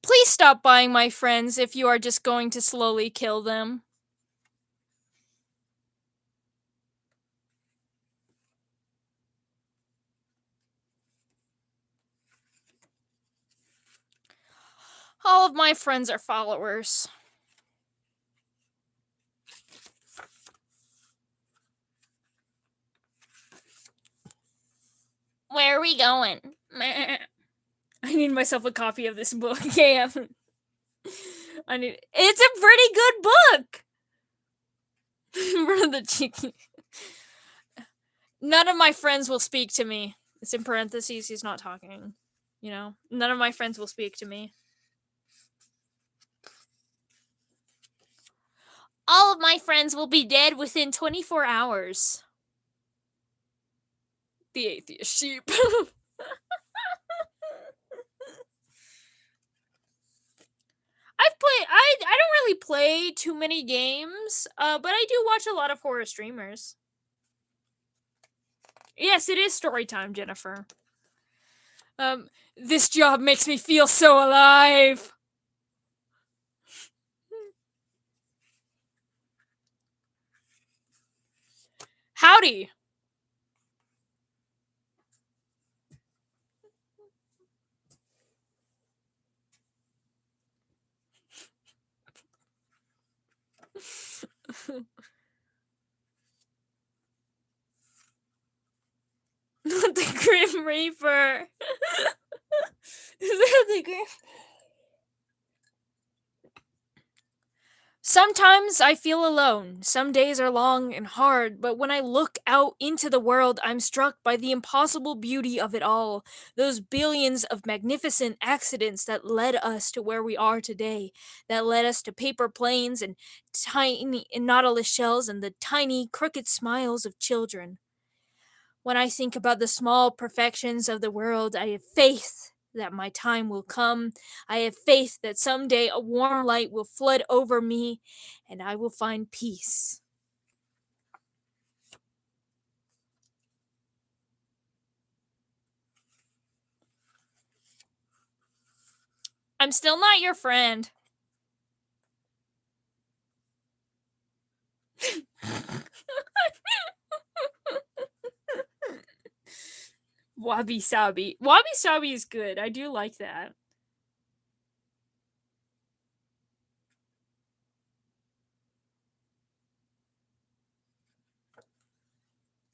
Please stop buying my friends if you are just going to slowly kill them. All of my friends are followers. Where are we going? I need myself a copy of this book. Yeah. It's a pretty good book. The cheeky. None of my friends will speak to me. It's in parentheses, he's not talking. You know? None of my friends will speak to me. All of my friends will be dead within 24 hours. The atheist sheep. I don't really play too many games, but I do watch a lot of horror streamers. Yes, it is story time, Jennifer. This job makes me feel so alive. Howdy. Not the Grim Reaper. Is that the Grim? Sometimes I feel alone. Some days are long and hard, but when I look out into the world, I'm struck by the impossible beauty of it all. Those billions of magnificent accidents that led us to where we are today, that led us to paper planes and tiny nautilus shells and the tiny crooked smiles of children. When I think about the small perfections of the world, I have faith that my time will come. I have faith that someday a warm light will flood over me and I will find peace. I'm still not your friend. Wabi Sabi. Wabi Sabi is good. I do like that.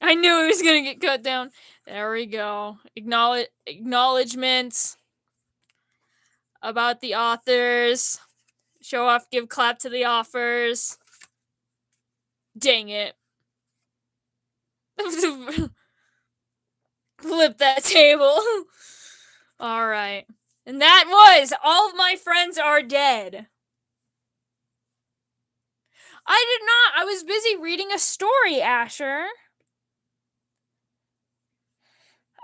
I knew he was gonna get cut down. There we go. Acknowledgements about the authors. Show off, give clap to the authors. Dang it. Flip that table. Alright. And that was All of My Friends Are Dead. I did not. I was busy reading a story, Asher.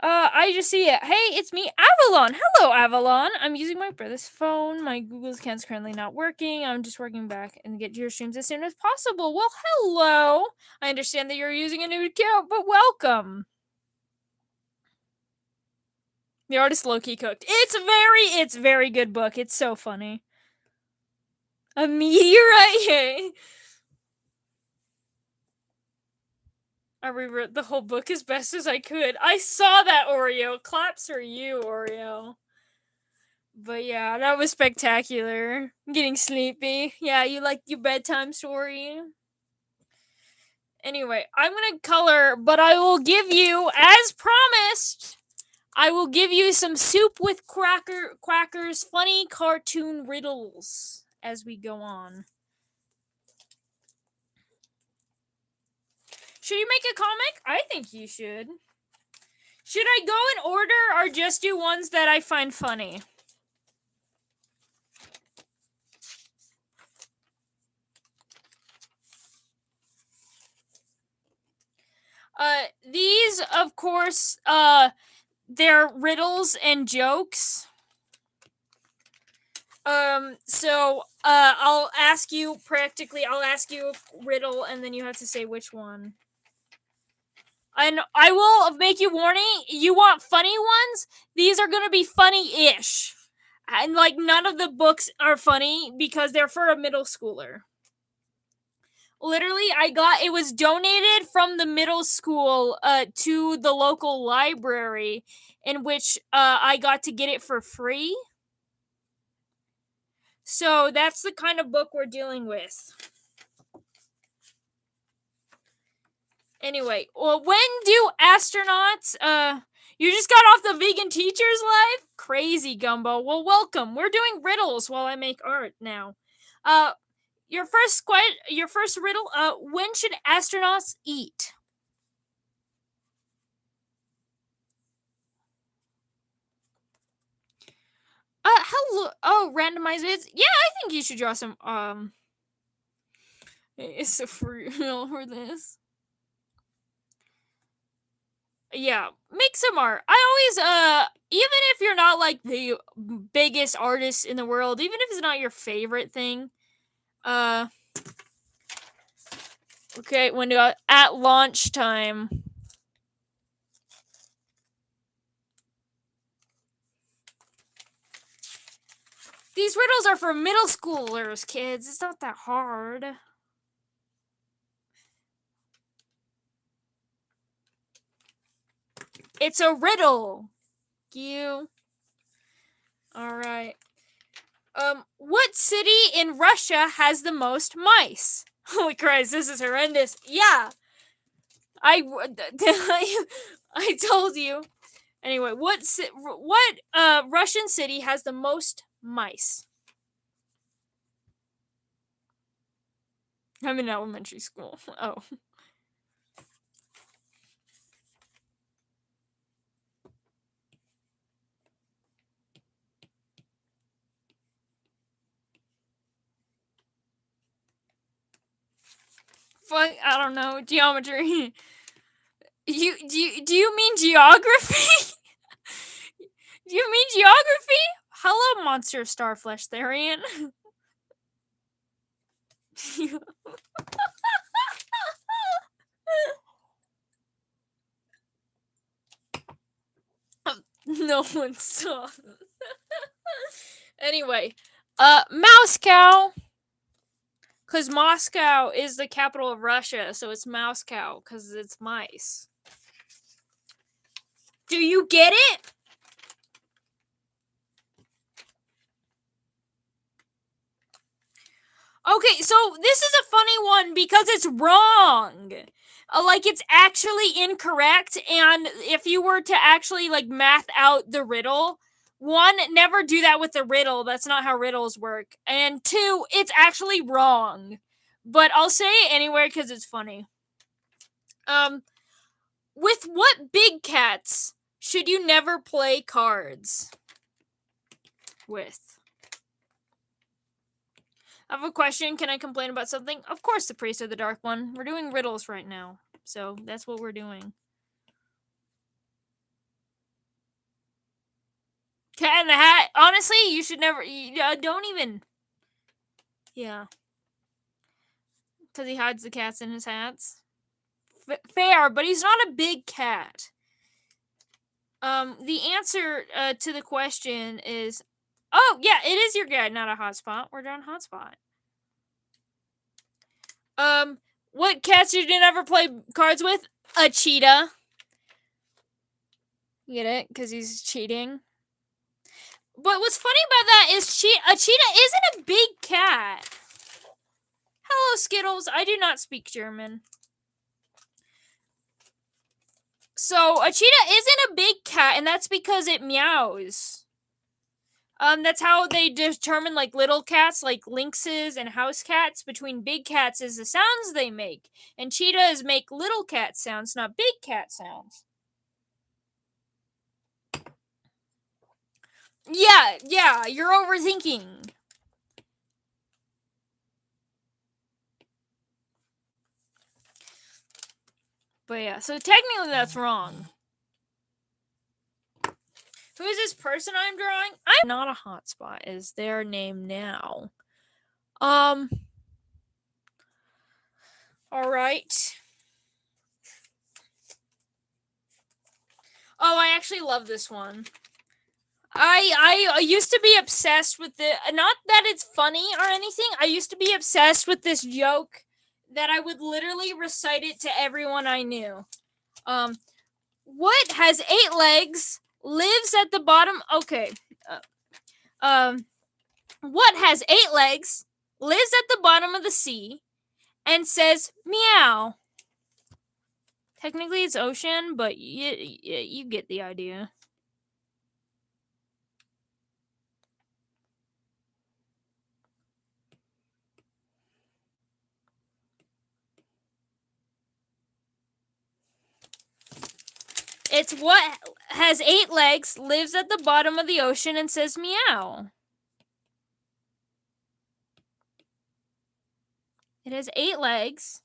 I just see it. Hey, it's me, Avalon. Hello, Avalon. I'm using my brother's phone. My Google account's currently not working. I'm just working back and get to your streams as soon as possible. Well, hello. I understand that you're using a new account, but welcome. The artist low-key cooked. It's very good book. It's so funny. A meteorite. I rewrote the whole book as best as I could. I saw that, Oreo. Claps for you, Oreo. But yeah, that was spectacular. I'm getting sleepy. Yeah, you like your bedtime story? Anyway, I'm gonna color, but I will give you, as promised, I will give you some soup with quackers, funny cartoon riddles as we go on. Should you make a comic? I think you should. Should I go in order or just do ones that I find funny? These, of course, they're riddles and jokes. So, I'll ask you a riddle, and then you have to say which one. And I will make you warning, you want funny ones? These are gonna be funny-ish. And, like, none of the books are funny because they're for a middle schooler. Literally, it was donated from the middle school, to the local library, in which, I got to get it for free. So that's the kind of book we're dealing with. Anyway, well, when do astronauts, you just got off the vegan teacher's life? Crazy, Gumbo. Well, welcome. We're doing riddles while I make art now. Your first riddle, when should astronauts eat? Hello. Oh, randomize it. Yeah, I think you should draw some, it's a free for this. Yeah, make some art. I always, even if you're not like the biggest artist in the world, even if it's not your favorite thing, uh, okay, when at launch time. These riddles are for middle schoolers, kids. It's not that hard. It's a riddle. You. All right. What city in Russia has the most mice? Holy Christ, this is horrendous. Yeah. I told you. Anyway, what Russian city has the most mice? I'm in elementary school. Oh. Fuck, I don't know. Geometry. Do you mean geography? Do you mean geography? Hello, monster starflesh Therian. No one saw. Anyway, Moscow. Because Moscow is the capital of Russia, so it's Moscow, because it's mice. Do you get it? Okay, so this is a funny one because it's wrong. Like, it's actually incorrect, and if you were to actually, like, math out the riddle, one, never do that with the riddle. That's not how riddles work. And two, it's actually wrong. But I'll say it anyway because it's funny. With what big cats should you never play cards with? I have a question. Can I complain about something? Of course, the Priest of the Dark One. We're doing riddles right now. So that's what we're doing. Cat in the Hat. Honestly, you should never. Don't even. Yeah. Because he hides the cats in his hats. Fair, but he's not a big cat. The answer to the question is. Oh, yeah, it is your guide, not a hotspot. We're done hotspot. What cats should you never play cards with? A cheetah. You get it? Because he's cheating. But what's funny about that is a cheetah isn't a big cat. Hello, Skittles. I do not speak German. So, a cheetah isn't a big cat, and that's because it meows. That's how they determine, like, little cats, like lynxes and house cats. Between big cats is the sounds they make. And cheetahs make little cat sounds, not big cat sounds. Yeah, you're overthinking. But yeah, so technically that's wrong. Who is this person I'm drawing? I'm not a hotspot, is their name now. All right. Oh, I actually love this one. I used to be obsessed with the, not that it's funny or anything. I used to be obsessed with this joke that I would literally recite it to everyone I knew. What has 8 legs, lives at the bottom? Okay. What has 8 legs, lives at the bottom of the sea, and says meow? Technically, it's ocean, but you get the idea. It's what has 8 legs, lives at the bottom of the ocean, and says meow. It has 8 legs.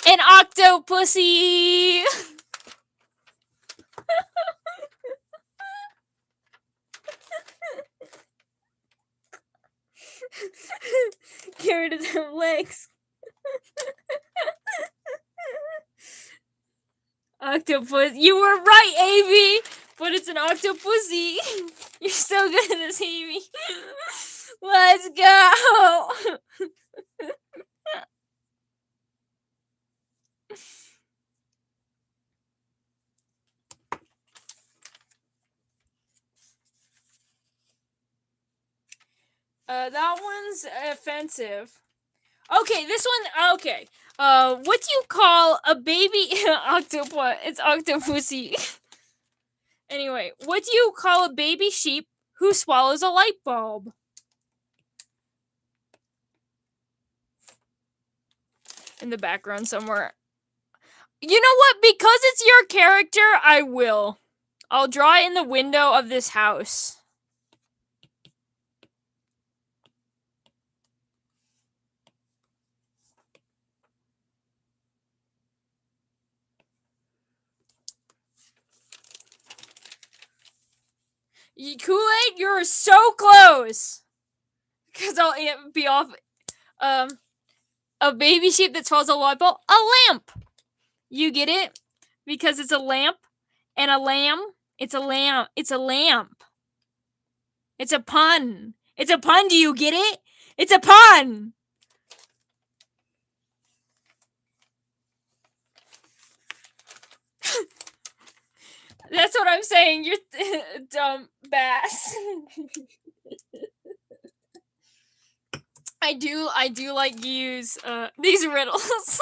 An octopussy. Get rid of them legs. Octopus. You were right, Amy. But it's an octopussy. You're so good at this, Amy. Let's go. That one's offensive. Okay, this one. Okay. What do you call a baby octopus? It's octopussy. Anyway, what do you call a baby sheep who swallows a light bulb? In the background somewhere. You know what? Because it's your character, I will. I'll draw it in the window of this house. Kool-Aid, you're so close. Because I'll be off. A baby sheep that swallows a light bulb. A lamp. You get it? Because it's a lamp and a lamb. It's a lamp. It's a lamp. It's a pun. It's a pun. Do you get it? It's a pun. That's what I'm saying. You're dumb bass. I do like use these riddles.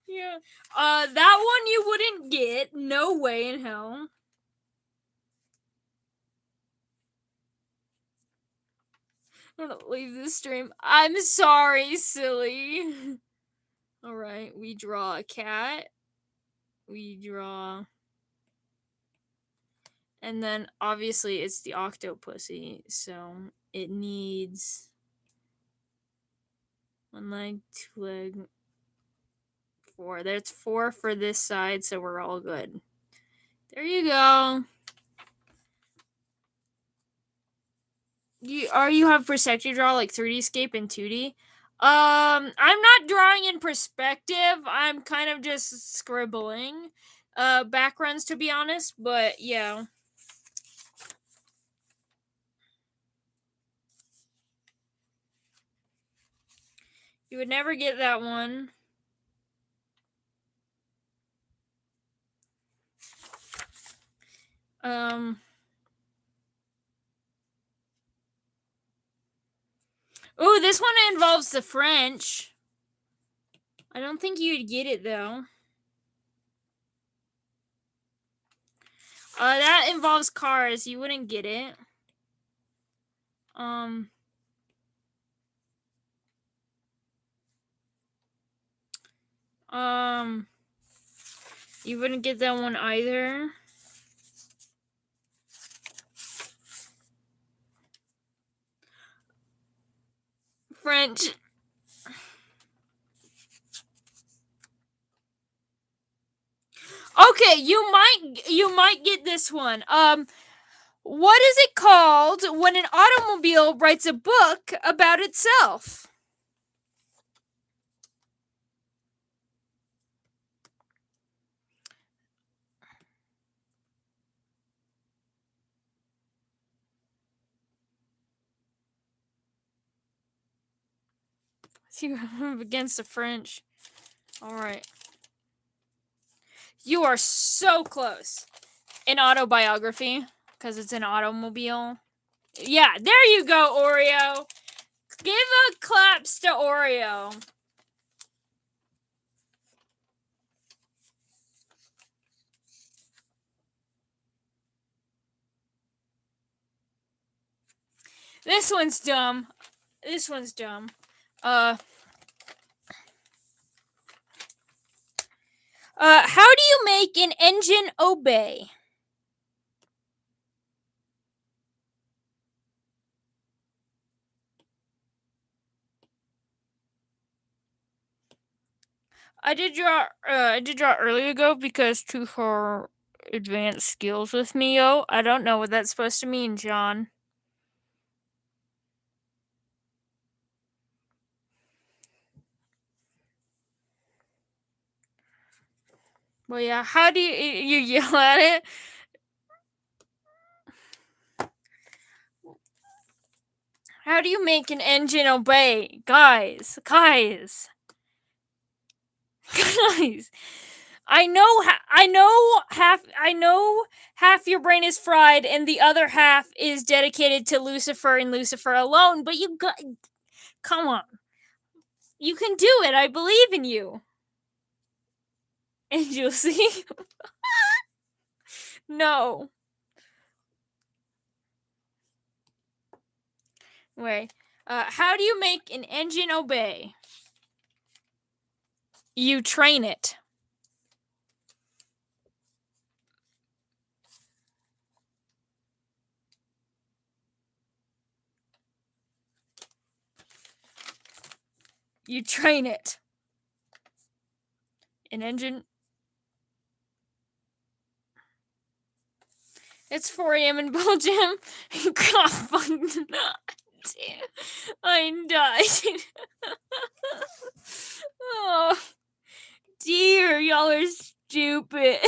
Yeah. That one you wouldn't get. No way in hell. I'm gonna leave this stream. I'm sorry, silly. Alright, we draw a cat. We draw. And then obviously it's the octopussy, so it needs 1 leg, 2 leg, 4. There's 4 for this side, so we're all good. There you go. You have perspective draw like 3D scape and 2D? I'm not drawing in perspective. I'm kind of just scribbling backgrounds, to be honest, but yeah. You would never get that one. Oh, this one involves the French. I don't think you'd get it though. That involves cars. You wouldn't get it. You wouldn't get that one either. French. Okay, you might get this one. What is it called when an automobile writes a book about itself? You against the French. All right. You are so close. An autobiography, because it's an automobile. Yeah, there you go, Oreo. Give a claps to Oreo. This one's dumb. This one's dumb. How do you make an engine obey? I did draw earlier ago because to her advanced skills with me, I don't know what that's supposed to mean, John. Well, yeah, how do you yell at it? How do you make an engine obey? Guys. Guys. I know half your brain is fried and the other half is dedicated to Lucifer and Lucifer alone, but come on. You can do it. I believe in you. And you'll see. No. Wait. How do you make an engine obey? You train it. You train it. An engine. It's 4 a.m. in Belgium. I'm dying. Oh, dear, y'all are stupid.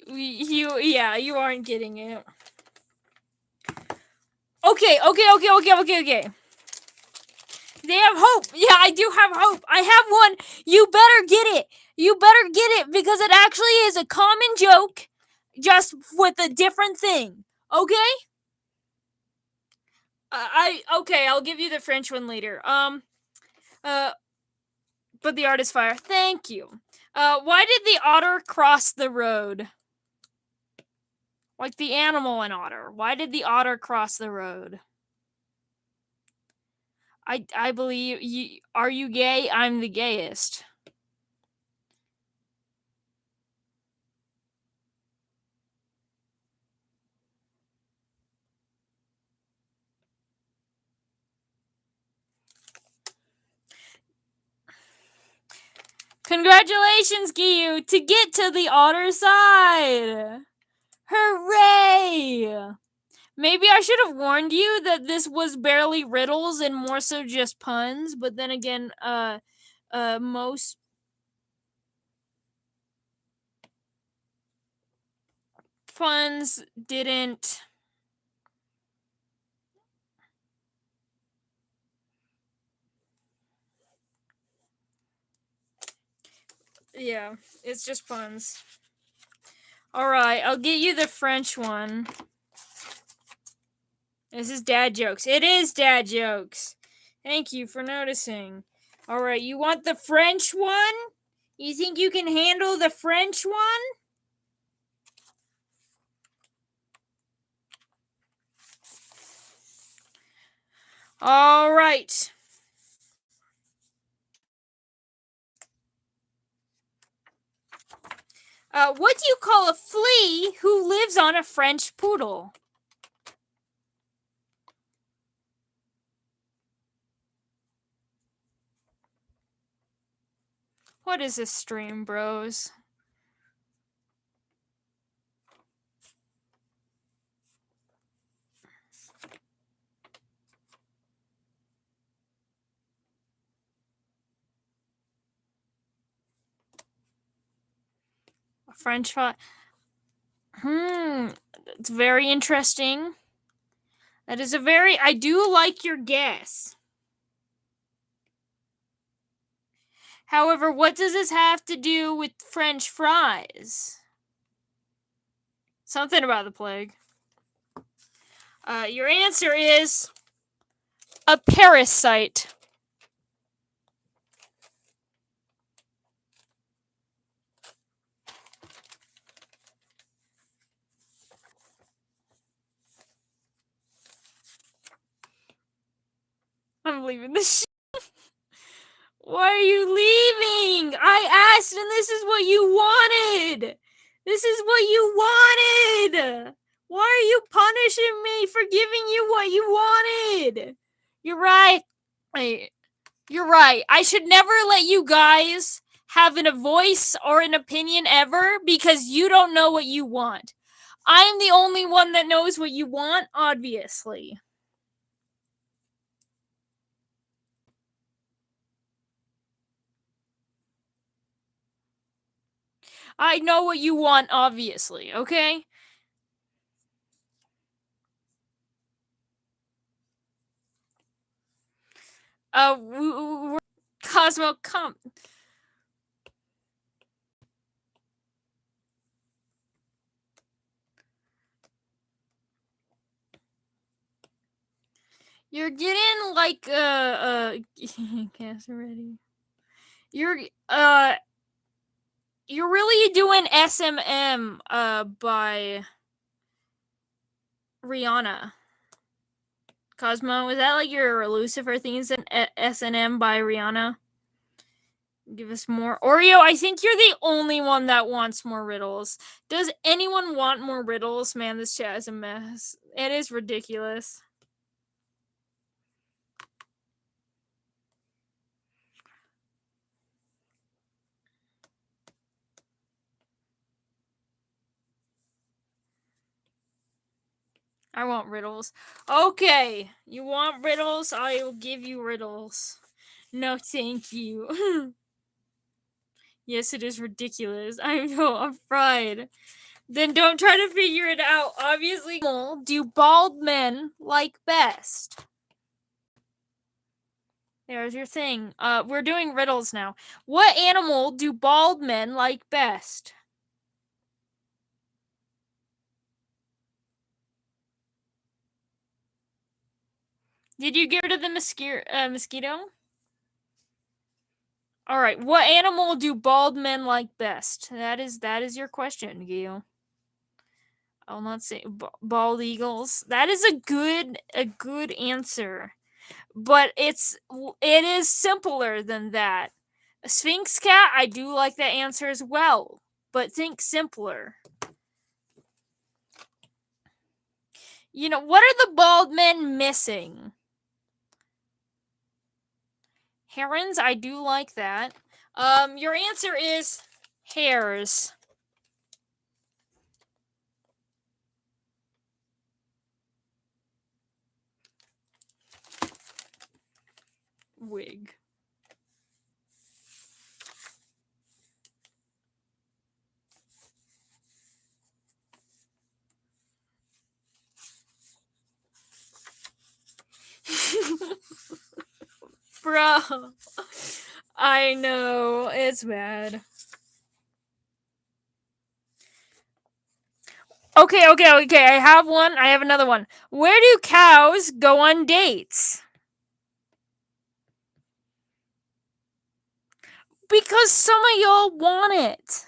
You aren't getting it. Okay. They have hope. Yeah, I do have hope. I have one. You better get it. You better get it because it actually is a common joke, just with a different thing. Okay? I'll give you the French one later. But the art is fire. Thank you. Why did the otter cross the road? Like the animal and otter. Why did the otter cross the road? I believe you. Are you gay? I'm the gayest. Congratulations, Giyu, to get to the otter side. Hooray! Maybe I should have warned you that this was barely riddles and more so just puns, but then again, most puns didn't. Yeah, it's just puns. Alright, I'll get you the French one. This is dad jokes. It is dad jokes. Thank you for noticing. Alright, you want the French one? You think you can handle the French one? Alright. What do you call a flea who lives on a French poodle? What is this stream, bros? A French fry. It's very interesting. That is a very... I do like your guess. However, what does this have to do with French fries? Something about the plague. Your answer is a parasite. I'm leaving this shit. Why are you leaving? I asked and this is what you wanted. This is what you wanted. Why are you punishing me for giving you what you wanted? You're right. You're right. I should never let you guys have a voice or an opinion ever because you don't know what you want. I'm the only one that knows what you want, obviously. I know what you want, obviously, okay? Cosmo, come. You're getting like cast already. You're really doing SMM by Rihanna. Cosmo, is that like your Lucifer things in S&M by Rihanna? Give us more. Oreo, I think you're the only one that wants more riddles. Does anyone want more riddles? Man, this chat is a mess. It is ridiculous. I want riddles. Okay, you want riddles? I will give you riddles. No, thank you. Yes, it is ridiculous. I'm fried. Then don't try to figure it out. Obviously, do bald men like best? There's your thing. We're doing riddles now. What animal do bald men like best? Did you get rid of the mosquito? All right. What animal do bald men like best? That is your question, Gil. I'll not say bald eagles. That is a good answer, but it is simpler than that. A Sphinx cat. I do like that answer as well, but think simpler. You know, what are the bald men missing? Herons, I do like that. Your answer is hares. Wig. Bro. I know, it's bad. Okay, I have one. I have another one. Where do cows go on dates? Because some of y'all want it.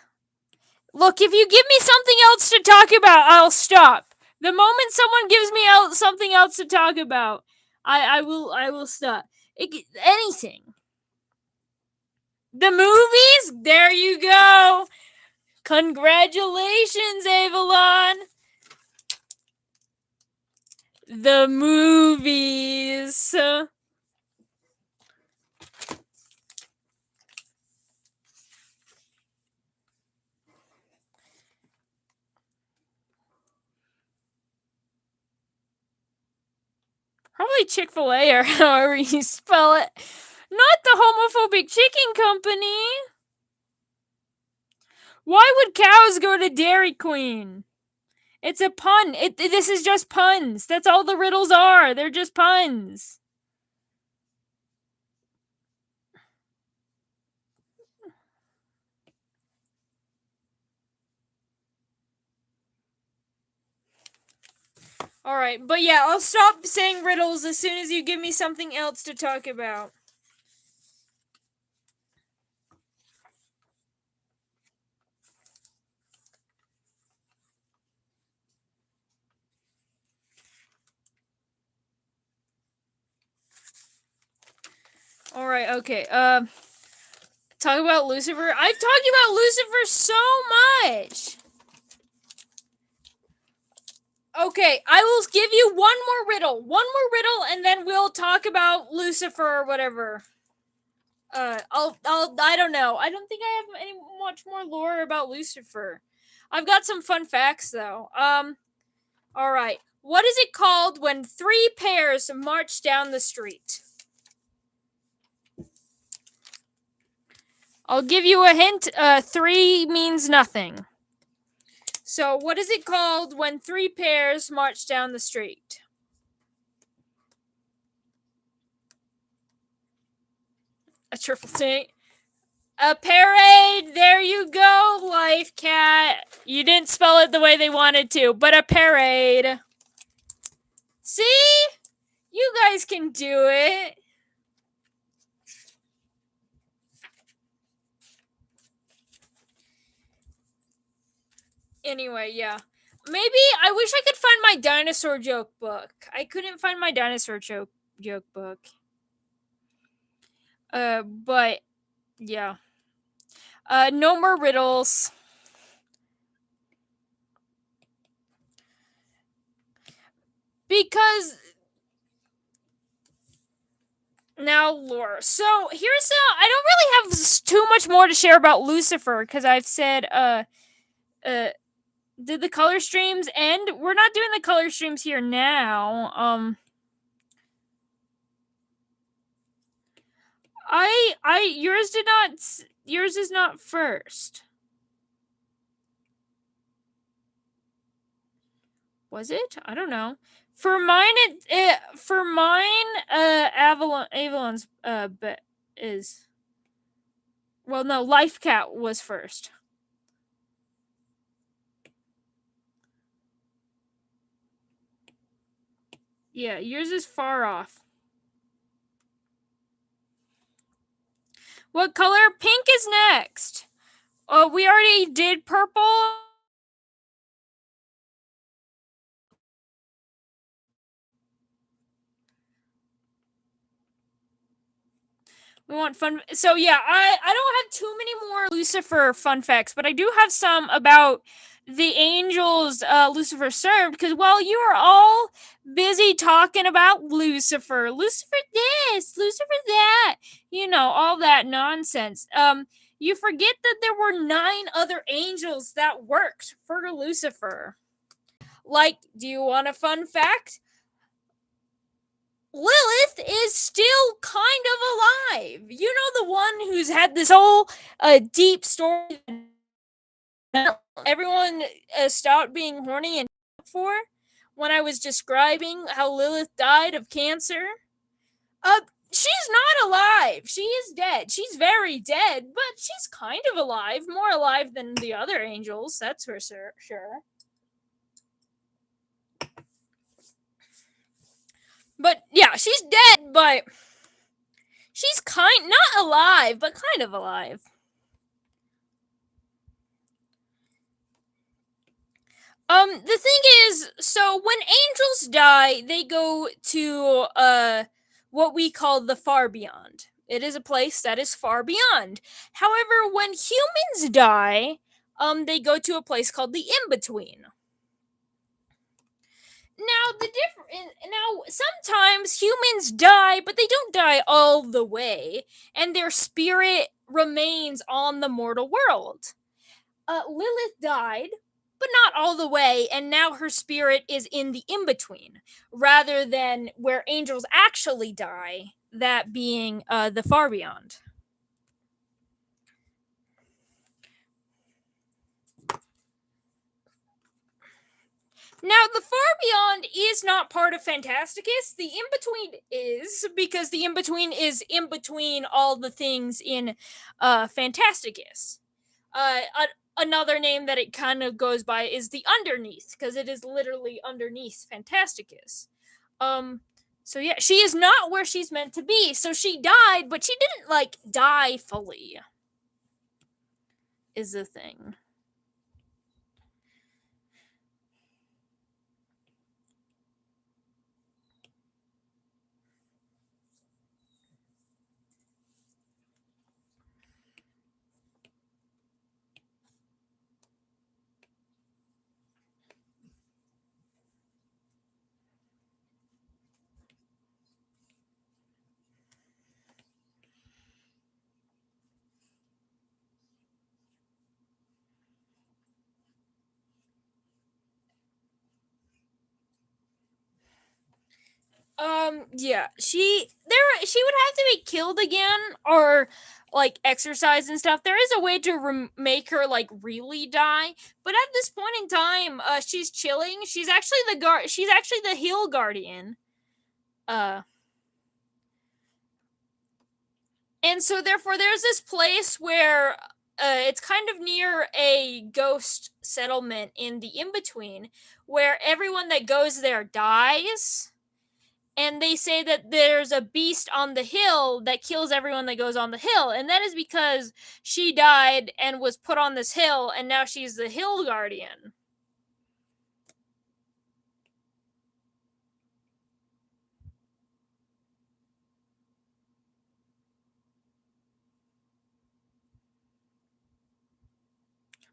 Look, if you give me something else to talk about, I'll stop. The moment someone gives me something else to talk about, I will stop. Anything. The movies? There you go. Congratulations, Avalon! The movies. Probably Chick-fil-A or however you spell it. Not the homophobic chicken company. Why would cows go to Dairy Queen? It's a pun. This is just puns. That's all the riddles are. They're just puns. Alright, but yeah, I'll stop saying riddles as soon as you give me something else to talk about. Alright, okay. Talk about Lucifer. I've talked about Lucifer so much. Okay, I will give you one more riddle, and then we'll talk about Lucifer or whatever. I don't know. I don't think I have any much more lore about Lucifer. I've got some fun facts though. All right. What is it called when 3 pairs march down the street? I'll give you a hint. 3 means nothing. So, what is it called when 3 pairs march down the street? A triple T. A parade. There you go, Life Cat. You didn't spell it the way they wanted to, but a parade. See? You guys can do it. Anyway, yeah. Maybe I wish I could find my dinosaur joke book. I couldn't find my dinosaur joke book. But yeah. No more riddles. Because now lore. So here's I don't really have too much more to share about Lucifer because I've said did the color streams end? We're not doing the color streams here now. Yours is not first. Was it? I don't know. For mine Avalon's is, well, no, Life Cat was first. Yeah, yours is far off. What color? Pink is next. Oh, we already did purple. We want fun. So yeah, I don't have too many more Lucifer fun facts, but I do have some about the angels Lucifer served, because while you are all busy talking about Lucifer this, Lucifer that, all that nonsense, you forget that there were 9 other angels that worked for Lucifer. Like, do you want a fun fact? Lilith is still kind of alive. You know, the one who's had this whole deep story that everyone stopped being horny and for when I was describing how Lilith died of cancer? She's not alive. She is dead. She's very dead, but she's kind of alive. More alive than the other angels, that's for sure. But yeah, she's dead, but she's not alive, but kind of alive. The thing is, so when angels die, they go to what we call the far beyond. It is a place that is far beyond. However, when humans die, they go to a place called the In-Between. Now sometimes humans die, but they don't die all the way, and their spirit remains on the mortal world. Lilith died, but not all the way, and now her spirit is in the In-Between, rather than where angels actually die, that being the Far Beyond. Now, the Far Beyond is not part of Phantasticus. The In-Between is, because the In-Between is in between all the things in Phantasticus. Another name that it kind of goes by is the Underneath, because it is literally underneath Phantasticus. So yeah, she is not where she's meant to be. So she died, but she didn't, like, die fully, is the thing. Yeah, she would have to be killed again, or like exercise and stuff. There is a way to make her like really die, but at this point in time, she's chilling. She's actually she's actually the hill guardian. And so therefore there's this place where it's kind of near a ghost settlement in the In-Between, where everyone that goes there dies. And they say that there's a beast on the hill that kills everyone that goes on the hill. And that is because she died and was put on this hill, and now she's the hill guardian.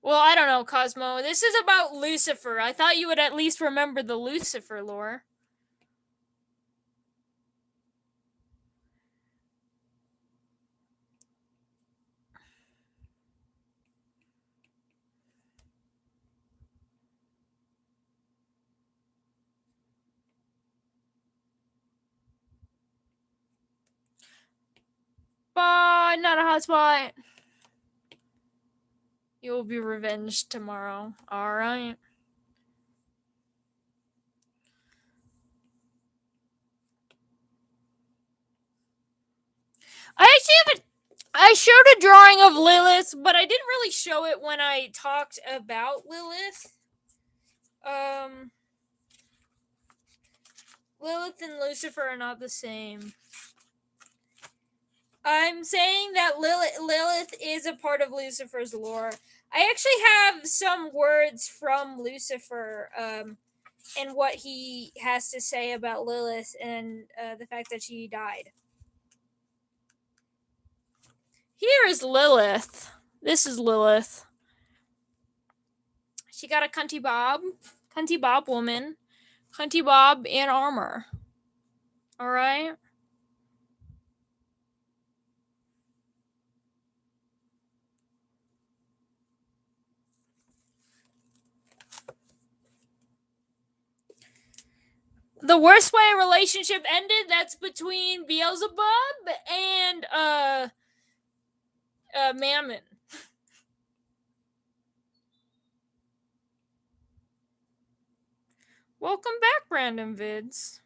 Well, I don't know, Cosmo. This is about Lucifer. I thought you would at least remember the Lucifer lore. Bye, not a hotspot. You will be revenged tomorrow. Alright. I showed a drawing of Lilith, but I didn't really show it when I talked about Lilith. Lilith and Lucifer are not the same. I'm saying that Lilith is a part of Lucifer's lore. I actually have some words from Lucifer, and what he has to say about Lilith and the fact that she died. Here is Lilith. This is Lilith. She got a cunty bob woman, cunty bob in armor. All right. The worst way a relationship ended, that's between Beelzebub and Mammon. Welcome back, Random Vids.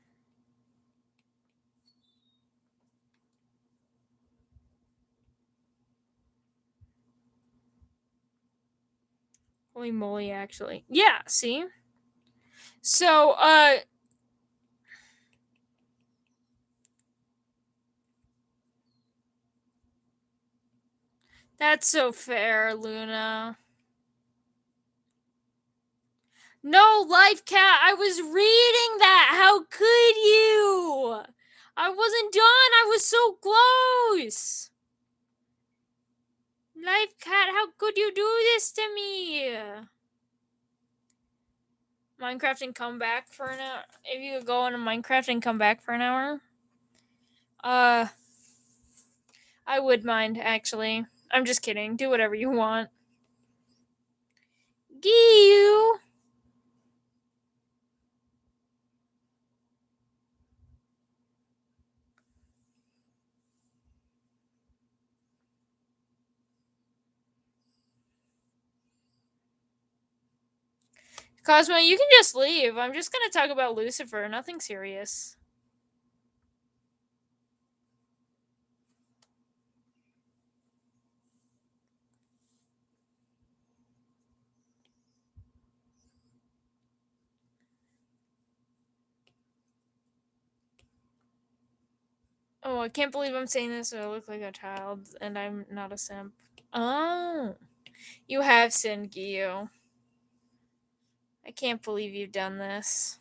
Holy moly, actually. Yeah, see? So, that's so fair, Luna. No, Life Cat, I was reading that. How could you? I wasn't done. I was so close. Life cat, how could you do this to me? Minecraft and come back for an hour. If you could go into Minecraft and come back for an hour, uh, I would mind actually. I'm just kidding. Do whatever you want. Gee. Cosmo, you can just leave. I'm just gonna talk about Lucifer. Nothing serious. Oh, I can't believe I'm saying this, so I look like a child, and I'm not a simp. Oh, you have sinned, Gio. I can't believe you've done this.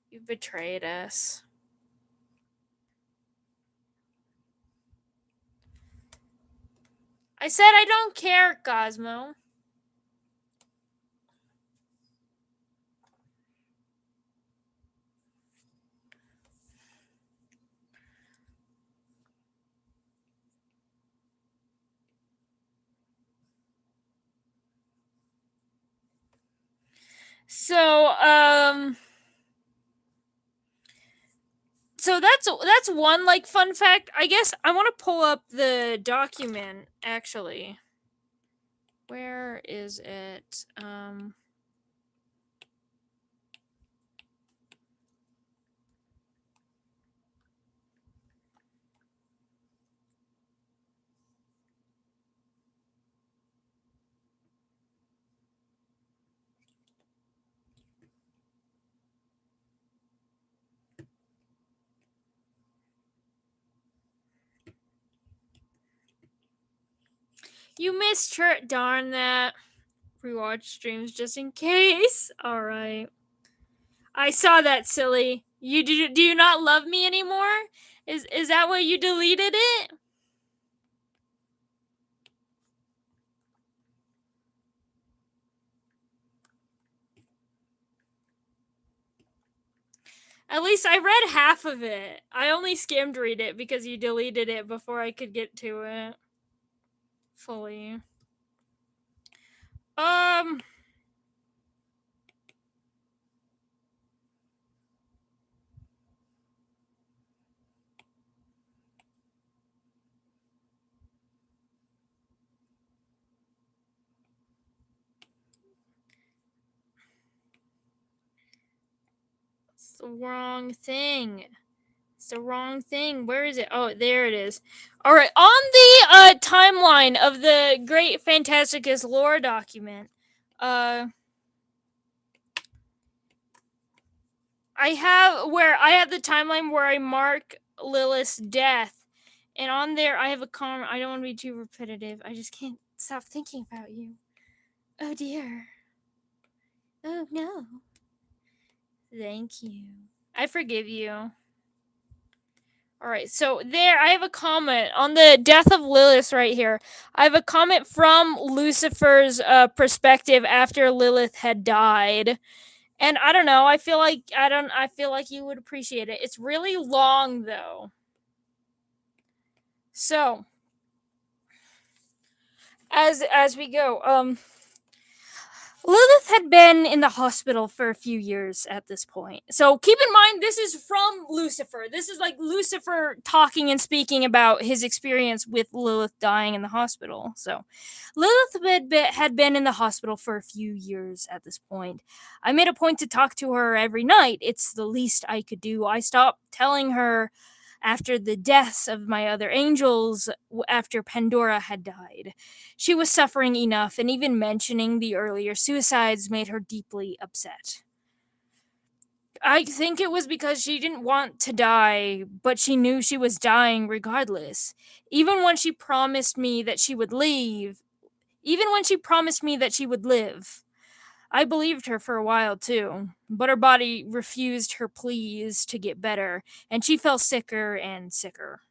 You've betrayed us. I said I don't care, Cosmo. So, so that's one like fun fact. I guess I want to pull up the document actually. Where is it? You missed church. Darn that. Rewatch streams just in case. All right. I saw that, silly. Do you not love me anymore? Is that why you deleted it? At least I read half of it. I only skimmed read it because you deleted it before I could get to it fully. It's the wrong thing. It's the wrong thing. Where is it? Oh, there it is. All right, on the timeline of the Great Phantasticus lore document, I have the timeline where I mark Lilith's death, and on there I have a comment. I don't want to be too repetitive. I just can't stop thinking about you. Oh dear. Oh no. Thank you. I forgive you. Alright, so there, I have a comment on the death of Lilith right here. I have a comment from Lucifer's perspective after Lilith had died. And I don't know, I feel like you would appreciate it. It's really long though. So, as we go, Lilith had been in the hospital for a few years at this point. So keep in mind, this is from Lucifer. This is like Lucifer talking and speaking about his experience with Lilith dying in the hospital. So Lilith had been in the hospital for a few years at this point. I made a point to talk to her every night. It's the least I could do. I stopped telling her after the deaths of my other angels after Pandora had died. She was suffering enough, and even mentioning the earlier suicides made her deeply upset. I think it was because she didn't want to die, but she knew she was dying regardless. Even when she promised me that she would leave, even when she promised me that she would live, I believed her for a while too, but her body refused her pleas to get better, and she fell sicker and sicker.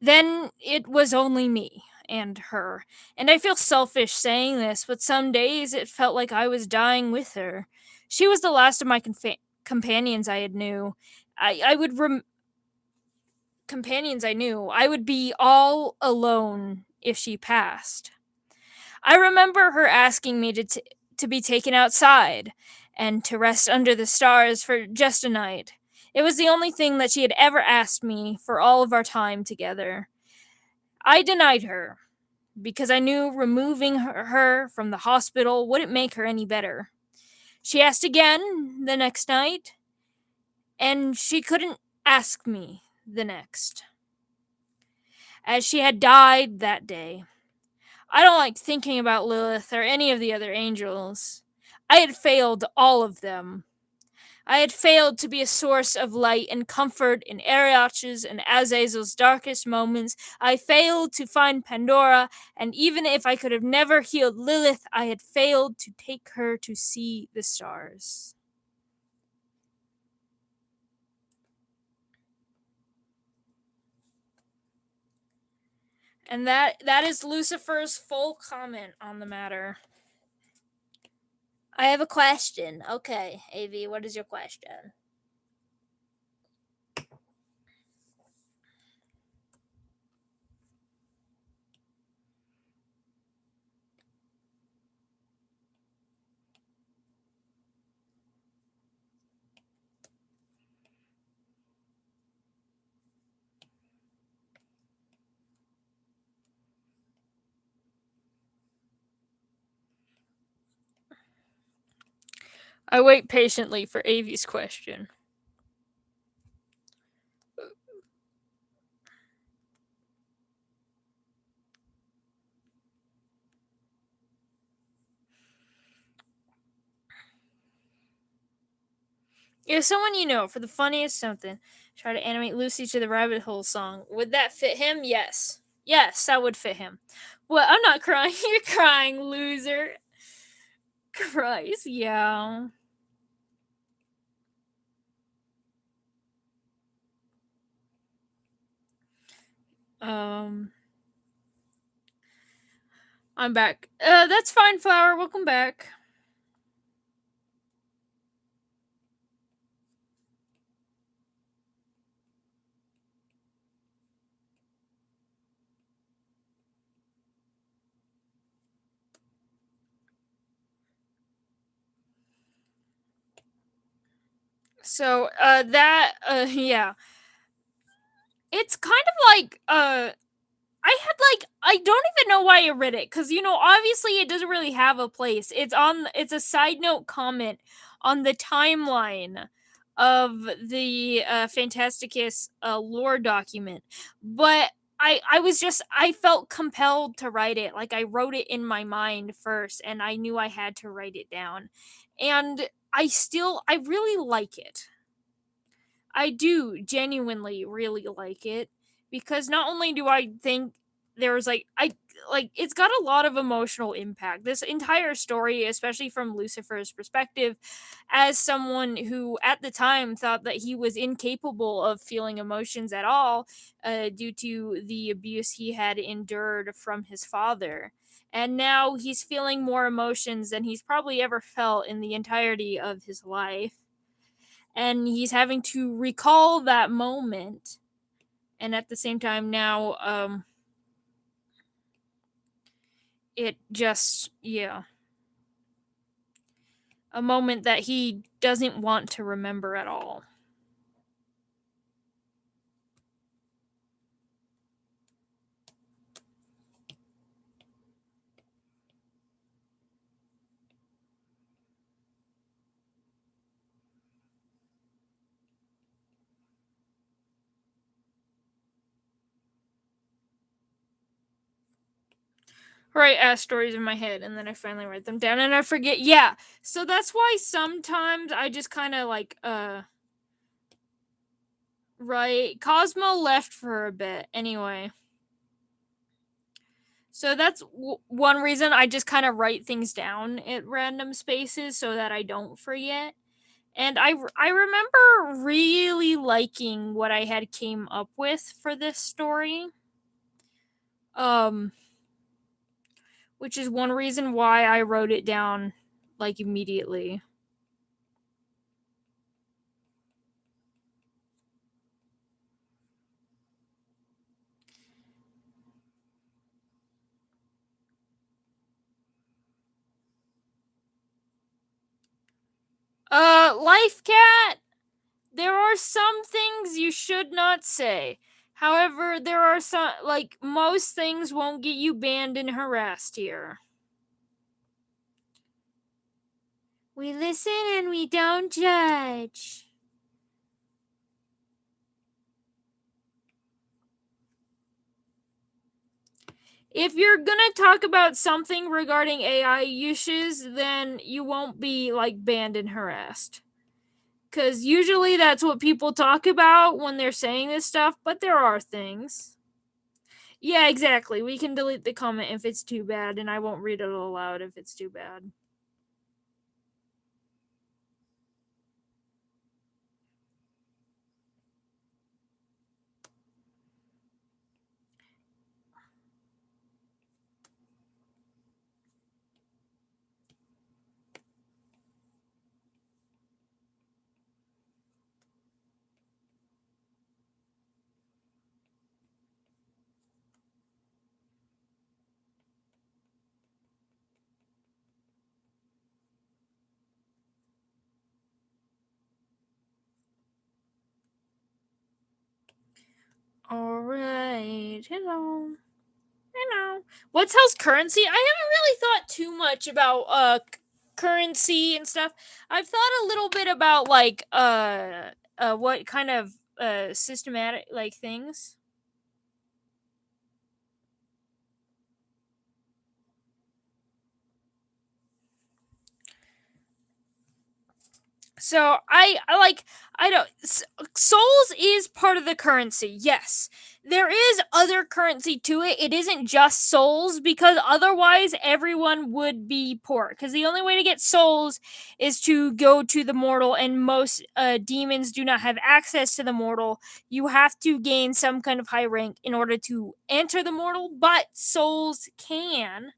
Then it was only me and her. And I feel selfish saying this, but some days it felt like I was dying with her. She was the last of my companions I had knew. I would companions I knew. I would be all alone if she passed. I remember her asking me to be taken outside and to rest under the stars for just a night. It was the only thing that she had ever asked me for all of our time together. I denied her because I knew removing her from the hospital wouldn't make her any better. She asked again the next night, and she couldn't ask me the next, as she had died that day. I don't like thinking about Lilith or any of the other angels. I had failed all of them. I had failed to be a source of light and comfort in Ariach's and Azazel's darkest moments. I failed to find Pandora, and even if I could have never healed Lilith, I had failed to take her to see the stars. And that is Lucifer's full comment on the matter. I have a question. Okay, AV, what is your question? I wait patiently for AV's question. If someone you know, for the funniest something, try to animate Lucy to the rabbit hole song, would that fit him? Yes. Yes, that would fit him. Well, I'm not crying. You're crying, loser. Christ, yeah. Um, I'm back. That's fine, Flower. Welcome back. So, yeah. It's kind of like, I don't even know why I read it, because obviously it doesn't really have a place. It's a side note comment on the timeline of the Phantasticus lore document. But I felt compelled to write it. Like, I wrote it in my mind first, and I knew I had to write it down. And I really like it. I do genuinely really like it, because not only do I think there was it's got a lot of emotional impact. This entire story, especially from Lucifer's perspective, as someone who at the time thought that he was incapable of feeling emotions at all, due to the abuse he had endured from his father. And now he's feeling more emotions than he's probably ever felt in the entirety of his life, and he's having to recall that moment. And at the same time now, it just, yeah, a moment that he doesn't want to remember at all. Write ass stories in my head, and then I finally write them down and I forget. Yeah, so that's why sometimes I just kind of write. Cosmo left for a bit anyway. So that's one reason I just kind of write things down at random spaces so that I don't forget. And I remember really liking what I had came up with for this story. Which is one reason why I wrote it down like immediately. Life Cat, there are some things you should not say. However, there are some, like, most things won't get you banned and harassed here. We listen and we don't judge. If you're gonna talk about something regarding AI uses, then you won't be, like, banned and harassed. Because usually that's what people talk about when they're saying this stuff, but there are things. Yeah, exactly. We can delete the comment if it's too bad, and I won't read it aloud if it's too bad. Alright, hello. What's hell's currency? I haven't really thought too much about currency and stuff. I've thought a little bit about like what kind of systematic like things. So I don't souls is part of the currency. Yes. There is other currency to it. It isn't just souls because otherwise everyone would be poor cuz the only way to get souls is to go to the mortal and most demons do not have access to the mortal. You have to gain some kind of high rank in order to enter the mortal, but souls can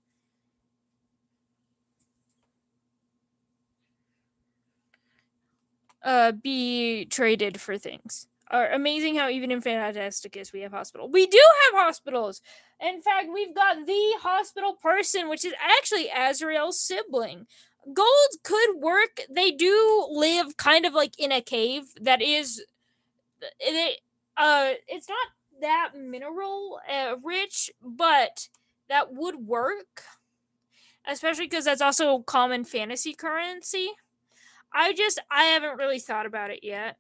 be traded for things. Amazing how even in Phantasticus we have hospital. We do have hospitals. In fact, we've got the hospital person, which is actually Azrael's sibling. Gold could work. They do live kind of like in a cave that is it's not that mineral rich, but that would work. Especially because that's also common fantasy currency. I haven't really thought about it yet.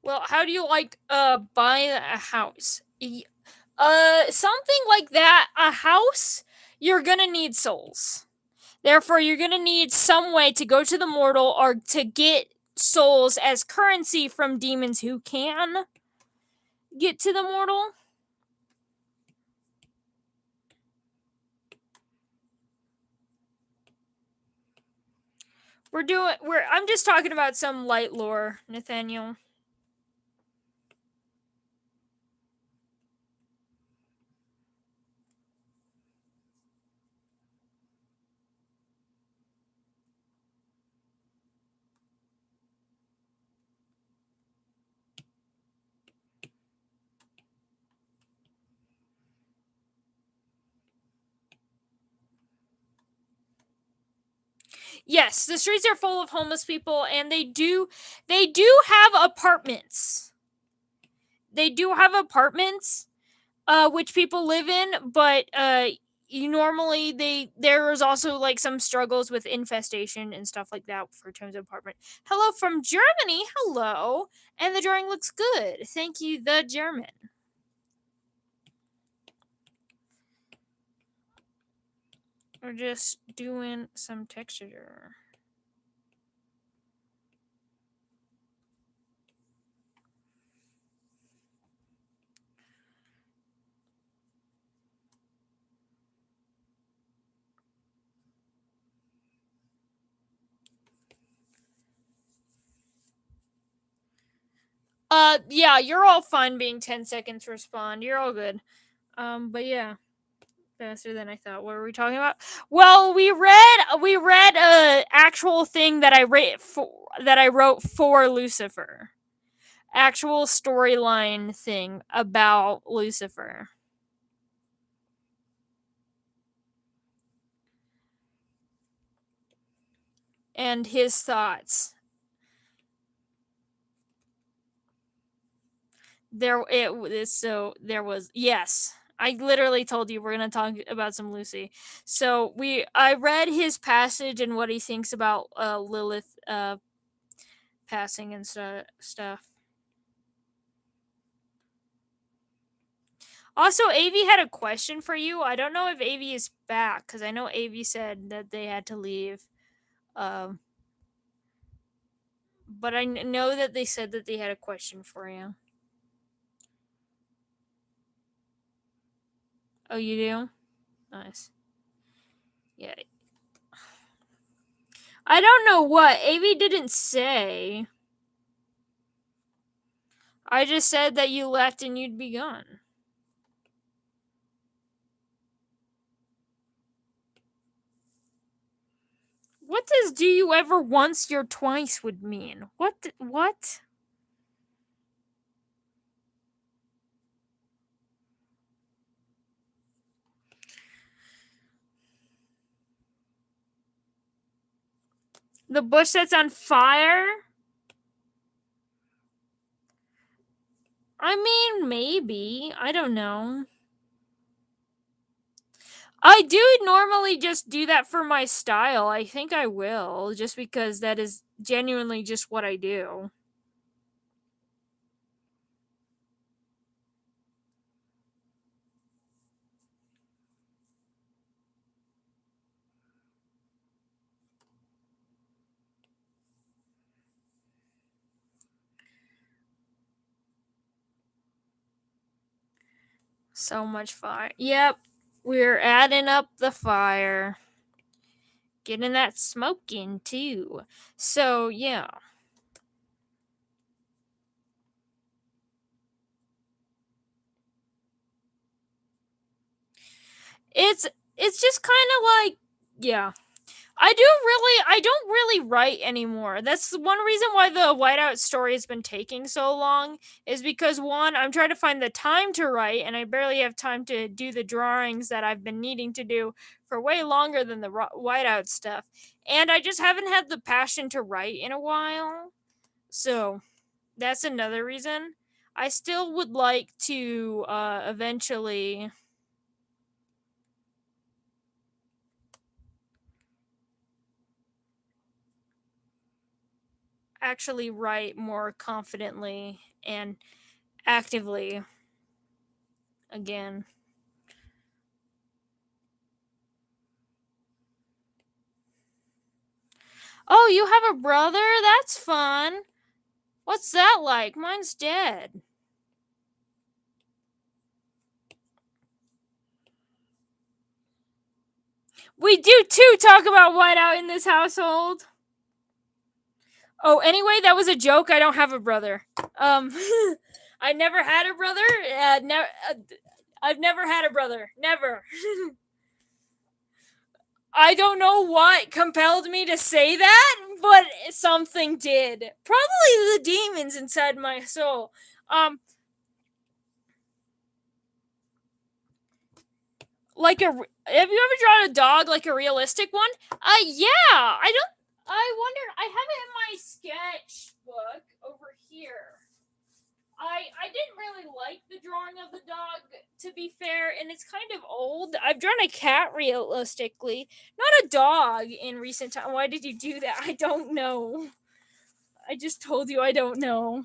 Well, how do you like buy a house? Something like that, a house, you're gonna need souls. Therefore, you're gonna need some way to go to the mortal or to get souls as currency from demons who can get to the mortal. I'm just talking about some light lore, Nathaniel. Yes, the streets are full of homeless people and they do have apartments. They do have apartments which people live in, but you normally there is also like some struggles with infestation and stuff like that for terms of apartment. Hello from Germany. Hello. And the drawing looks good. Thank you, the German. We're just doing some texture. Yeah, you're all fine being 10 seconds to respond. You're all good. But yeah. Faster than I thought. What were we talking about? Well, we read a actual thing that I wrote for Lucifer. Actual storyline thing about Lucifer. And his thoughts. There was yes. I literally told you we're gonna talk about some Lucy. So I read his passage and what he thinks about Lilith passing and stuff. Also, Avi had a question for you. I don't know if Avi is back because I know Avi said that they had to leave. Um, but I know that they said that they had a question for you. Oh, you do? Nice. Yeah. I don't know what. Avi didn't say. I just said that you left and you'd be gone. What does "do you ever once your twice" would mean? What? The bush that's on fire? I mean, maybe. I don't know. I do normally just do that for my style. I think I will, just because that is genuinely just what I do. So much fire. Yep, we're adding up the fire. Getting that smoke in too. So, yeah. It's just kind of like, yeah. I don't really write anymore. That's one reason why the whiteout story has been taking so long, is because one, I'm trying to find the time to write and I barely have time to do the drawings that I've been needing to do for way longer than the whiteout stuff. And I just haven't had the passion to write in a while. So, that's another reason. I still would like to eventually actually write more confidently and actively again. Oh, you have a brother? That's fun. What's that like? Mine's dead. We do too talk about whiteout in this household. Oh, anyway, that was a joke. I don't have a brother. I never had a brother. I've never had a brother. Never. I don't know what compelled me to say that, but something did. Probably the demons inside my soul. Like have you ever drawn a dog, like a realistic one? Yeah. I wondered. I have it in my sketchbook over here. I didn't really like the drawing of the dog, to be fair, and it's kind of old. I've drawn a cat realistically, not a dog in recent time. Why did you do that? I don't know. I just told you I don't know.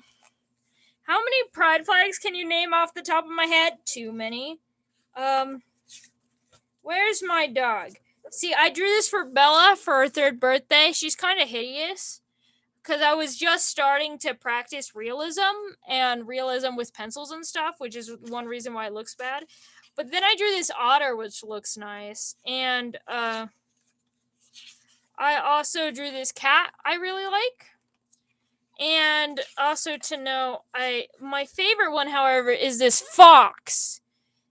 How many pride flags can you name off the top of my head? Too many. Where's my dog? See, I drew this for Bella for her 3rd birthday. She's kind of hideous because I was just starting to practice realism and realism with pencils and stuff, which is one reason why it looks bad. But then I drew this otter, which looks nice, and I also drew this cat I really like. And also to know, my favorite one, however, is this fox.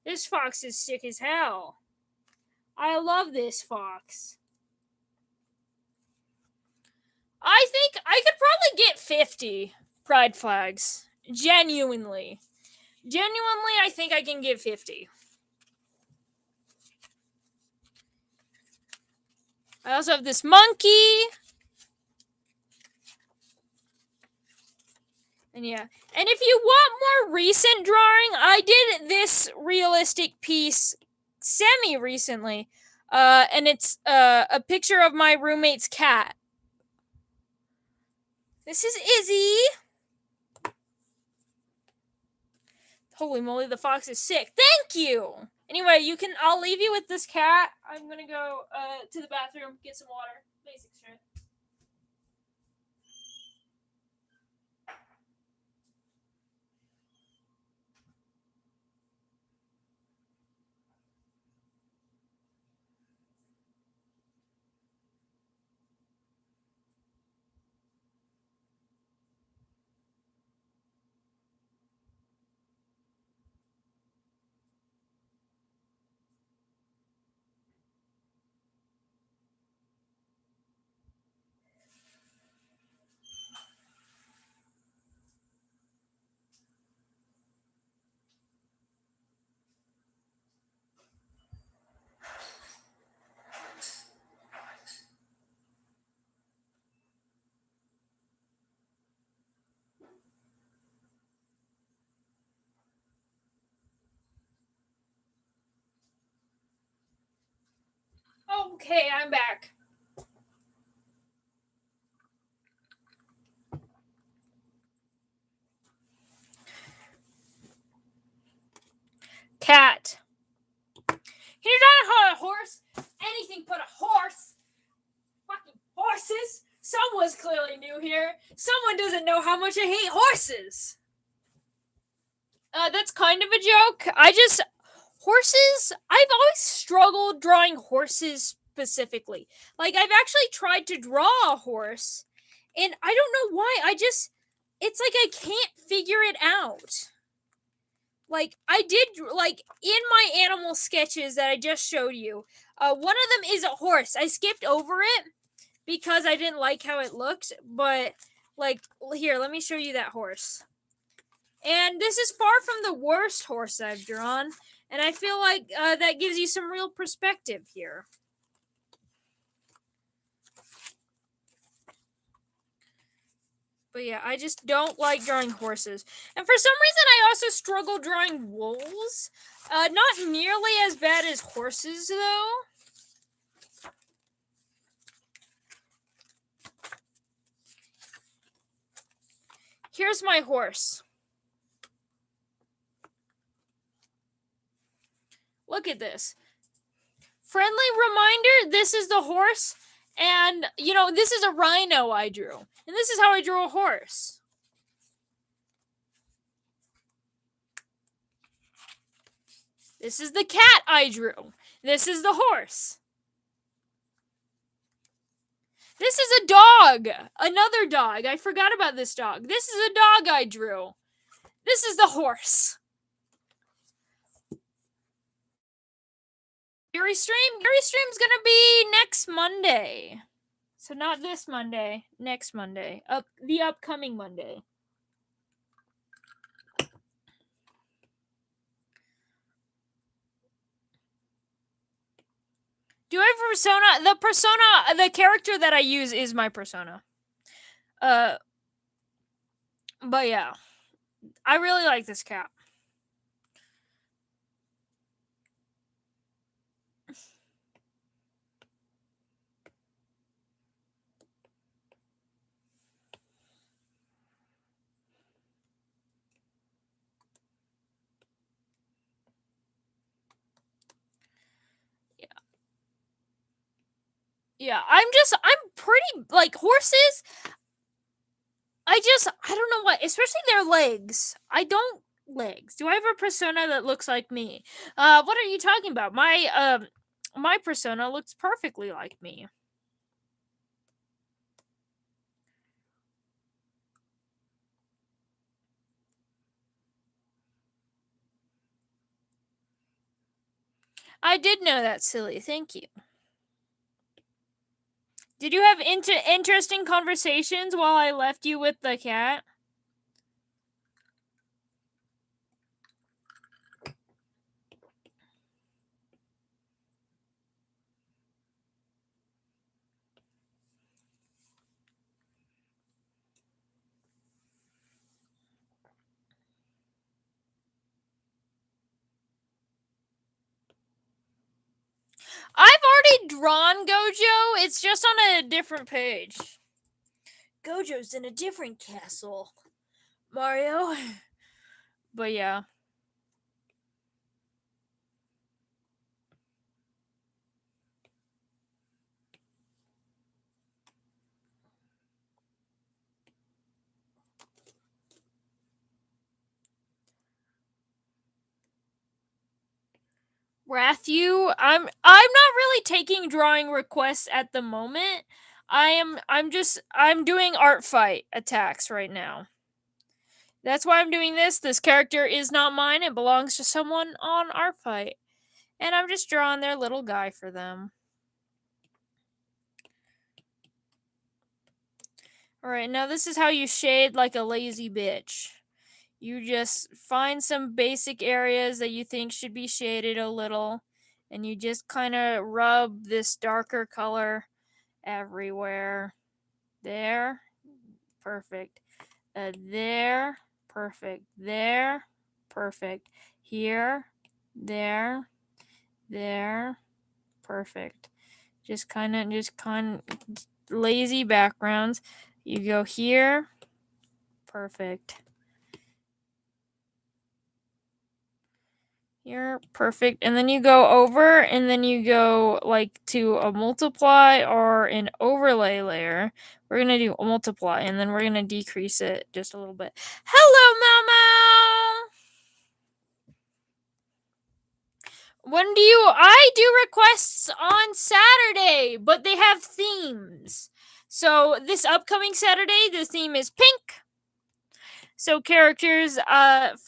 This fox is sick as hell. I love this fox. I think I could probably get 50 pride flags. Genuinely. Genuinely, I think I can get 50. I also have this monkey. And yeah. And if you want more recent drawing, I did this realistic piece semi-recently. And it's a picture of my roommate's cat. This is Izzy. Holy moly, the fox is sick. Thank you! Anyway, I'll leave you with this cat. I'm gonna go to the bathroom, get some water. Basic shit. Okay, I'm back. Cat. Can you not a horse? Anything but a horse. Fucking horses. Someone's clearly new here. Someone doesn't know how much I hate horses. That's kind of a joke. Horses, I've always struggled drawing horses specifically. Like, I've actually tried to draw a horse, and I don't know why. It's like I can't figure it out. Like, I did, like, in my animal sketches that I just showed you, one of them is a horse. I skipped over it because I didn't like how it looked, but, like, here, let me show you that horse. And this is far from the worst horse I've drawn, and I feel like that gives you some real perspective here. But yeah, I just don't like drawing horses. And for some reason, I also struggle drawing wolves. Not nearly as bad as horses, though. Here's my horse. Look at this. Friendly reminder, this is the horse. And, this is a rhino I drew. And this is how I drew a horse. This is the cat I drew. This is the horse. This is a dog. Another dog. I forgot about this dog. This is a dog I drew. This is the horse. Yuri stream's gonna be next Monday. So not this Monday, next Monday. The upcoming Monday. Do I have a persona? The character that I use is my persona. But yeah. I really like this cat. Yeah, I'm pretty, like, horses, I don't know what, especially their legs. Legs. Do I have a persona that looks like me? What are you talking about? My persona looks perfectly like me. I did know that, silly. Thank you. Did you have interesting conversations while I left you with the cat? I've already drawn Gojo. It's just on a different page. Gojo's in a different castle, Mario. But yeah. Wrathu, I'm not really taking drawing requests at the moment. I'm doing art fight attacks right now. That's why I'm doing this. This character is not mine. It belongs to someone on art fight. And I'm just drawing their little guy for them. Alright, now this is how you shade like a lazy bitch. You just find some basic areas that you think should be shaded a little, and you just kind of rub this darker color everywhere. There, perfect. There, perfect. There, perfect. Here, there, perfect. Just kind of lazy backgrounds. You go here, perfect. Here, perfect. And then you go over, and then you go like to a multiply or an overlay layer. We're gonna do multiply, and then we're gonna decrease it just a little bit. Hello, Momo! I do requests on Saturday, but they have themes. So this upcoming Saturday, the theme is pink. So characters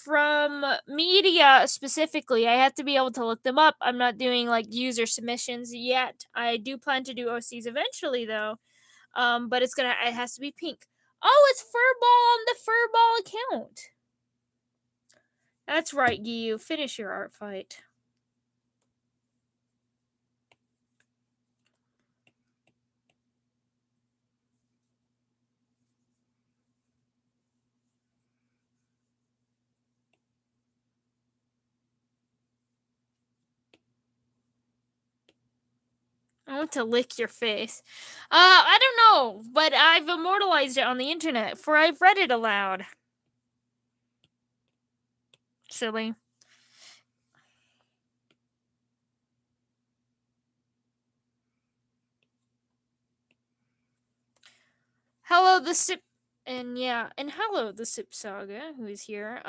from media specifically, I have to be able to look them up. I'm not doing like user submissions yet. I do plan to do OCs eventually though. But it has to be pink. Oh, it's Furball on the Furball account. That's right, Giyu. Finish your art fight. I want to lick your face. I don't know, but I've immortalized it on the internet, for I've read it aloud. Silly. Hello, the Sip. And yeah, and hello, the Sip Saga, who is here.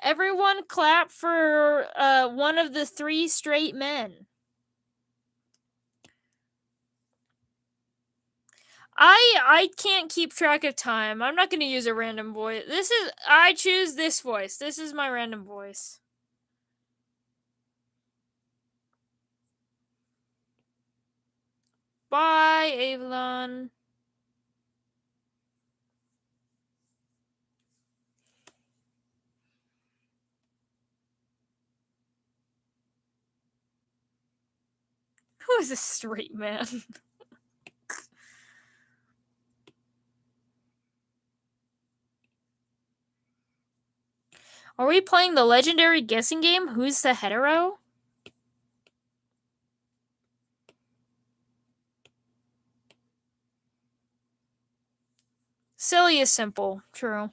Everyone clap for one of the three straight men. I can't keep track of time. I'm not going to use a random voice. I choose this voice. This is my random voice. Bye, Avalon. Who is this straight man? Are we playing the legendary guessing game? Who's the hetero? Silly is simple. True.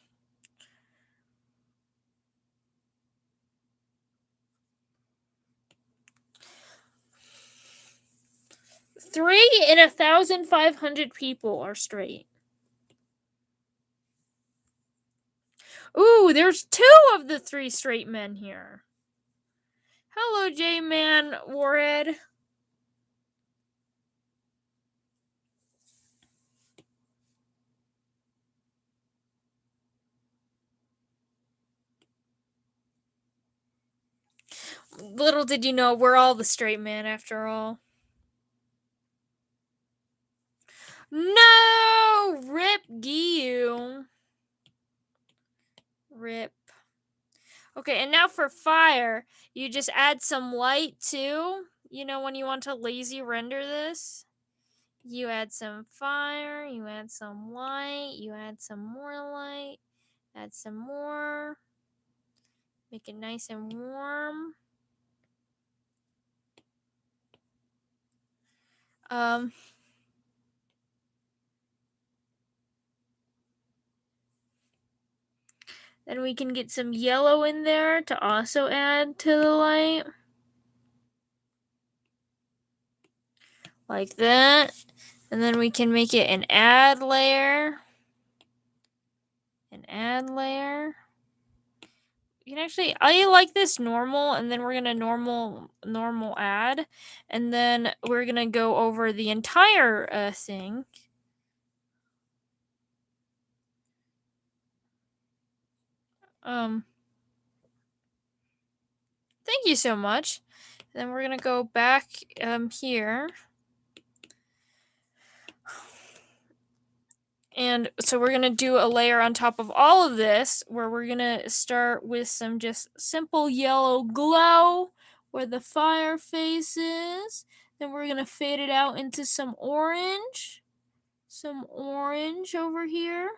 3 in 1,500 people are straight. Ooh, there's 2 of the 3 straight men here. Hello, J-Man Warhead. Little did you know, we're all the straight man after all. No! Rip Gyu. Rip. Okay, and now for fire, you just add some light too. You know, when you want to lazy render this, you add some fire, you add some light, you add some more light, add some more. Make it nice and warm. Then we can get some yellow in there to also add to the light. Like that. And then we can make it an add layer. An add layer. You can actually, I like this normal, and then we're gonna normal add, and then we're gonna go over the entire thing. Thank you so much. Then we're gonna go back here. And so we're gonna do a layer on top of all of this, where we're gonna start with some just simple yellow glow where the fire face is. Then we're gonna fade it out into some orange. Some orange over here.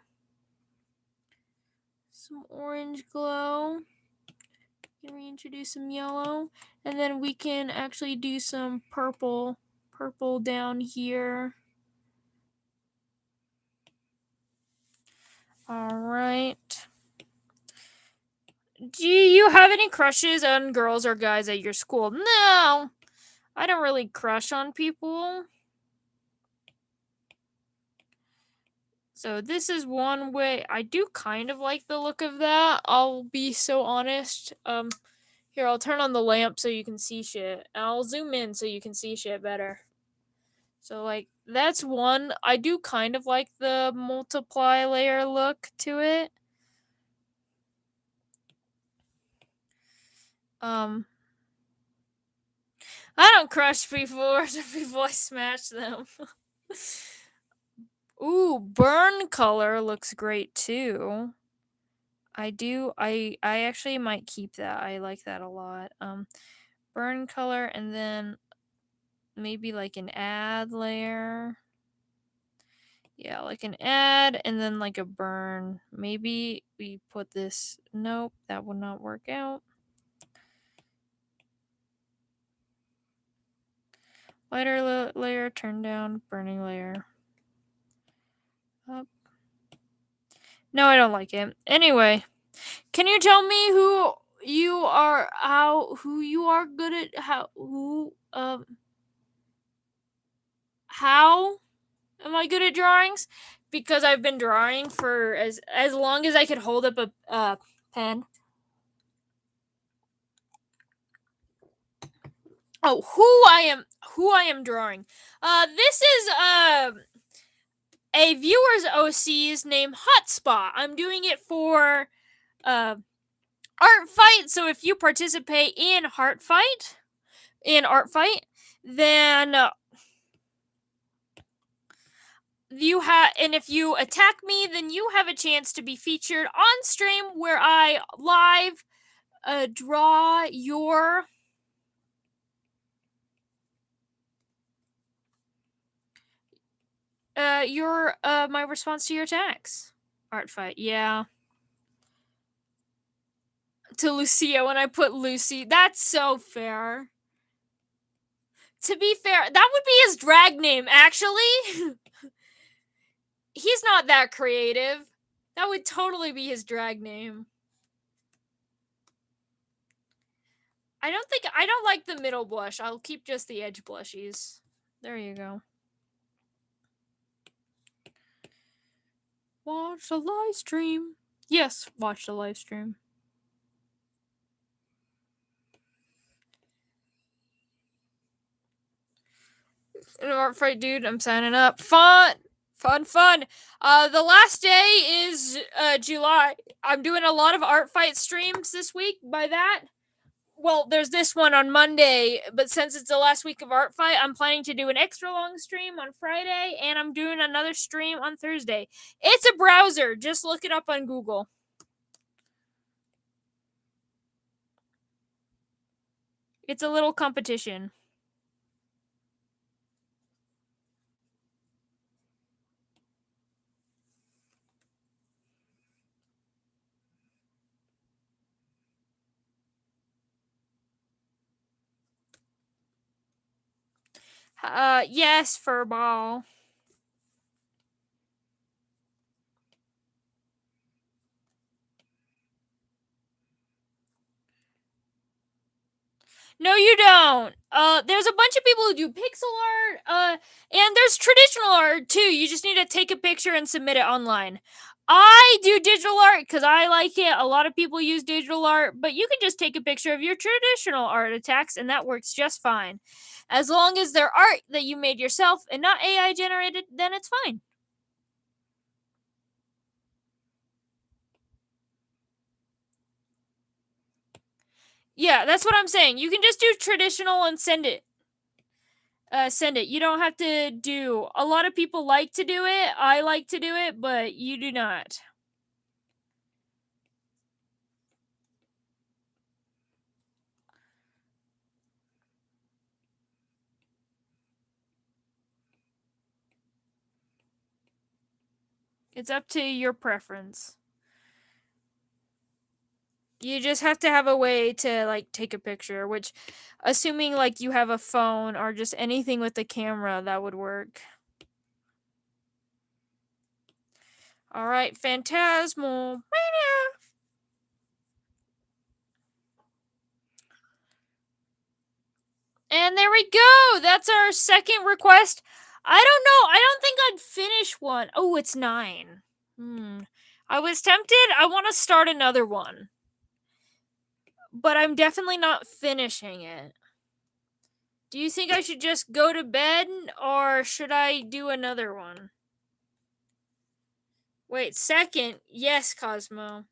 Some orange glow. Can reintroduce some yellow. And then we can actually do some purple down here. Alright. Do you have any crushes on girls or guys at your school? No! I don't really crush on people. So this is one way. I do kind of like the look of that. I'll be so honest. Here, I'll turn on the lamp so you can see shit. And I'll zoom in so you can see shit better. So, like, that's one. I do kind of like the multiply layer look to it. I don't crush people or people, I smash them. Ooh, burn color looks great too. I actually might keep that. I like that a lot. Burn color, and then maybe like an add layer. Yeah, like an add, and then like a burn. Maybe we put this. Nope, that would not work out. Lighter layer, turn down, burning layer. Up. No, I don't like it. Anyway, can you tell me who you are good at how am I good at drawings? Because I've been drawing for as long as I could hold up a pen. Oh, who I am drawing. This is a viewer's OC's name Hotspot. I'm doing it for Art Fight. So if you participate in Art Fight, then you have, and if you attack me, then you have a chance to be featured on stream where I live draw your my response to your attacks. Art Fight, yeah. To Lucia when I put Lucy. That's so fair. To be fair, that would be his drag name, actually. He's not that creative. That would totally be his drag name. I don't like the middle blush. I'll keep just the edge blushies. There you go. Watch the live stream. Yes, watch the live stream. Art Fight, dude, I'm signing up. Fun. The last day is July. I'm doing a lot of Art Fight streams this week. By that, well, there's this one on Monday, but since it's the last week of Art Fight, I'm planning to do an extra long stream on Friday, and I'm doing another stream on Thursday. It's a browser. Just look it up on Google. It's a little competition. Yes, Furball. No, you don't. There's a bunch of people who do pixel art, and there's traditional art too. You just need to take a picture and submit it online. I do digital art because I like it. A lot of people use digital art, but you can just take a picture of your traditional art attacks, and that works just fine. As long as they're art that you made yourself and not AI generated, then it's fine. Yeah, that's what I'm saying. You can just do traditional and send it. Send it. You don't have to do. A lot of people like to do it. I like to do it, but you do not. It's up to your preference. You just have to have a way to like take a picture, which assuming like you have a phone or just anything with a camera, that would work. All right, Phantasmal. And there we go. That's our second request. I don't know. I don't think I'd finish one. Oh, it's 9. I was tempted. I want to start another one. But I'm definitely not finishing it. Do you think I should just go to bed or should I do another one? Wait, second? Yes, Cosmo.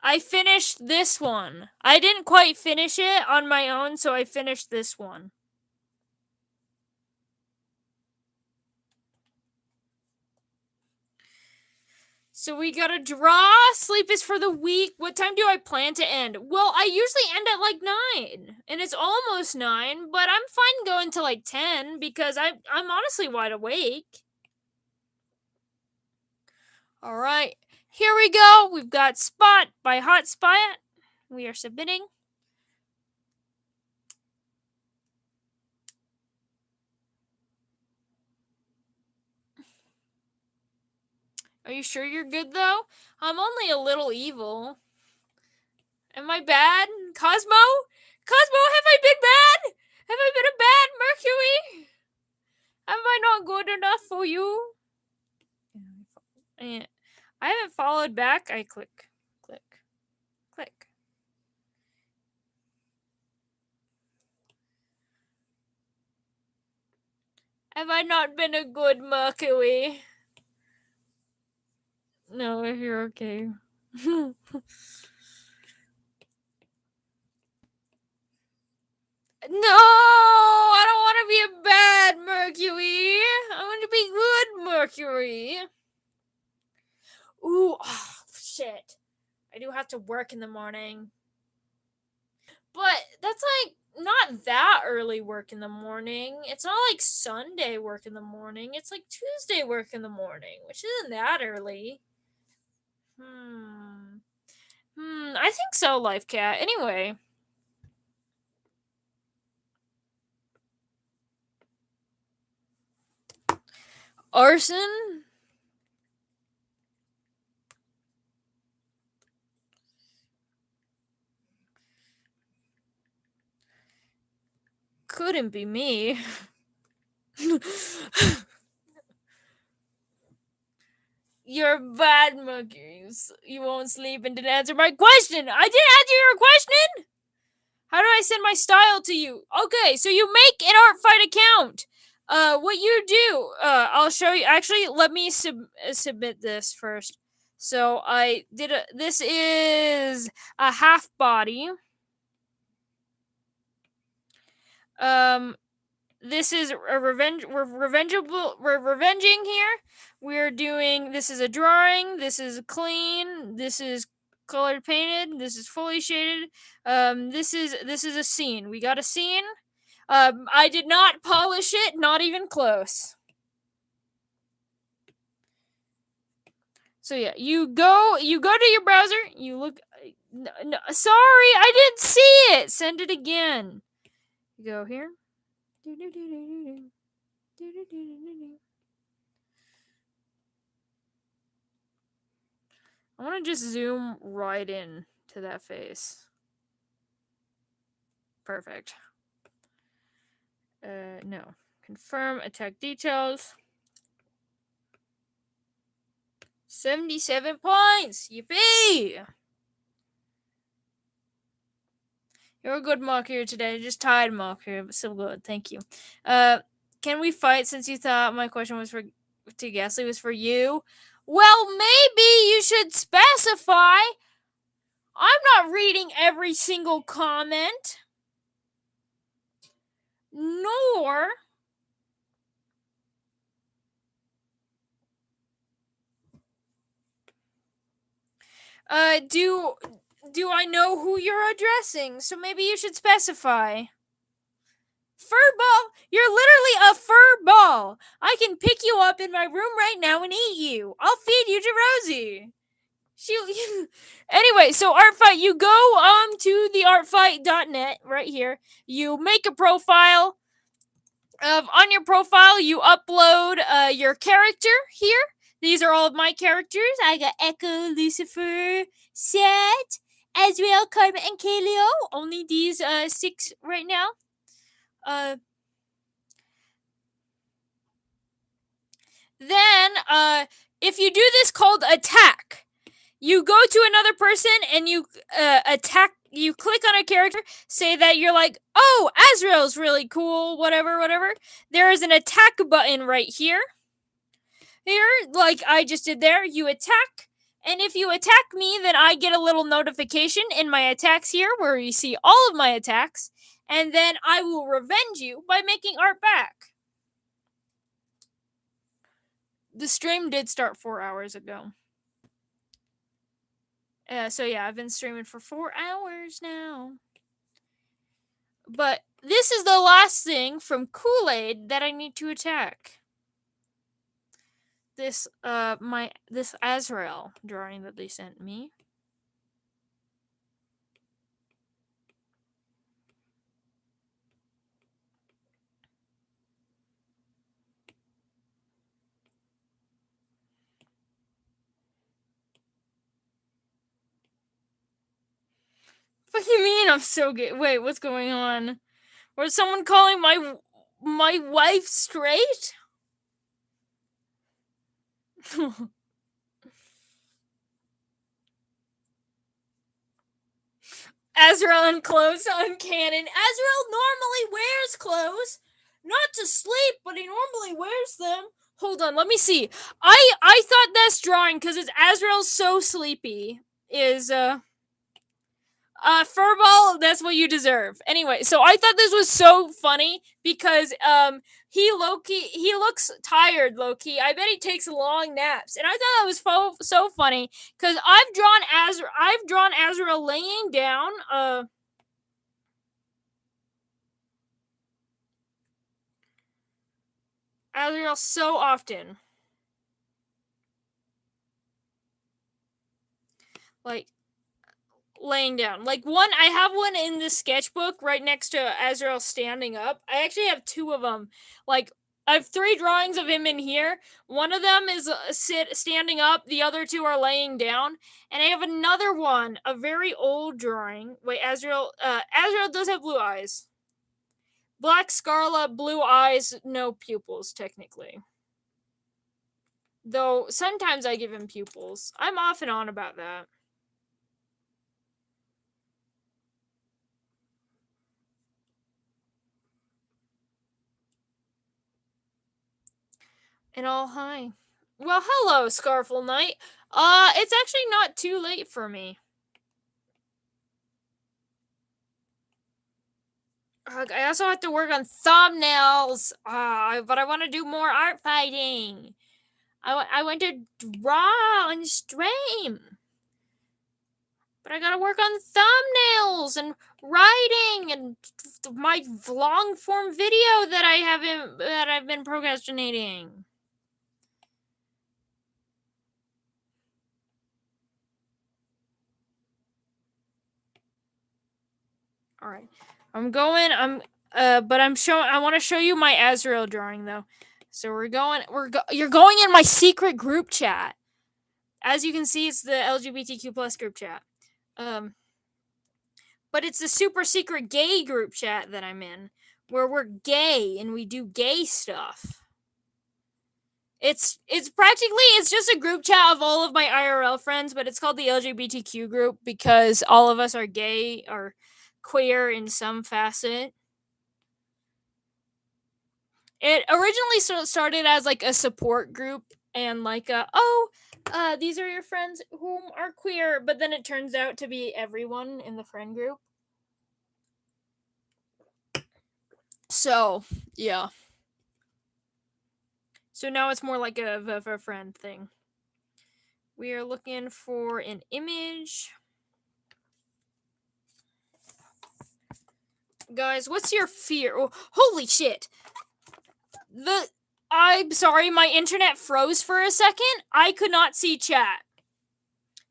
I finished this one. I didn't quite finish it on my own, so I finished this one. So we gotta draw. Sleep is for the weak. What time do I plan to end? Well, I usually end at like 9, and it's almost 9, but I'm fine going to like 10 because I'm honestly wide awake. All right, here we go. We've got Spot by Hot Spot. We are submitting. Are you sure you're good though? I'm only a little evil. Am I bad? Cosmo? Cosmo, have I been bad? Have I been a bad Mercury? Am I not good enough for you? I haven't followed back. I click. Have I not been a good Mercury? No, if you're okay. No, I don't want to be a bad Mercury. I want to be good Mercury. Ooh, oh, shit. I do have to work in the morning. But that's like not that early work in the morning. It's not like Sunday work in the morning. It's like Tuesday work in the morning, which isn't that early. I think so, Life Cat. Anyway. Arson? Couldn't be me. You're bad, Mercury. You won't sleep and didn't answer my question. I didn't answer your question. How do I send my style to you? Okay, so you make an art fight account. What you do? I'll show you. Actually, let me submit this first. So I did this is a half body. This is a revenge. We're revenging here. We're doing. This is a drawing. This is clean. This is colored painted. This is fully shaded. This is a scene. We got a scene. I did not polish it. Not even close. So yeah, you go to your browser. You look. No, sorry, I didn't see it. Send it again. You go here. I want to just zoom right in to that face. Perfect. No. Confirm attack details. 77 points! Yippee! You're a good marker today. Just tied marker, but still good. Thank you. Can we fight since you thought my question was for to Gasly was for you? Well, maybe you should specify. I'm not reading every single comment. Nor do I know who you're addressing? So maybe you should specify. Furball? You're literally a furball. I can pick you up in my room right now and eat you. I'll feed you to Rosie. Anyway, so Artfight, you go to the artfight.net right here. You make a profile. On your profile, you upload your character here. These are all of my characters. I got Echo, Lucifer, Set, Azrael, Carmen, and Kaleo. Only these 6 right now. Then, if you do this called attack, you go to another person and you attack. You click on a character, say that you're like, oh, Azrael's really cool, whatever. There is an attack button right here. Here, like I just did there, you attack. And if you attack me, then I get a little notification in my attacks here where you see all of my attacks. And then I will revenge you by making art back. The stream did start 4 hours ago. So yeah, I've been streaming for 4 hours now. But this is the last thing from Kool-Aid that I need to attack. This this Azrael drawing that they sent me. What do you mean I'm so gay? Wait, what's going on? Was someone calling my wife straight? Azrael and clothes on canon. Azrael normally wears clothes, not to sleep, but he normally wears them. Hold on, let me see. I thought this drawing, because it's Azrael's so sleepy, is Furball, that's what you deserve. Anyway, so I thought this was so funny because he looks tired, low-key. I bet he takes long naps. And I thought that was so funny because I've drawn Azrael laying down Azrael so often. Like laying down. Like I have one in the sketchbook right next to Azrael standing up. I actually have 2 of them. Like I have 3 drawings of him in here. One of them is standing up. The other 2 are laying down. And I have another one, a very old drawing. Wait, Azrael does have blue eyes. Black scarlet, blue eyes, no pupils technically. Though sometimes I give him pupils. I'm off and on about that. And all hi. Well, hello, Scarful Knight. It's actually not too late for me. I also have to work on thumbnails. But I want to do more art fighting. I want to draw on stream. But I gotta work on thumbnails and writing and my long form video that I've been procrastinating. All right, I want to show you my Azrael drawing though. So you're going in my secret group chat. As you can see, it's the LGBTQ plus group chat. But it's the super secret gay group chat that I'm in, where we're gay and we do gay stuff. It's just a group chat of all of my IRL friends, but it's called the LGBTQ group because all of us are gay or queer in some facet. It originally started as like a support group and like these are your friends whom are queer, but then it turns out to be everyone in the friend group. So, yeah. So now it's more like a friend thing. We are looking for an image. Guys, what's your fear? Oh, holy shit! I'm sorry, my internet froze for a second. I could not see chat.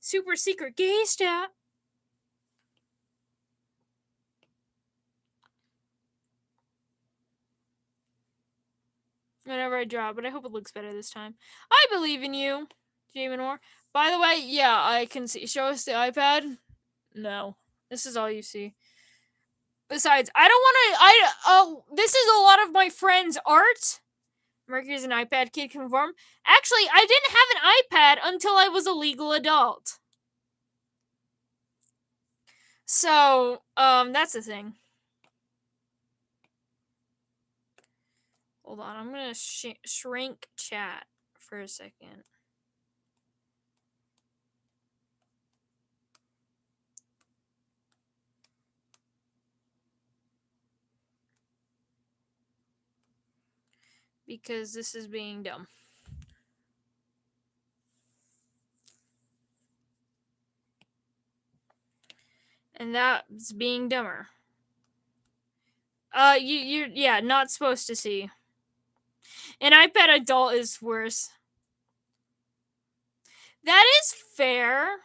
Super secret gays chat. Whenever I draw, but I hope it looks better this time. I believe in you, Jamin Moore. By the way, yeah, I can see. Show us the iPad. No, this is all you see. Besides, I don't want to. This is a lot of my friends' art. Mercury's an iPad kid confirm. Actually, I didn't have an iPad until I was a legal adult. So, that's the thing. Hold on, I'm gonna shrink chat for a second. Because this is being dumb. And that's being dumber. You're not supposed to see. An iPad adult is worse. That is fair.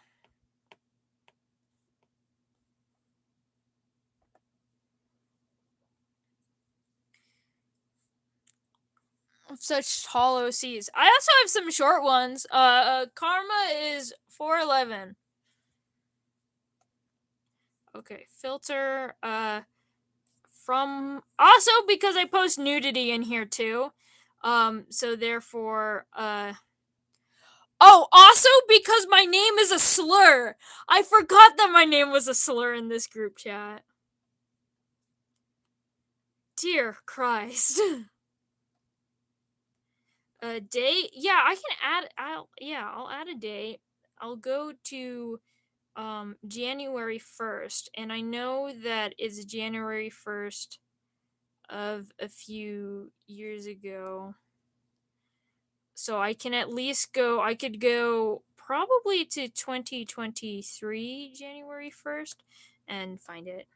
Such hollow seas. I also have some short ones. Karma is 411. Okay, filter. From also because I post nudity in here too. So therefore, oh, also because my name is a slur. I forgot that my name was a slur in this group chat. Dear Christ. A date? Yeah, I can add. I'll add a date. I'll go to January 1st, and I know that it's January 1st of a few years ago. So I can at least go. I could go probably to 2023 January 1st and find it.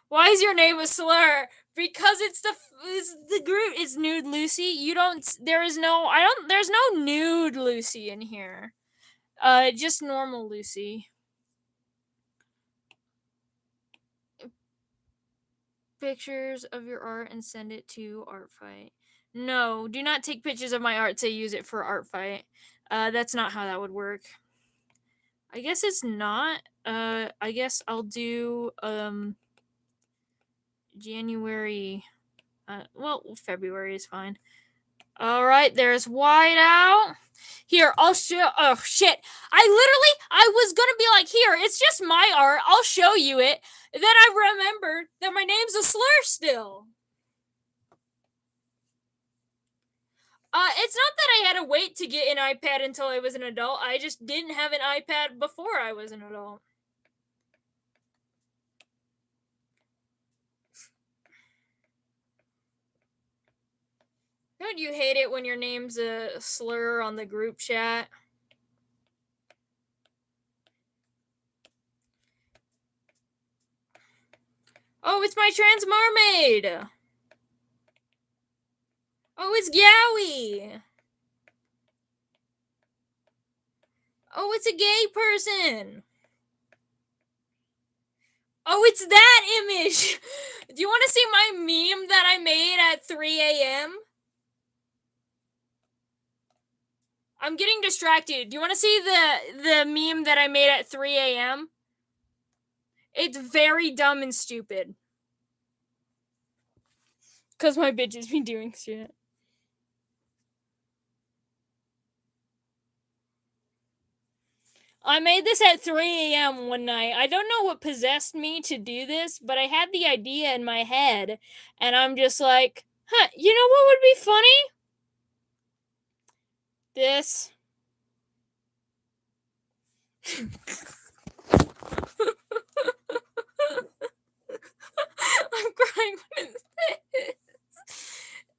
Why is your name a slur? Because it's the group is Nude Lucy. You don't. There's no nude Lucy in here. Just normal Lucy. Pictures of your art and send it to Artfight. No, do not take pictures of my art to use it for Artfight. That's not how that would work. I guess it's not. I guess I'll do January. February is fine. All right, there's Whiteout. Here, I'll show. Oh shit! I was gonna be like, here, it's just my art. I'll show you it. And then I remembered that my name's a slur still. It's not that I had to wait to get an iPad until I was an adult. I just didn't have an iPad before I was an adult. Don't you hate it when your name's a slur on the group chat? Oh, it's my trans mermaid! Oh, it's Yowie! Oh, it's a gay person! Oh, it's that image! Do you want to see my meme that I made at 3 a.m.? I'm getting distracted. Do you want to see the meme that I made at 3 a.m.? It's very dumb and stupid. Because my bitch has been doing shit. I made this at 3 a.m. one night. I don't know what possessed me to do this, but I had the idea in my head, and I'm just like, you know what would be funny? This. I'm crying when it's this.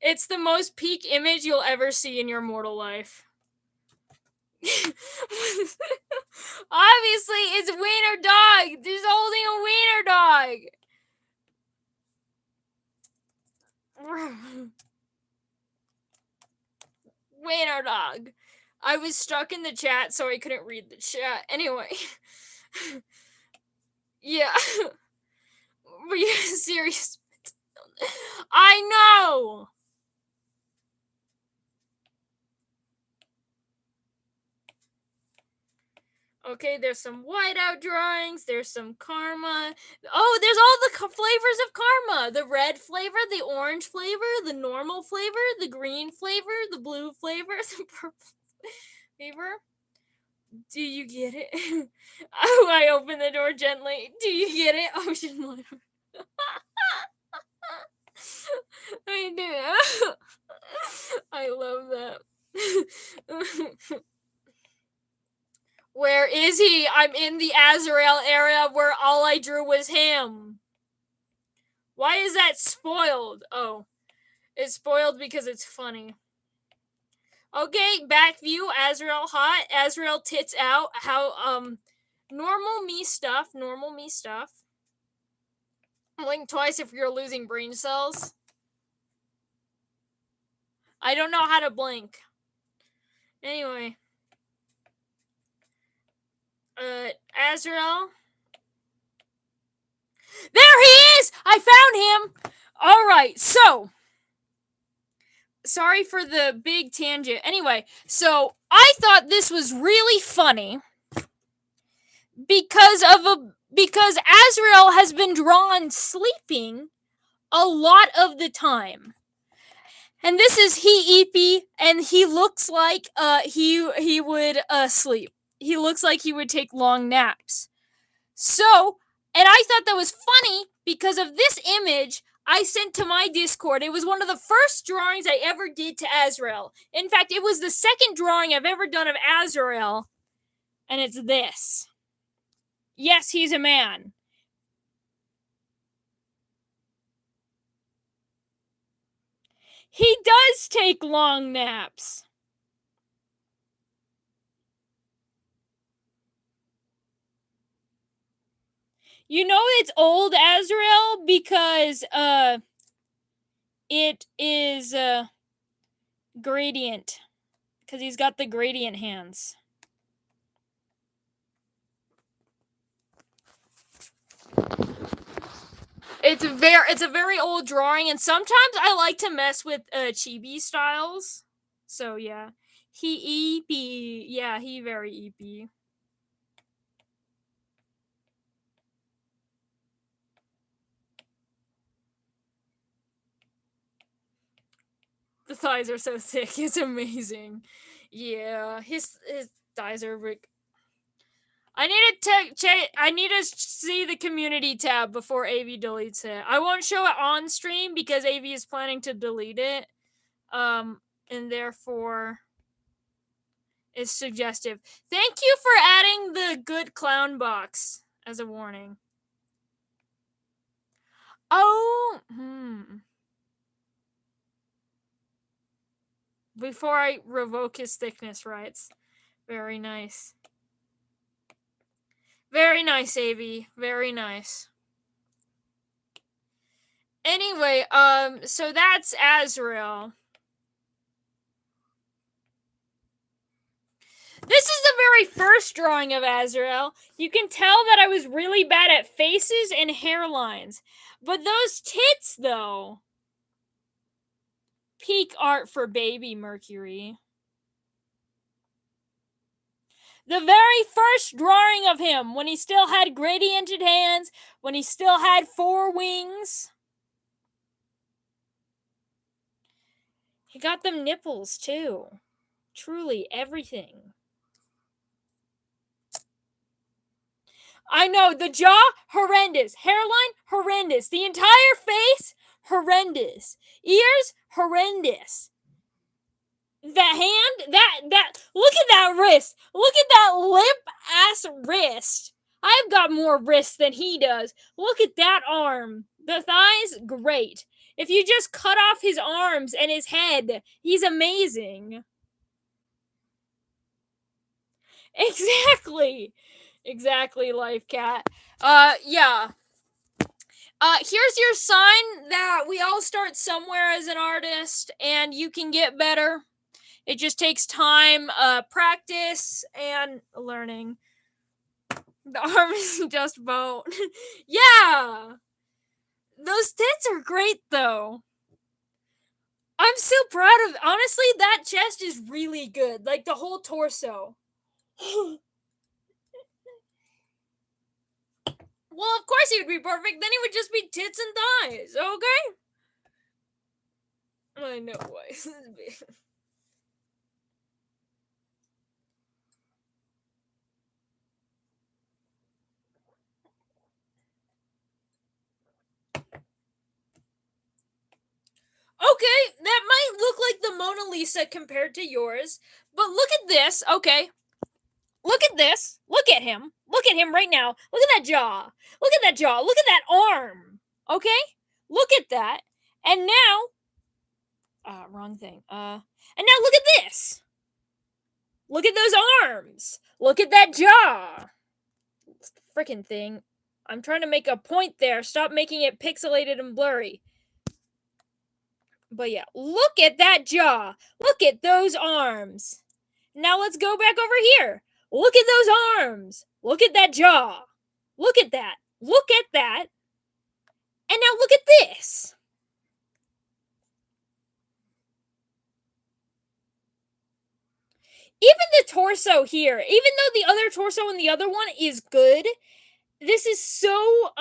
It's the most peak image you'll ever see in your mortal life. Obviously, it's wiener dog. There's holding a wiener dog. Wiener dog. I was stuck in the chat, so I couldn't read the chat. Anyway. Yeah. Were you serious? I know! Okay, there's some whiteout drawings, there's some karma. Oh, there's all the flavors of karma. The red flavor, the orange flavor, the normal flavor, the green flavor, the blue flavor, the purple flavor. Do you get it? Oh, I open the door gently. Do you get it? Ocean life. I do. I love that. Where is he? I'm in the Azrael area where all I drew was him. Why is that spoiled? Oh, it's spoiled because it's funny. Okay, back view, Azrael hot, Azrael tits out. How, normal me stuff. Blink twice if you're losing brain cells. I don't know how to blink. Anyway. Azrael. There he is! I found him! Alright, so. Sorry for the big tangent. Anyway, so I thought this was really funny because Azrael has been drawn sleeping a lot of the time. And this is he and he looks like he would sleep. He looks like he would take long naps. So, and I thought that was funny because of this image I sent to my Discord. It was one of the first drawings I ever did to Azrael. In fact, it was the second drawing I've ever done of Azrael, and it's this. Yes, he's a man. He does take long naps. You know it's old Azrael because it is gradient, because he's got the gradient hands. It's a very old drawing, and sometimes I like to mess with chibi styles. So yeah, he EP, yeah, he very EP. The thighs are so thick, it's amazing. Yeah, his thighs are big. I need to see the community tab before AV deletes it. I won't show it on stream because AV is planning to delete it. and therefore is suggestive. Thank you for adding the good clown box as a warning. Oh, Before I revoke his thickness rights. Very nice. Very nice, Avi. Very nice. Anyway, so that's Azrael. This is the very first drawing of Azrael. You can tell that I was really bad at faces and hairlines. But those tits, though. Peak art for baby Mercury. The very first drawing of him, when he still had gradiented hands, when he still had 4 wings. He got them nipples, too. Truly, everything. I know, the jaw, horrendous. Hairline, horrendous. The entire face, horrendous. Ears, horrendous. The hand, that, look at that wrist. Look at that limp-ass wrist. I've got more wrists than he does. Look at that arm. The thighs, great. If you just cut off his arms and his head, he's amazing. Exactly, Life Cat. Yeah. Here's your sign that we all start somewhere as an artist, and you can get better. It just takes time, practice, and learning. The arm is just bone. Yeah! Those tits are great, though. I'm so proud of... Honestly, that chest is really good. Like, the whole torso. Well, of course he would be perfect. Then he would just be tits and thighs, okay? I know why. Okay, that might look like the Mona Lisa compared to yours, but look at this, okay? Look at this. Look at him. Look at him right now. Look at that jaw. Look at that jaw. Look at that arm. Okay? Look at that. And now... wrong thing. And now look at this. Look at those arms. Look at that jaw. Frickin' thing. I'm trying to make a point there. Stop making it pixelated and blurry. But yeah, look at that jaw. Look at those arms. Now let's go back over here. Look at those arms. Look at that jaw. Look at that. Look at that. And now look at this. Even the torso here, even though the other torso in the other one is good, this is so,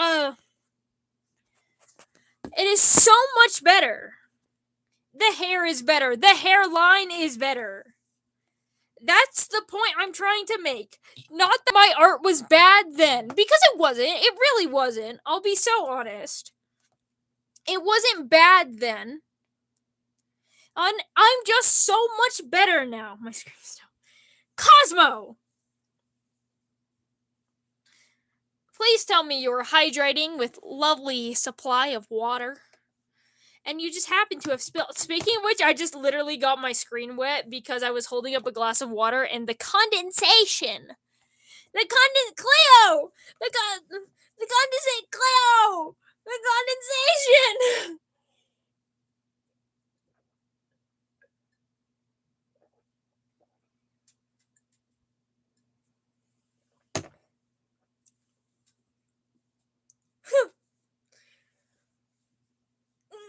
it is so much better. The hair is better. The hairline is better. That's the point I'm trying to make. Not that my art was bad then, because it wasn't. It really wasn't. I'll be so honest. It wasn't bad then. And I'm just so much better now. My screen still. Cosmo! Please tell me you're hydrating with lovely supply of water. And you just happen to have spilled. Speaking of which, I just literally got my screen wet because I was holding up a glass of water and the condensation. Cleo! The condensate, Cleo! The condensation!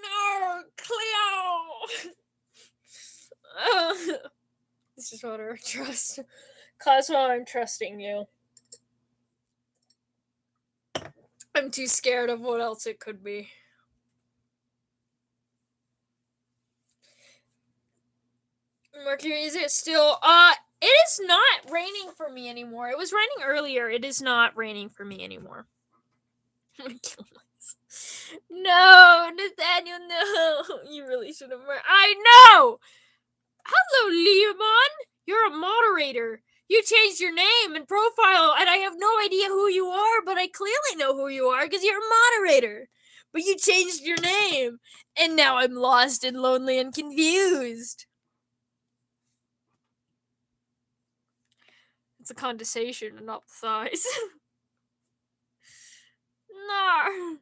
No, Cleo! This is what I trust. Cosmo, I'm trusting you. I'm too scared of what else it could be. Mercury, is it still? It is not raining for me anymore. It was raining earlier. It is not raining for me anymore. I'm gonna kill myself. No, Nathaniel, no. You really should have. I know! moderator. You changed your name and profile, and I have no idea who you are, but I clearly know who you are because you're a moderator. But you changed your name, and now I'm lost and lonely and confused. It's a condensation and not the size. Nah.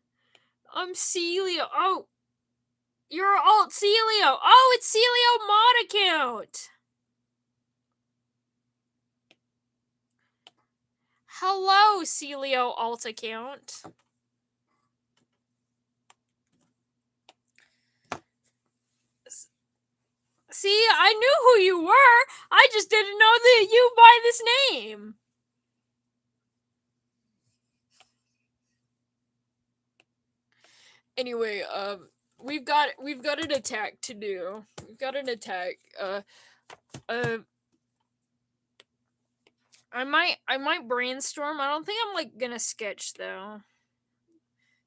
I'm Celio. Oh. You're alt Celio. Oh, it's Celio mod account. Hello, Celio alt account. See, I knew who you were. I just didn't know that you by this name. Anyway, we've got an attack to do. We've got an attack. I might brainstorm. I don't think I'm like gonna sketch though.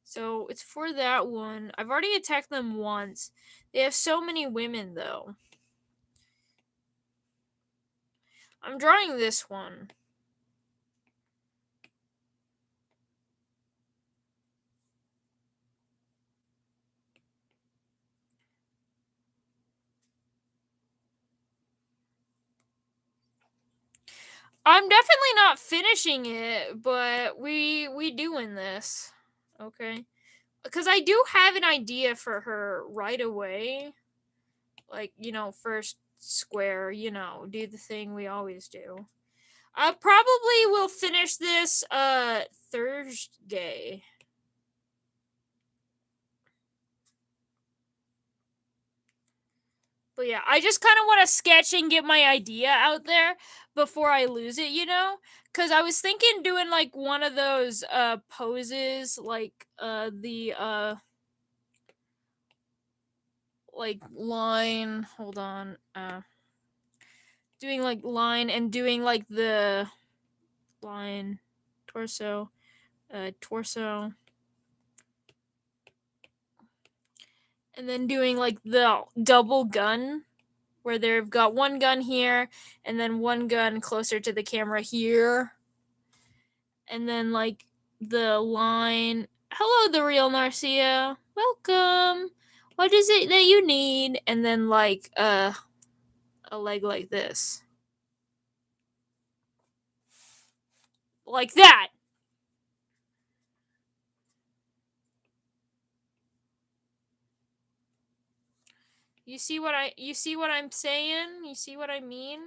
So it's for that one. I've already attacked them once. They have so many women though. I'm drawing this one. I'm definitely not finishing it, but we doing this. Okay. Because I do have an idea for her right away. Like, first square, do the thing we always do. I probably will finish this Thursday. But yeah, I just kind of want to sketch and get my idea out there before I lose it, Because I was thinking doing like one of those poses, like the like line. Hold on. Doing like line and doing like the line torso, torso. And then doing like the double gun where they've got one gun here and then one gun closer to the camera here. And then like the line, hello the real Narcia, welcome. What is it that you need? And then like a leg like this. Like that. You see what I'm saying? You see what I mean?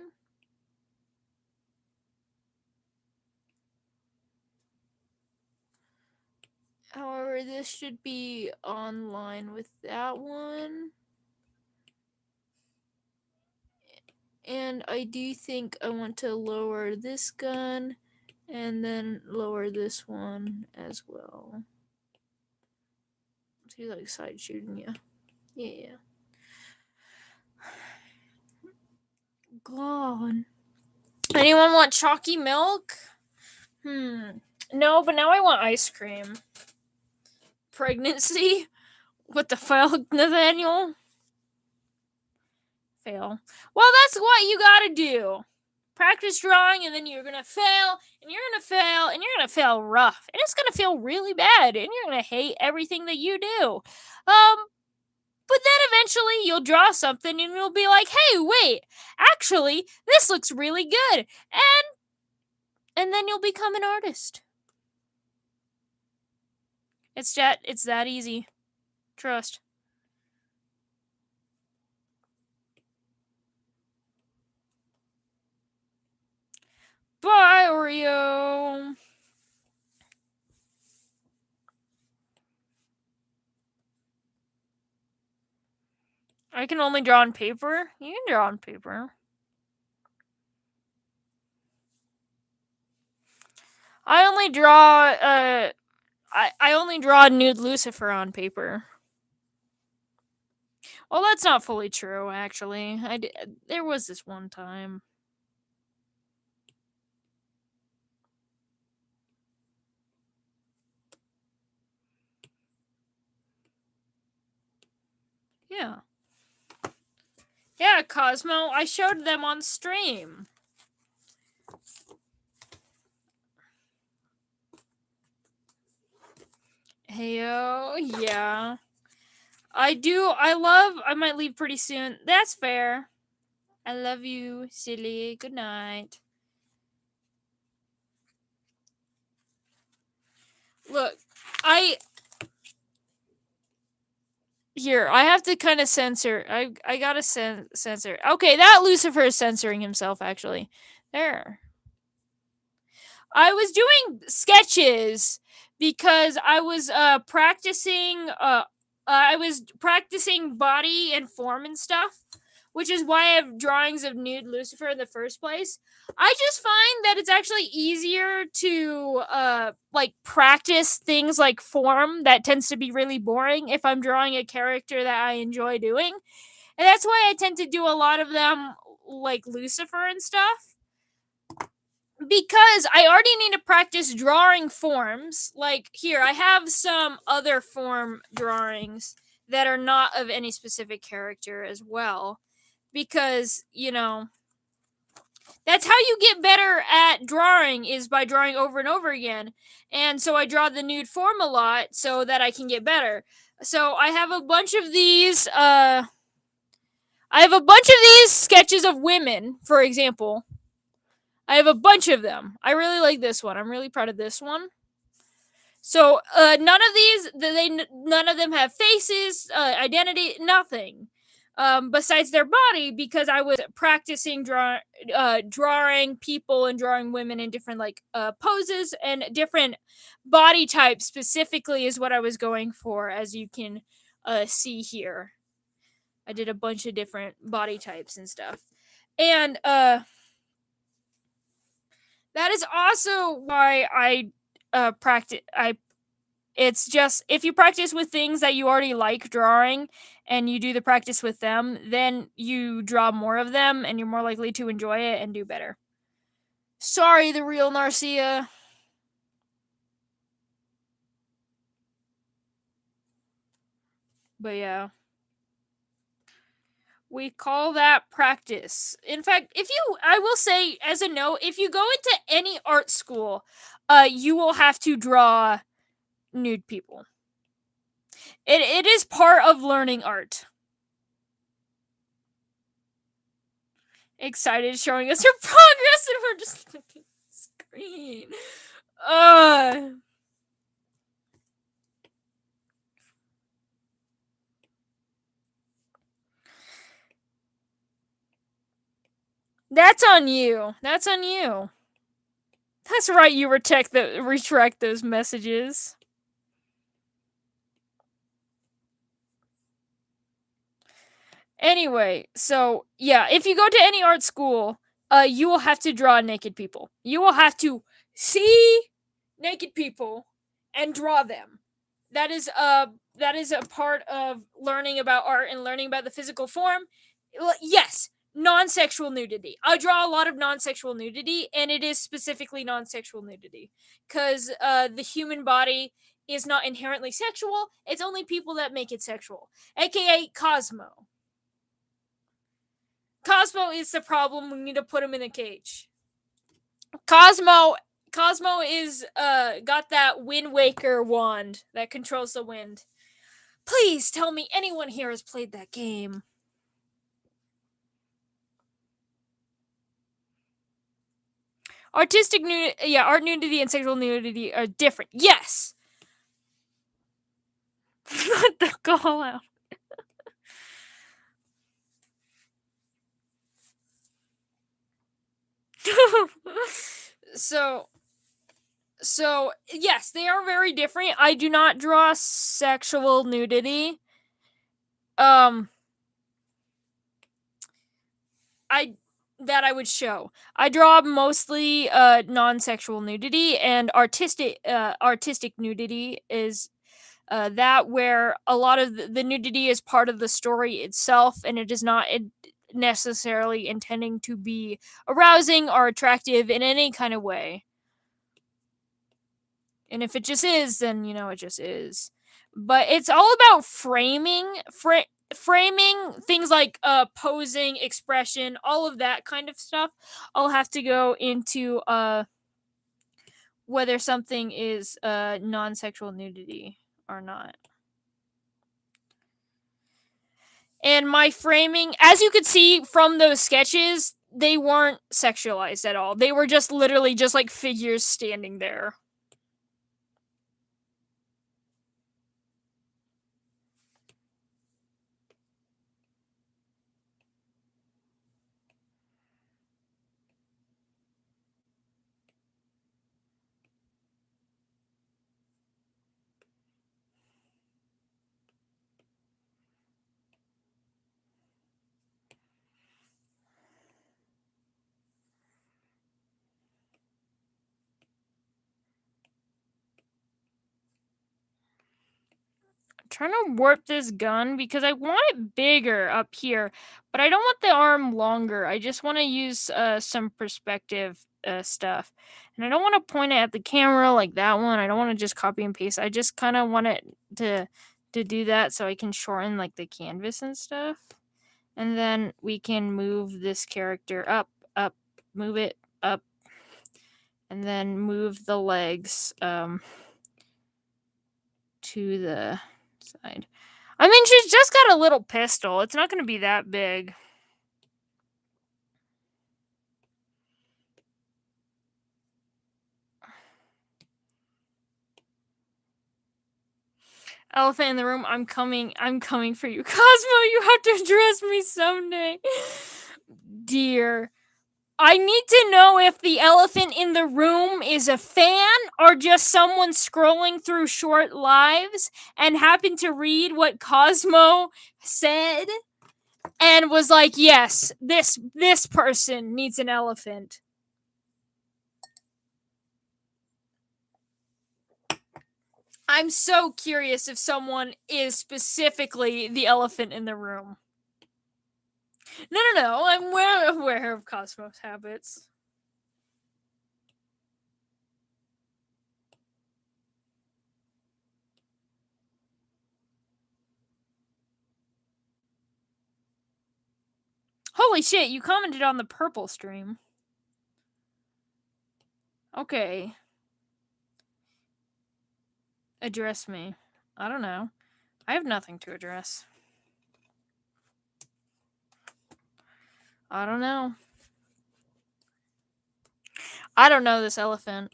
However, this should be online with that one. And I do think I want to lower this gun and then lower this one as well. So you like side shooting, yeah. Yeah. God. Anyone want chalky milk? No, but now I want ice cream. Pregnancy? What the fuck, Nathaniel? Fail. Well, that's what you gotta do. Practice drawing, and then you're gonna fail, and you're gonna fail, and you're gonna fail rough, and it's gonna feel really bad, and you're gonna hate everything that you do. But then eventually you'll draw something, and you'll be like, "Hey, wait! Actually, this looks really good," and then you'll become an artist. It's that easy. Trust. Bye, Oreo. I can only draw on paper. You can draw on paper. I only draw I only draw nude Lucifer on paper. Well, that's not fully true, actually. There was this one time. Yeah. Yeah, Cosmo, I showed them on stream. Heyo, yeah. I might leave pretty soon. That's fair. I love you, silly. Good night. Look, I have to kind of censor. I gotta censor. Okay, that Lucifer is censoring himself, actually. There. I was doing sketches because I was practicing body and form and stuff, which is why I have drawings of nude Lucifer in the first place. I just find that it's actually easier to like practice things like form that tends to be really boring if I'm drawing a character that I enjoy doing. And that's why I tend to do a lot of them like Lucifer and stuff, because I already need to practice drawing forms. Like here, I have some other form drawings that are not of any specific character as well. Because, that's how you get better at drawing, is by drawing over and over again. And so I draw the nude form a lot so that I can get better. So I have a bunch of these sketches of women, for example. I have a bunch of them. I really like this one. I'm really proud of this one. So none of them have faces, identity, nothing. Besides their body, because I was practicing drawing people and drawing women in different poses and different body types specifically is what I was going for, as you can see here. I did a bunch of different body types and stuff. And that is also why I practice. It's just, if you practice with things that you already like drawing and you do the practice with them, then you draw more of them and you're more likely to enjoy it and do better. Sorry, the real Narcia. But yeah. We call that practice. In fact, I will say as a note, if you go into any art school, you will have to draw nude people. It is part of learning art. Excited, showing us her progress, and we're just looking at the screen. That's on you. That's on you. That's right, you retract those messages. Anyway, so yeah, if you go to any art school, you will have to draw naked people. You will have to see naked people and draw them. That is a part of learning about art and learning about the physical form. Yes, non-sexual nudity. I draw a lot of non-sexual nudity, and it is specifically non-sexual nudity because the human body is not inherently sexual. It's only people that make it sexual, aka Cosmo. Cosmo is the problem. We need to put him in a cage. Cosmo is got that Wind Waker wand that controls the wind. Please tell me anyone here has played that game. Art nudity and sexual nudity are different. Yes. Not the call out. So yes, they are very different. I do not draw sexual nudity. I would show. I draw mostly non-sexual nudity, and artistic nudity is that where a lot of the nudity is part of the story itself, and it is not necessarily intending to be arousing or attractive in any kind of way. And if it just is, then it just is. But it's all about framing things like posing, expression, all of that kind of stuff. I'll have to go into whether something is non-sexual nudity are not. And my framing, as you could see from those sketches, they weren't sexualized at all. They were just literally just like figures standing there. Trying to warp this gun because I want it bigger up here, but I don't want the arm longer. I just want to use some perspective stuff. And I don't want to point it at the camera like that one. I don't want to just copy and paste. I just kind of want it to do that so I can shorten like the canvas and stuff. And then we can move this character up, move it up, and then move the legs to the side. I mean, she's just got a little pistol. It's not going to be that big. Elephant in the room, I'm coming for you. Cosmo, you have to address me someday. Dear. I need to know if the elephant in the room is a fan or just someone scrolling through short lives and happened to read what Cosmo said and was like, yes, this person needs an elephant. I'm so curious if someone is specifically the elephant in the room. No. I'm aware of Cosmo's habits. Holy shit, you commented on the purple stream. Okay. Address me. I don't know. I have nothing to address. I don't know. I don't know this elephant.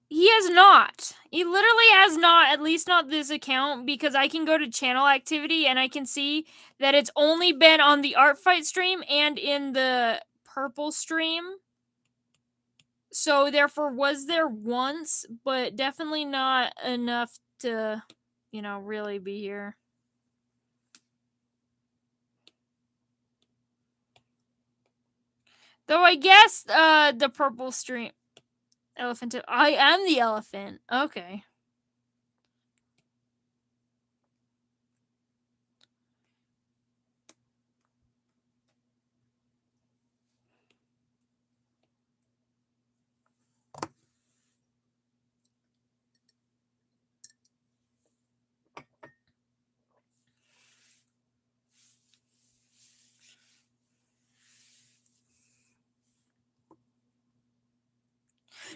He has not. He literally has not, at least not this account, because I can go to channel activity and I can see that it's only been on the art fight stream and in the purple stream. So therefore was there once, but definitely not enough to, really be here. Though I guess the purple stream elephant. I am the elephant. Okay.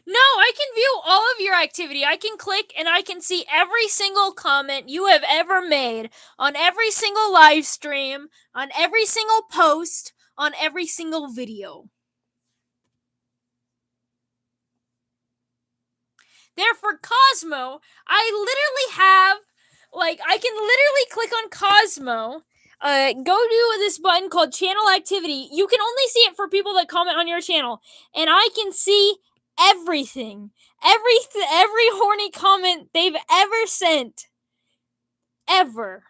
No, I can view all of your activity. I can click and I can see every single comment you have ever made on every single live stream, on every single post, on every single video. Therefore, Cosmo, I literally have, I can literally click on Cosmo, go to this button called channel activity. You can only see it for people that comment on your channel, and I can see everything. Every horny comment they've ever sent. Ever.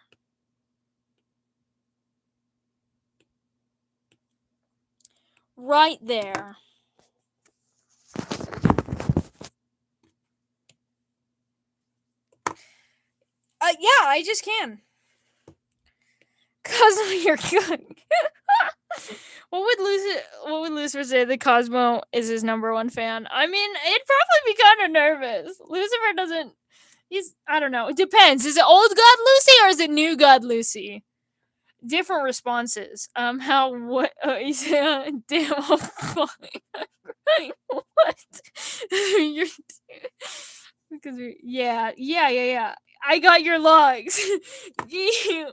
Right there. Yeah, I just can. Cosmo, you're good. What would Lucifer say that Cosmo is his number one fan? I mean, it'd probably be kind of nervous. Lucifer doesn't. I don't know. It depends. Is it old God Lucy or is it new God Lucy? different responses. How what? Damn, I'm fine. What? You're because yeah. I got your logs. You.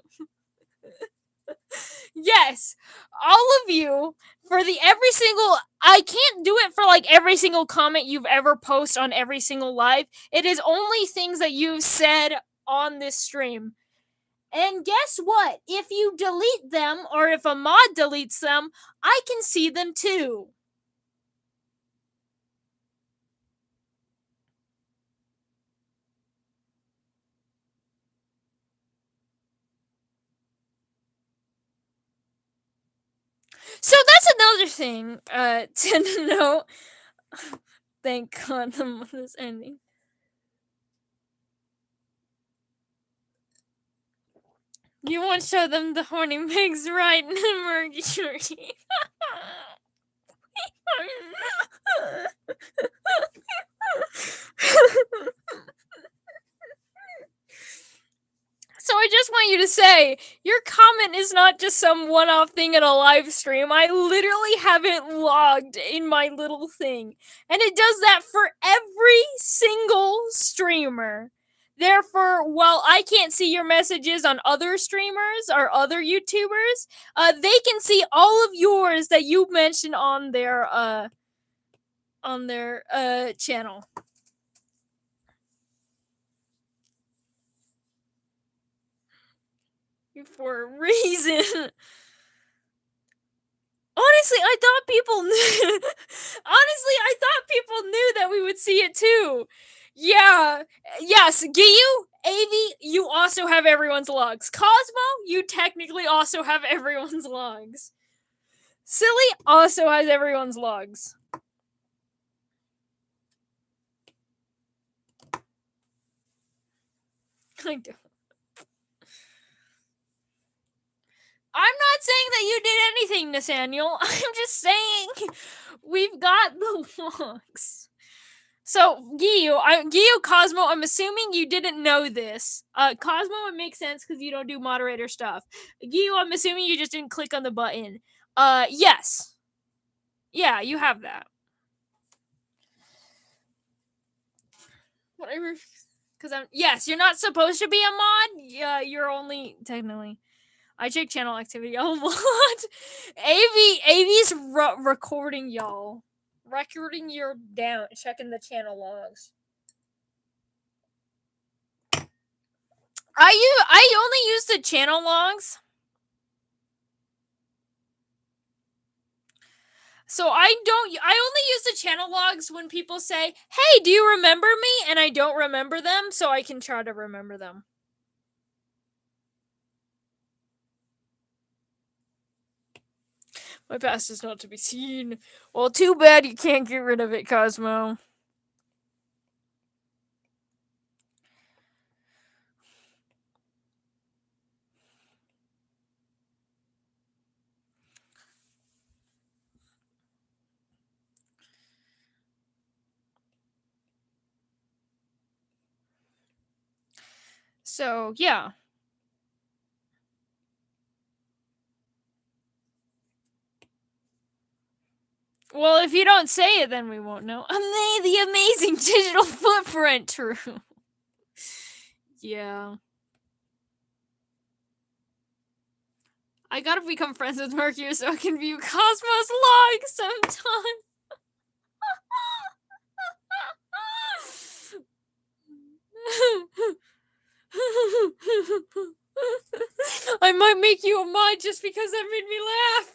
Yes, all of you for the every single. I can't do it for like every single comment you've ever posted on every single live. It is only things that you've said on this stream. And guess what? If you delete them or if a mod deletes them, I can see them too. So that's another thing to know. Thank God the month is ending. You won't show them the horny pigs, right? Mercury. So I just want you to say, your comment is not just some one-off thing in a live stream. I literally have it logged in my little thing. And it does that for every single streamer. Therefore, while I can't see your messages on other streamers or other YouTubers, they can see all of yours that you mentioned on their channel. For a reason. Honestly, I thought people knew. Honestly, I thought people knew that we would see it too. Yeah. Yes, Giyu, Avi, you also have everyone's logs. Cosmo, you technically also have everyone's logs. Silly also has everyone's logs. I don't. I'm not saying that you did anything, Nathaniel. I'm just saying we've got the logs. So, Giyu Cosmo, I'm assuming you didn't know this. Cosmo, it makes sense because you don't do moderator stuff. Giyu, I'm assuming you just didn't click on the button. Yes. Yeah, you have that. Whatever. Yes, you're not supposed to be a mod. Yeah, you're only technically. I check channel activity a lot. AV's recording y'all. Recording your down, checking the channel logs. I only use the channel logs. So I only use the channel logs when people say, "Hey, do you remember me?" and I don't remember them, so I can try to remember them. My past is not to be seen. Well, too bad you can't get rid of it, Cosmo. So, yeah. Well, if you don't say it, then we won't know. The amazing digital footprint, true. Yeah. I gotta become friends with Mercury so I can view Cosmos logs sometime. I might make you a mod just because that made me laugh.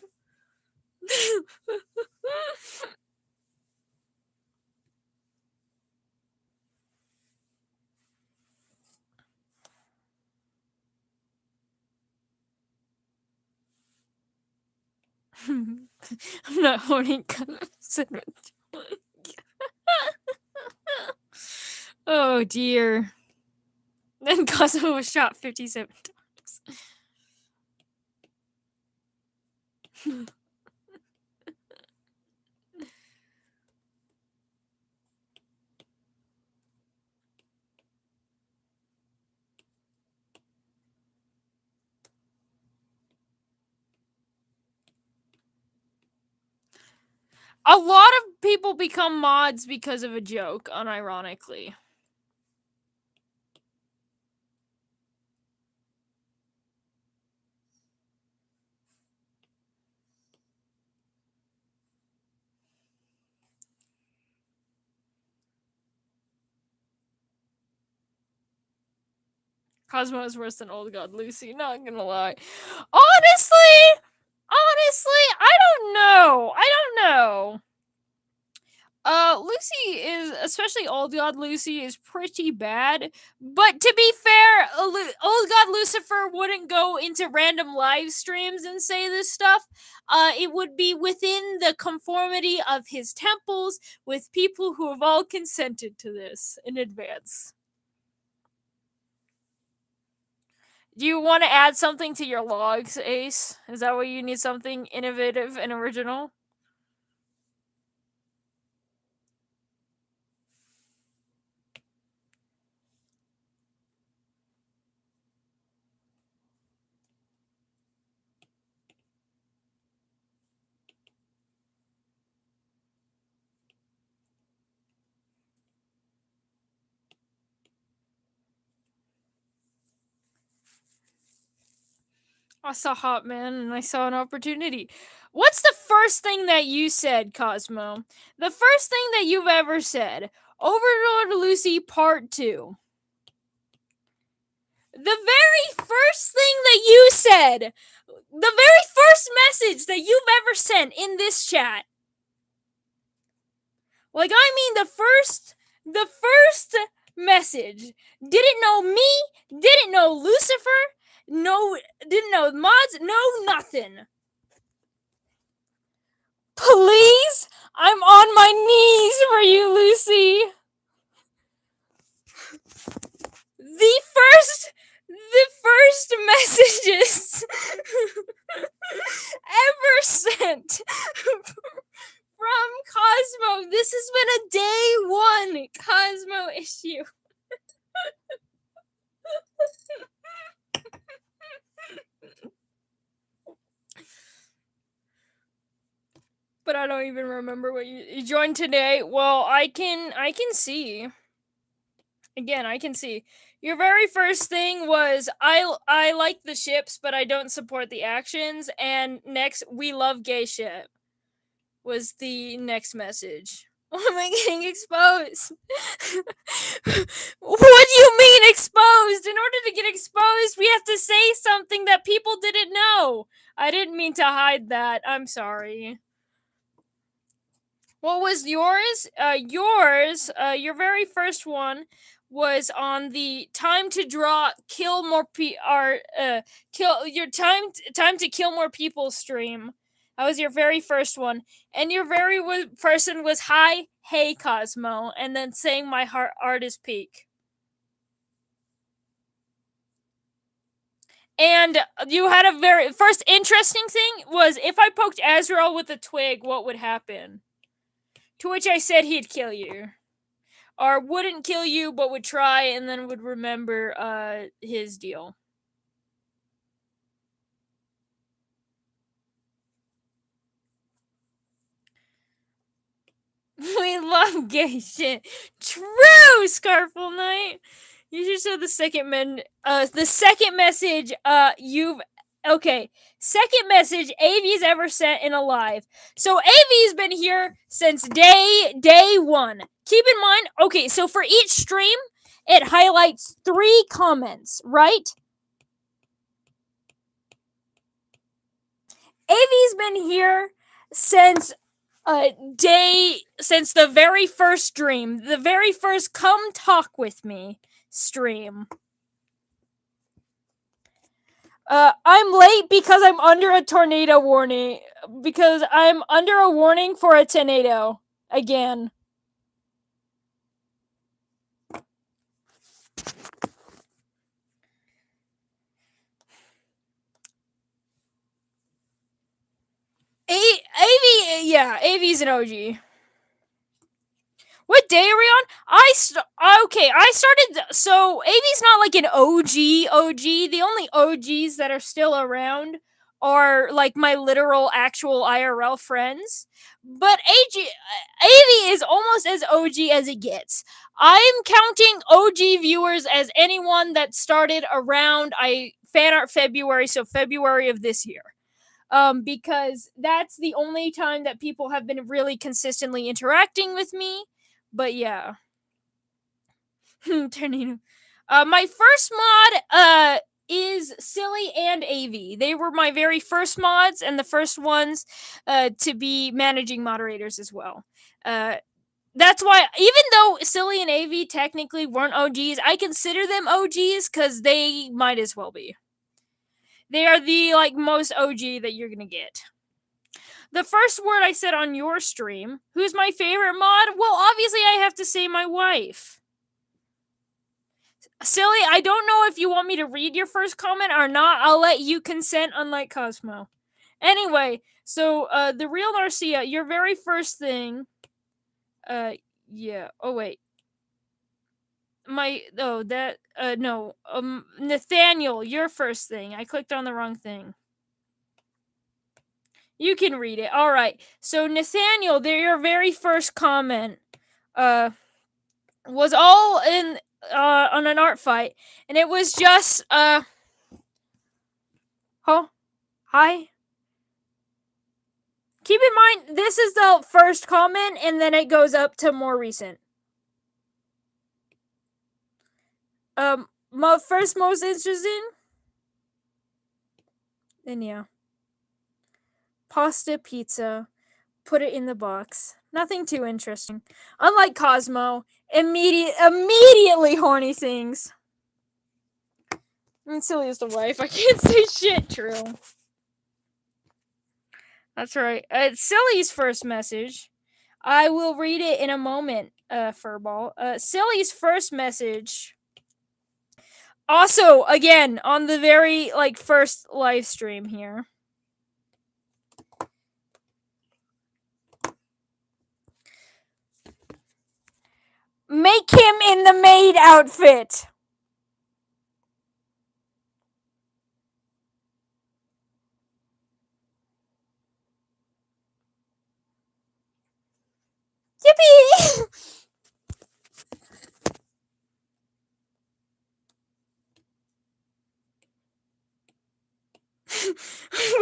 I'm not holding Oh dear. Then Cosmo was shot 57 times. A lot of people become mods because of a joke, unironically. Cosmo is worse than Old God Lucy, not gonna lie. Honestly, I don't know. Lucy is, especially Old God Lucy, is pretty bad. But to be fair, Old God Lucifer wouldn't go into random live streams and say this stuff. It would be within the conformity of his temples with people who have all consented to this in advance. Do you want to add something to your logs, Ace? Is that why you need something innovative and original? I saw Hot Man and I saw an opportunity. What's the first thing that you said, Cosmo? The first thing that you've ever said. Overlord Lucy Part 2. The very first thing that you said. The very first message that you've ever sent in this chat. Like, I mean the first message. Didn't know me, didn't know Lucifer, didn't know mods, no nothing. Please? I'm on my knees for you, Lucy. The first messages ever sent from Cosmo. This has been a day 1 Cosmo issue. But I don't even remember what you joined today. Well, I can see. Again, I can see. Your very first thing was I like the ships, but I don't support the actions. And next, we love gay shit. Was the next message. Why am I getting exposed? What do you mean exposed? In order to get exposed, we have to say something that people didn't know. I didn't mean to hide that. I'm sorry. What was yours? Your very first one was on the time to draw, kill more kill your time to kill more people stream. That was your very first one, and your very person was hi, hey Cosmo, and then saying my art is peak. And you had a very first interesting thing was if I poked Azrael with a twig, what would happen? To which I said he'd kill you. Or wouldn't kill you, but would try and then would remember his deal. We love gay shit. True, Scarful Knight. You should show the second message you've okay. Second message Avi's ever sent in a live. So Avi's been here since day 1. Keep in mind, okay, so for each stream, it highlights 3 comments, right? Avi's been here since since the very first stream, the very first come talk with me stream. I'm late because I'm under a tornado warning. Because I'm under a warning for a tornado. Again. Avi's an OG. What day are we on? I started. So Avi's not like an OG. The only OGs that are still around are like my literal actual IRL friends. But AV is almost as OG as it gets. I'm counting OG viewers as anyone that started around fan art February, so February of this year. Because that's the only time that people have been really consistently interacting with me. But yeah. Tornado. My first mod is Silly and AV. They were my very first mods and the first ones to be managing moderators as well. That's why, even though Silly and AV technically weren't OGs, I consider them OGs because they might as well be. They are the most OG that you're gonna get. The first word I said on your stream, who's my favorite mod? Well, obviously I have to say my wife. Silly, I don't know if you want me to read your first comment or not. I'll let you consent, unlike Cosmo. Anyway, so the real Narcia, your very first thing. Yeah. Oh wait. Nathaniel, your first thing. I clicked on the wrong thing. You can read it. All right. So Nathaniel, your very first comment was all in on an art fight, and it was just hi. Keep in mind, this is the first comment, and then it goes up to more recent. Most interesting. Then yeah. Pasta pizza. Put it in the box. Nothing too interesting. Unlike Cosmo, immediately horny things. And Silly is the wife. I can't say shit. True. That's right. It's Silly's first message. I will read it in a moment, Furball. Silly's first message. Also, again, on the very, first live stream here. Make him in the maid outfit. Yippee!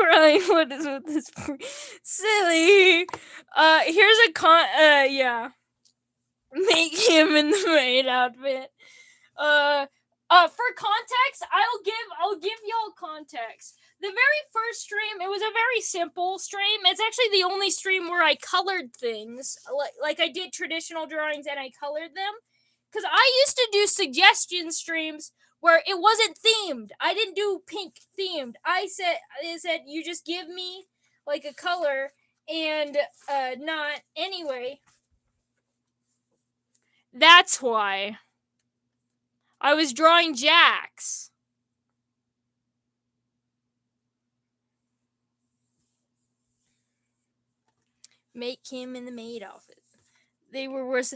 Right, what is with this? Silly. Here's a yeah. Make him in the maid outfit. For context, I'll give y'all context. The very first stream, it was a very simple stream. It's actually the only stream where I colored things. Like I did traditional drawings and I colored them. Because I used to do suggestion streams where it wasn't themed. I didn't do pink themed. I said you just give me like a color and not anyway. That's why I was drawing Jax. Make him in the maid outfit. They were worse.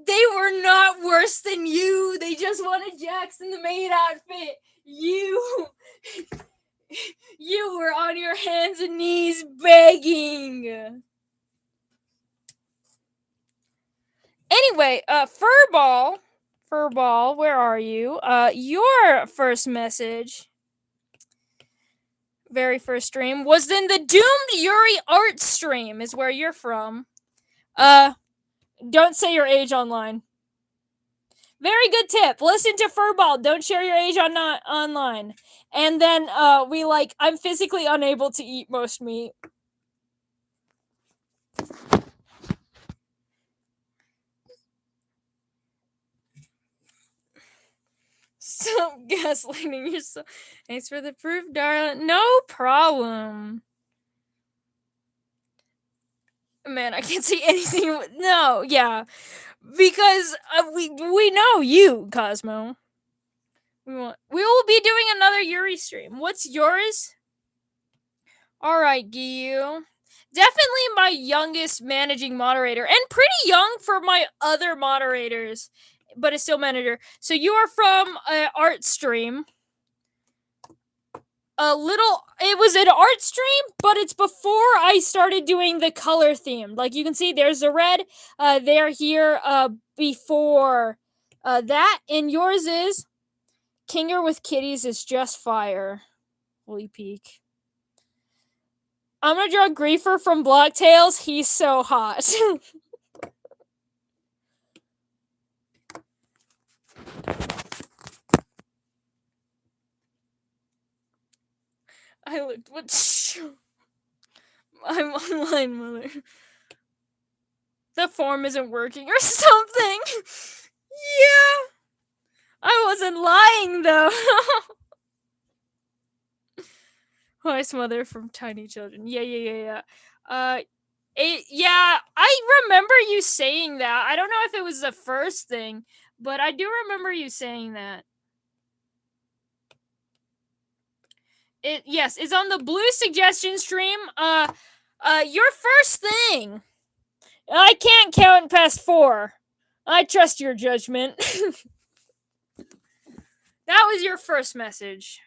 They were not worse than you. They just wanted Jax in the maid outfit. You were on your hands and knees begging. Anyway, Furball, where are you? Your first message, very first stream, was in the Doomed Yuri art stream, is where you're from. Don't say your age online. Very good tip. Listen to Furball. Don't share your age online. And then I'm physically unable to eat most meat. Stop gaslighting yourself. Thanks for the proof, darling. No problem. Man, I can't see anything. No, yeah. Because we know you, Cosmo. We will be doing another Yuri stream. What's yours? Alright, Giyu. Definitely my youngest managing moderator. And pretty young for my other moderators. But it's still manager. So you are from art stream. it was an art stream, but it's before I started doing the color theme. Like you can see there's the red, there here, before, that, and yours is Kinger with Kitties is just fire. Holy peak. I'm gonna draw Griefer from Blocktails, he's so hot. I looked, what? I'm online, mother. The form isn't working or something. Yeah. I wasn't lying though. Nice mother from Tiny Children. Yeah. Yeah, I remember you saying that. I don't know if it was the first thing, but I do remember you saying that. Yes, it's on the Blue Suggestion stream. Your first thing. I can't count past 4. I trust your judgment. That was your first message.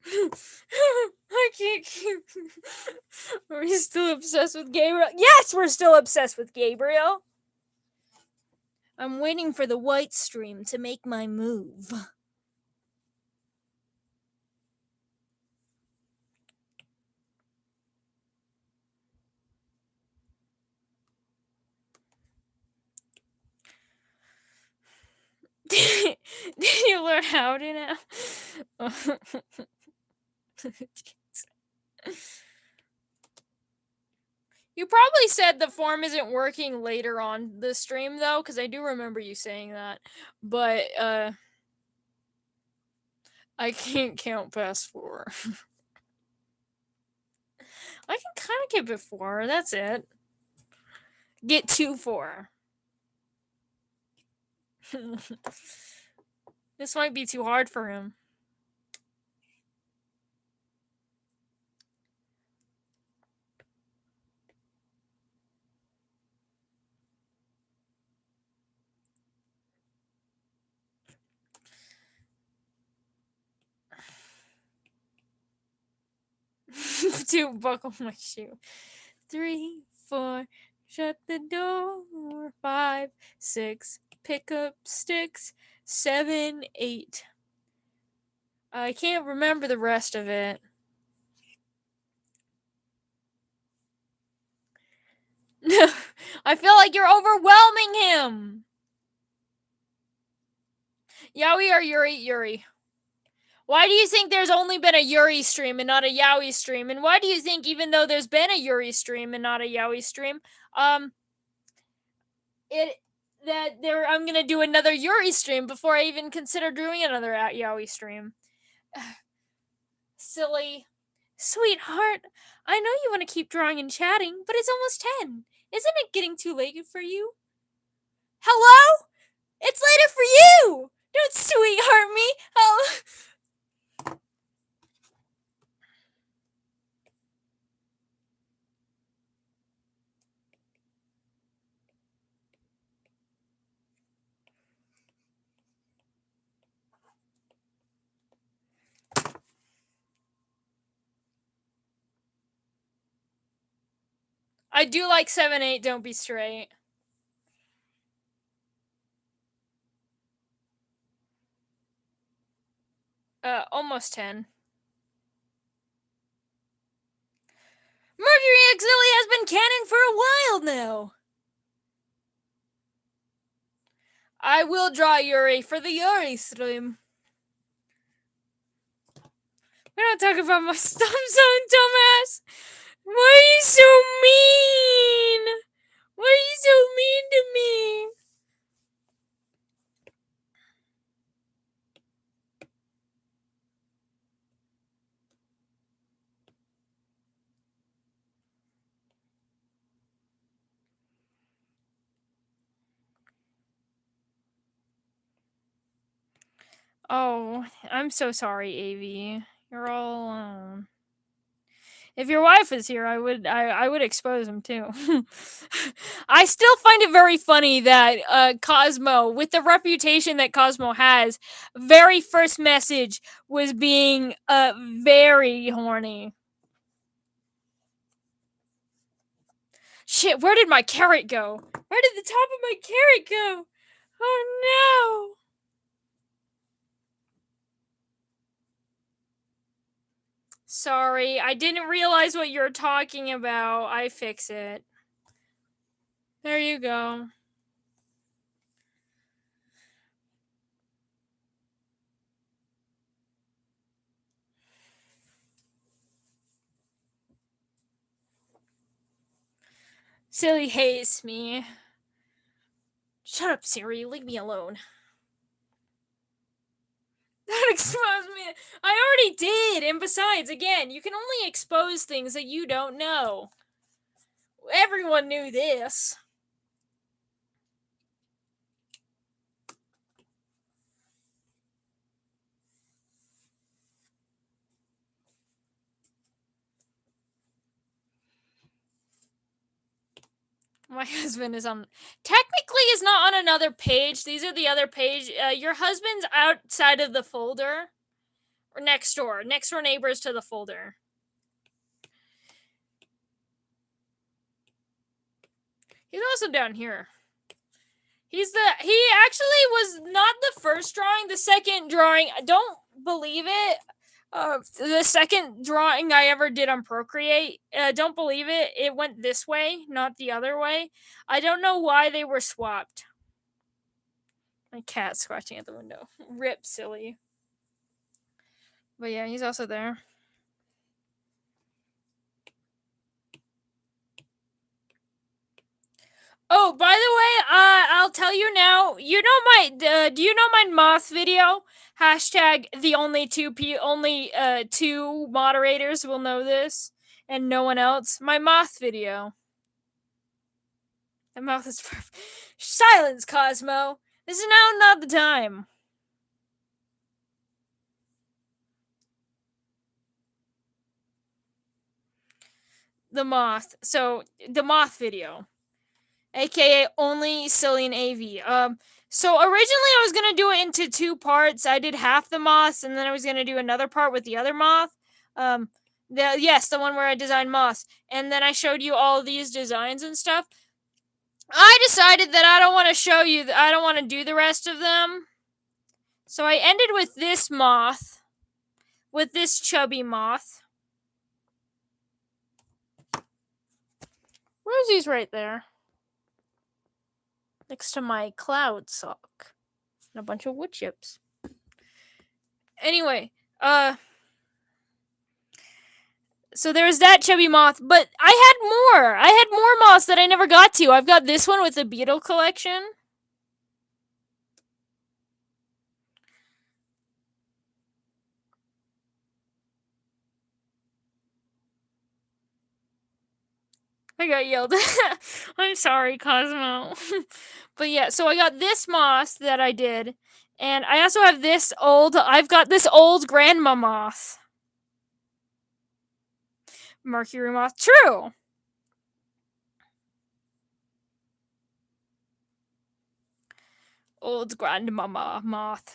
I can't keep. Are we still obsessed with Gabriel? Yes, we're still obsessed with Gabriel. I'm waiting for the white stream to make my move. Did you learn how to now? You probably said the form isn't working later on the stream though, because I do remember you saying that. But I can't count past 4. I can kind of keep it 4. That's it. Get to 4. This might be too hard for him. To buckle my shoe. 3, 4, shut the door. 5, 6, pick up sticks. 7, 8. I can't remember the rest of it. I feel like you're overwhelming him. Yaoi or Yuri? Why do you think there's only been a Yuri stream and not a Yaoi stream? And why do you think even though there's been a Yuri stream and not a Yaoi stream, I'm gonna do another Yuri stream before I even consider doing another Yaoi stream. Silly. Sweetheart, I know you want to keep drawing and chatting, but it's almost 10. Isn't it getting too late for you? Hello? It's later for you! Don't sweetheart me! Oh. I do like 7, 8, don't be straight. Almost 10. Mercury Auxiliary has been canon for a while now. I will draw Yuri for the Yuri stream. We don't talk about my stump zone, dumbass. Why are you so mean? Why are you so mean to me? Oh, I'm so sorry, Avi. You're all alone. If your wife was here, I would expose him too. I still find it very funny that Cosmo, with the reputation that Cosmo has, very first message was being very horny. Shit, where did my carrot go? Where did the top of my carrot go? Oh no! Sorry, I didn't realize what you're talking about. I fix it. There you go. Silly hates me. Shut up, Siri. Leave me alone. Don't expose me. I already did. And besides, again, you can only expose things that you don't know. Everyone knew this. My husband is on. Technically, is not on another page. These are the other page. Your husband's outside of the folder, or next door neighbors to the folder. He's also down here. He actually was not the first drawing. The second drawing, don't believe it. The second drawing I ever did on Procreate, don't believe it. It went this way, not the other way. I don't know why they were swapped. My cat's scratching at the window. Rip, silly. But yeah, he's also there. Oh, by the way, I'll tell you now. You know my, do you know my moth video? Hashtag the only two moderators will know this, and no one else. My moth video. The mouth is perfect. Silence, Cosmo. This is now not the time. The moth. So the moth video, aka only Cillian AV. So originally I was gonna do it into two parts. I did half the moths, and then I was gonna do another part with the other moth. The one where I designed moths, and then I showed you all these designs and stuff. I decided that I don't want to show you. I don't want to do the rest of them. So I ended with this moth, with this chubby moth. Rosie's right there, next to my cloud sock and a bunch of wood chips. Anyway, so there's that chubby moth, but I had more. I had more moths that I never got to. I've got this one with the beetle collection. I got yelled at. I'm sorry, Cosmo. But yeah, so I got this moth that I did, and I also have this old. I've got this old grandma moth. Mercury moth. True. Old grandmama moth.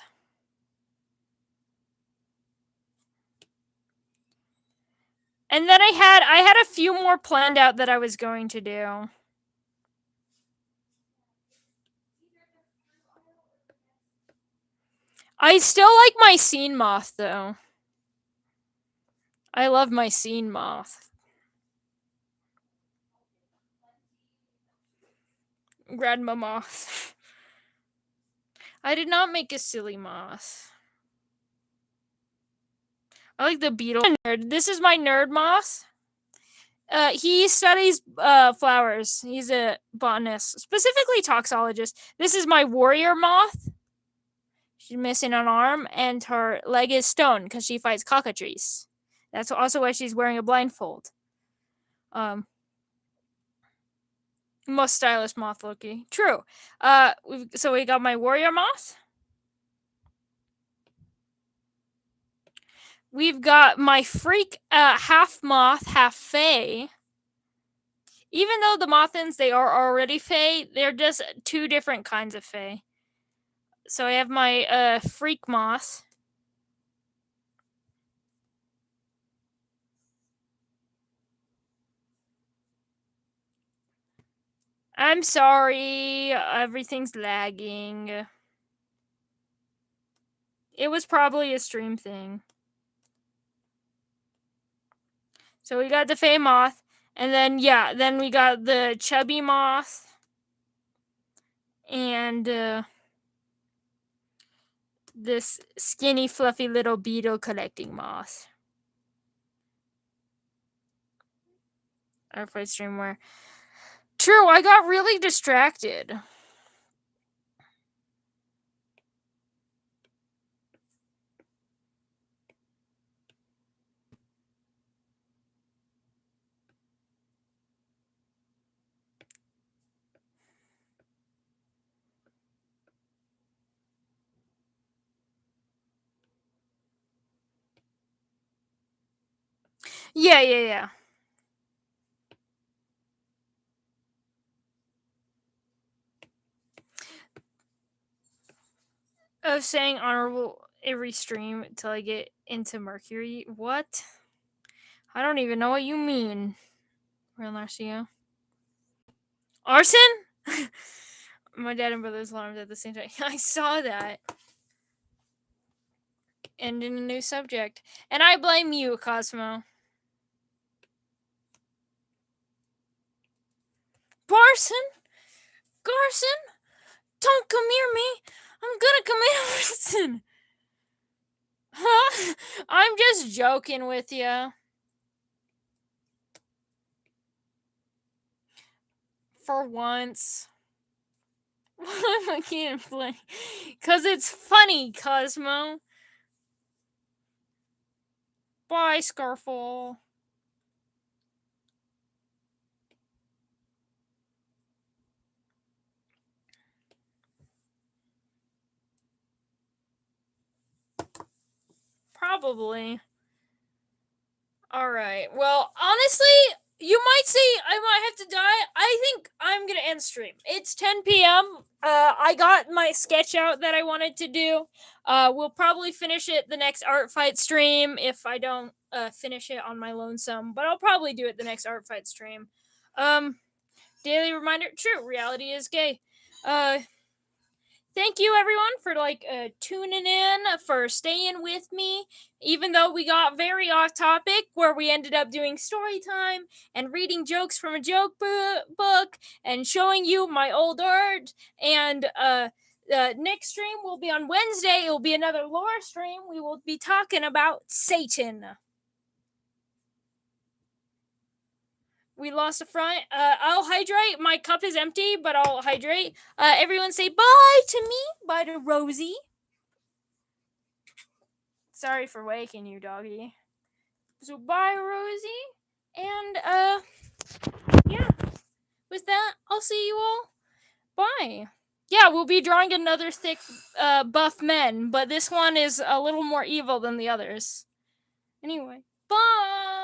And then I had a few more planned out that I was going to do. I still like my scene moth though. I love my scene moth. Grandma moth. I did not make a silly moth. I like the beetle nerd. This is my nerd moth. He studies flowers. He's a botanist, specifically toxologist. This is my warrior moth. She's missing an arm, and her leg is stone because she fights cockatrice. That's also why she's wearing a blindfold. Most stylish moth, Loki. True. So we got my warrior moth. we've got my freak half moth, half fae. Even though the Mothins, they are already fae, they're just two different kinds of fae. So I have my freak moth. I'm sorry, everything's lagging. It was probably a stream thing. So we got the fae moth, and then we got the chubby moth, and this skinny, fluffy little beetle collecting moth. Our first stream where. True, I got really distracted. Yeah. I was saying honorable every stream until I get into Mercury. What? I don't even know what you mean. Real Narcio. Arson? My dad and brother's alarmed at the same time. I saw that. And in a new subject. And I blame you, Cosmo. Garson? Don't come near me! I'm gonna commit arson! Huh? I'm just joking with you. For once. Why am I can't play? Cause it's funny, Cosmo. Bye, Scarful. Probably. Alright. Well, honestly, you might say I might have to die. I think I'm gonna end stream. It's 10 p.m. I got my sketch out that I wanted to do. We'll probably finish it the next art fight stream if I don't finish it on my lonesome, but I'll probably do it the next art fight stream. Daily reminder, true, reality is gay. Thank you everyone for tuning in, for staying with me, even though we got very off topic where we ended up doing story time and reading jokes from a joke book and showing you my old art. And next stream will be on Wednesday. It will be another lore stream. We will be talking about Satan. We lost a front. I'll hydrate. My cup is empty, but I'll hydrate. Everyone say bye to me. Bye to Rosie. Sorry for waking you, doggy. So bye, Rosie. And yeah. With that, I'll see you all. Bye. Yeah, we'll be drawing another thick buff men, but this one is a little more evil than the others. Anyway, bye.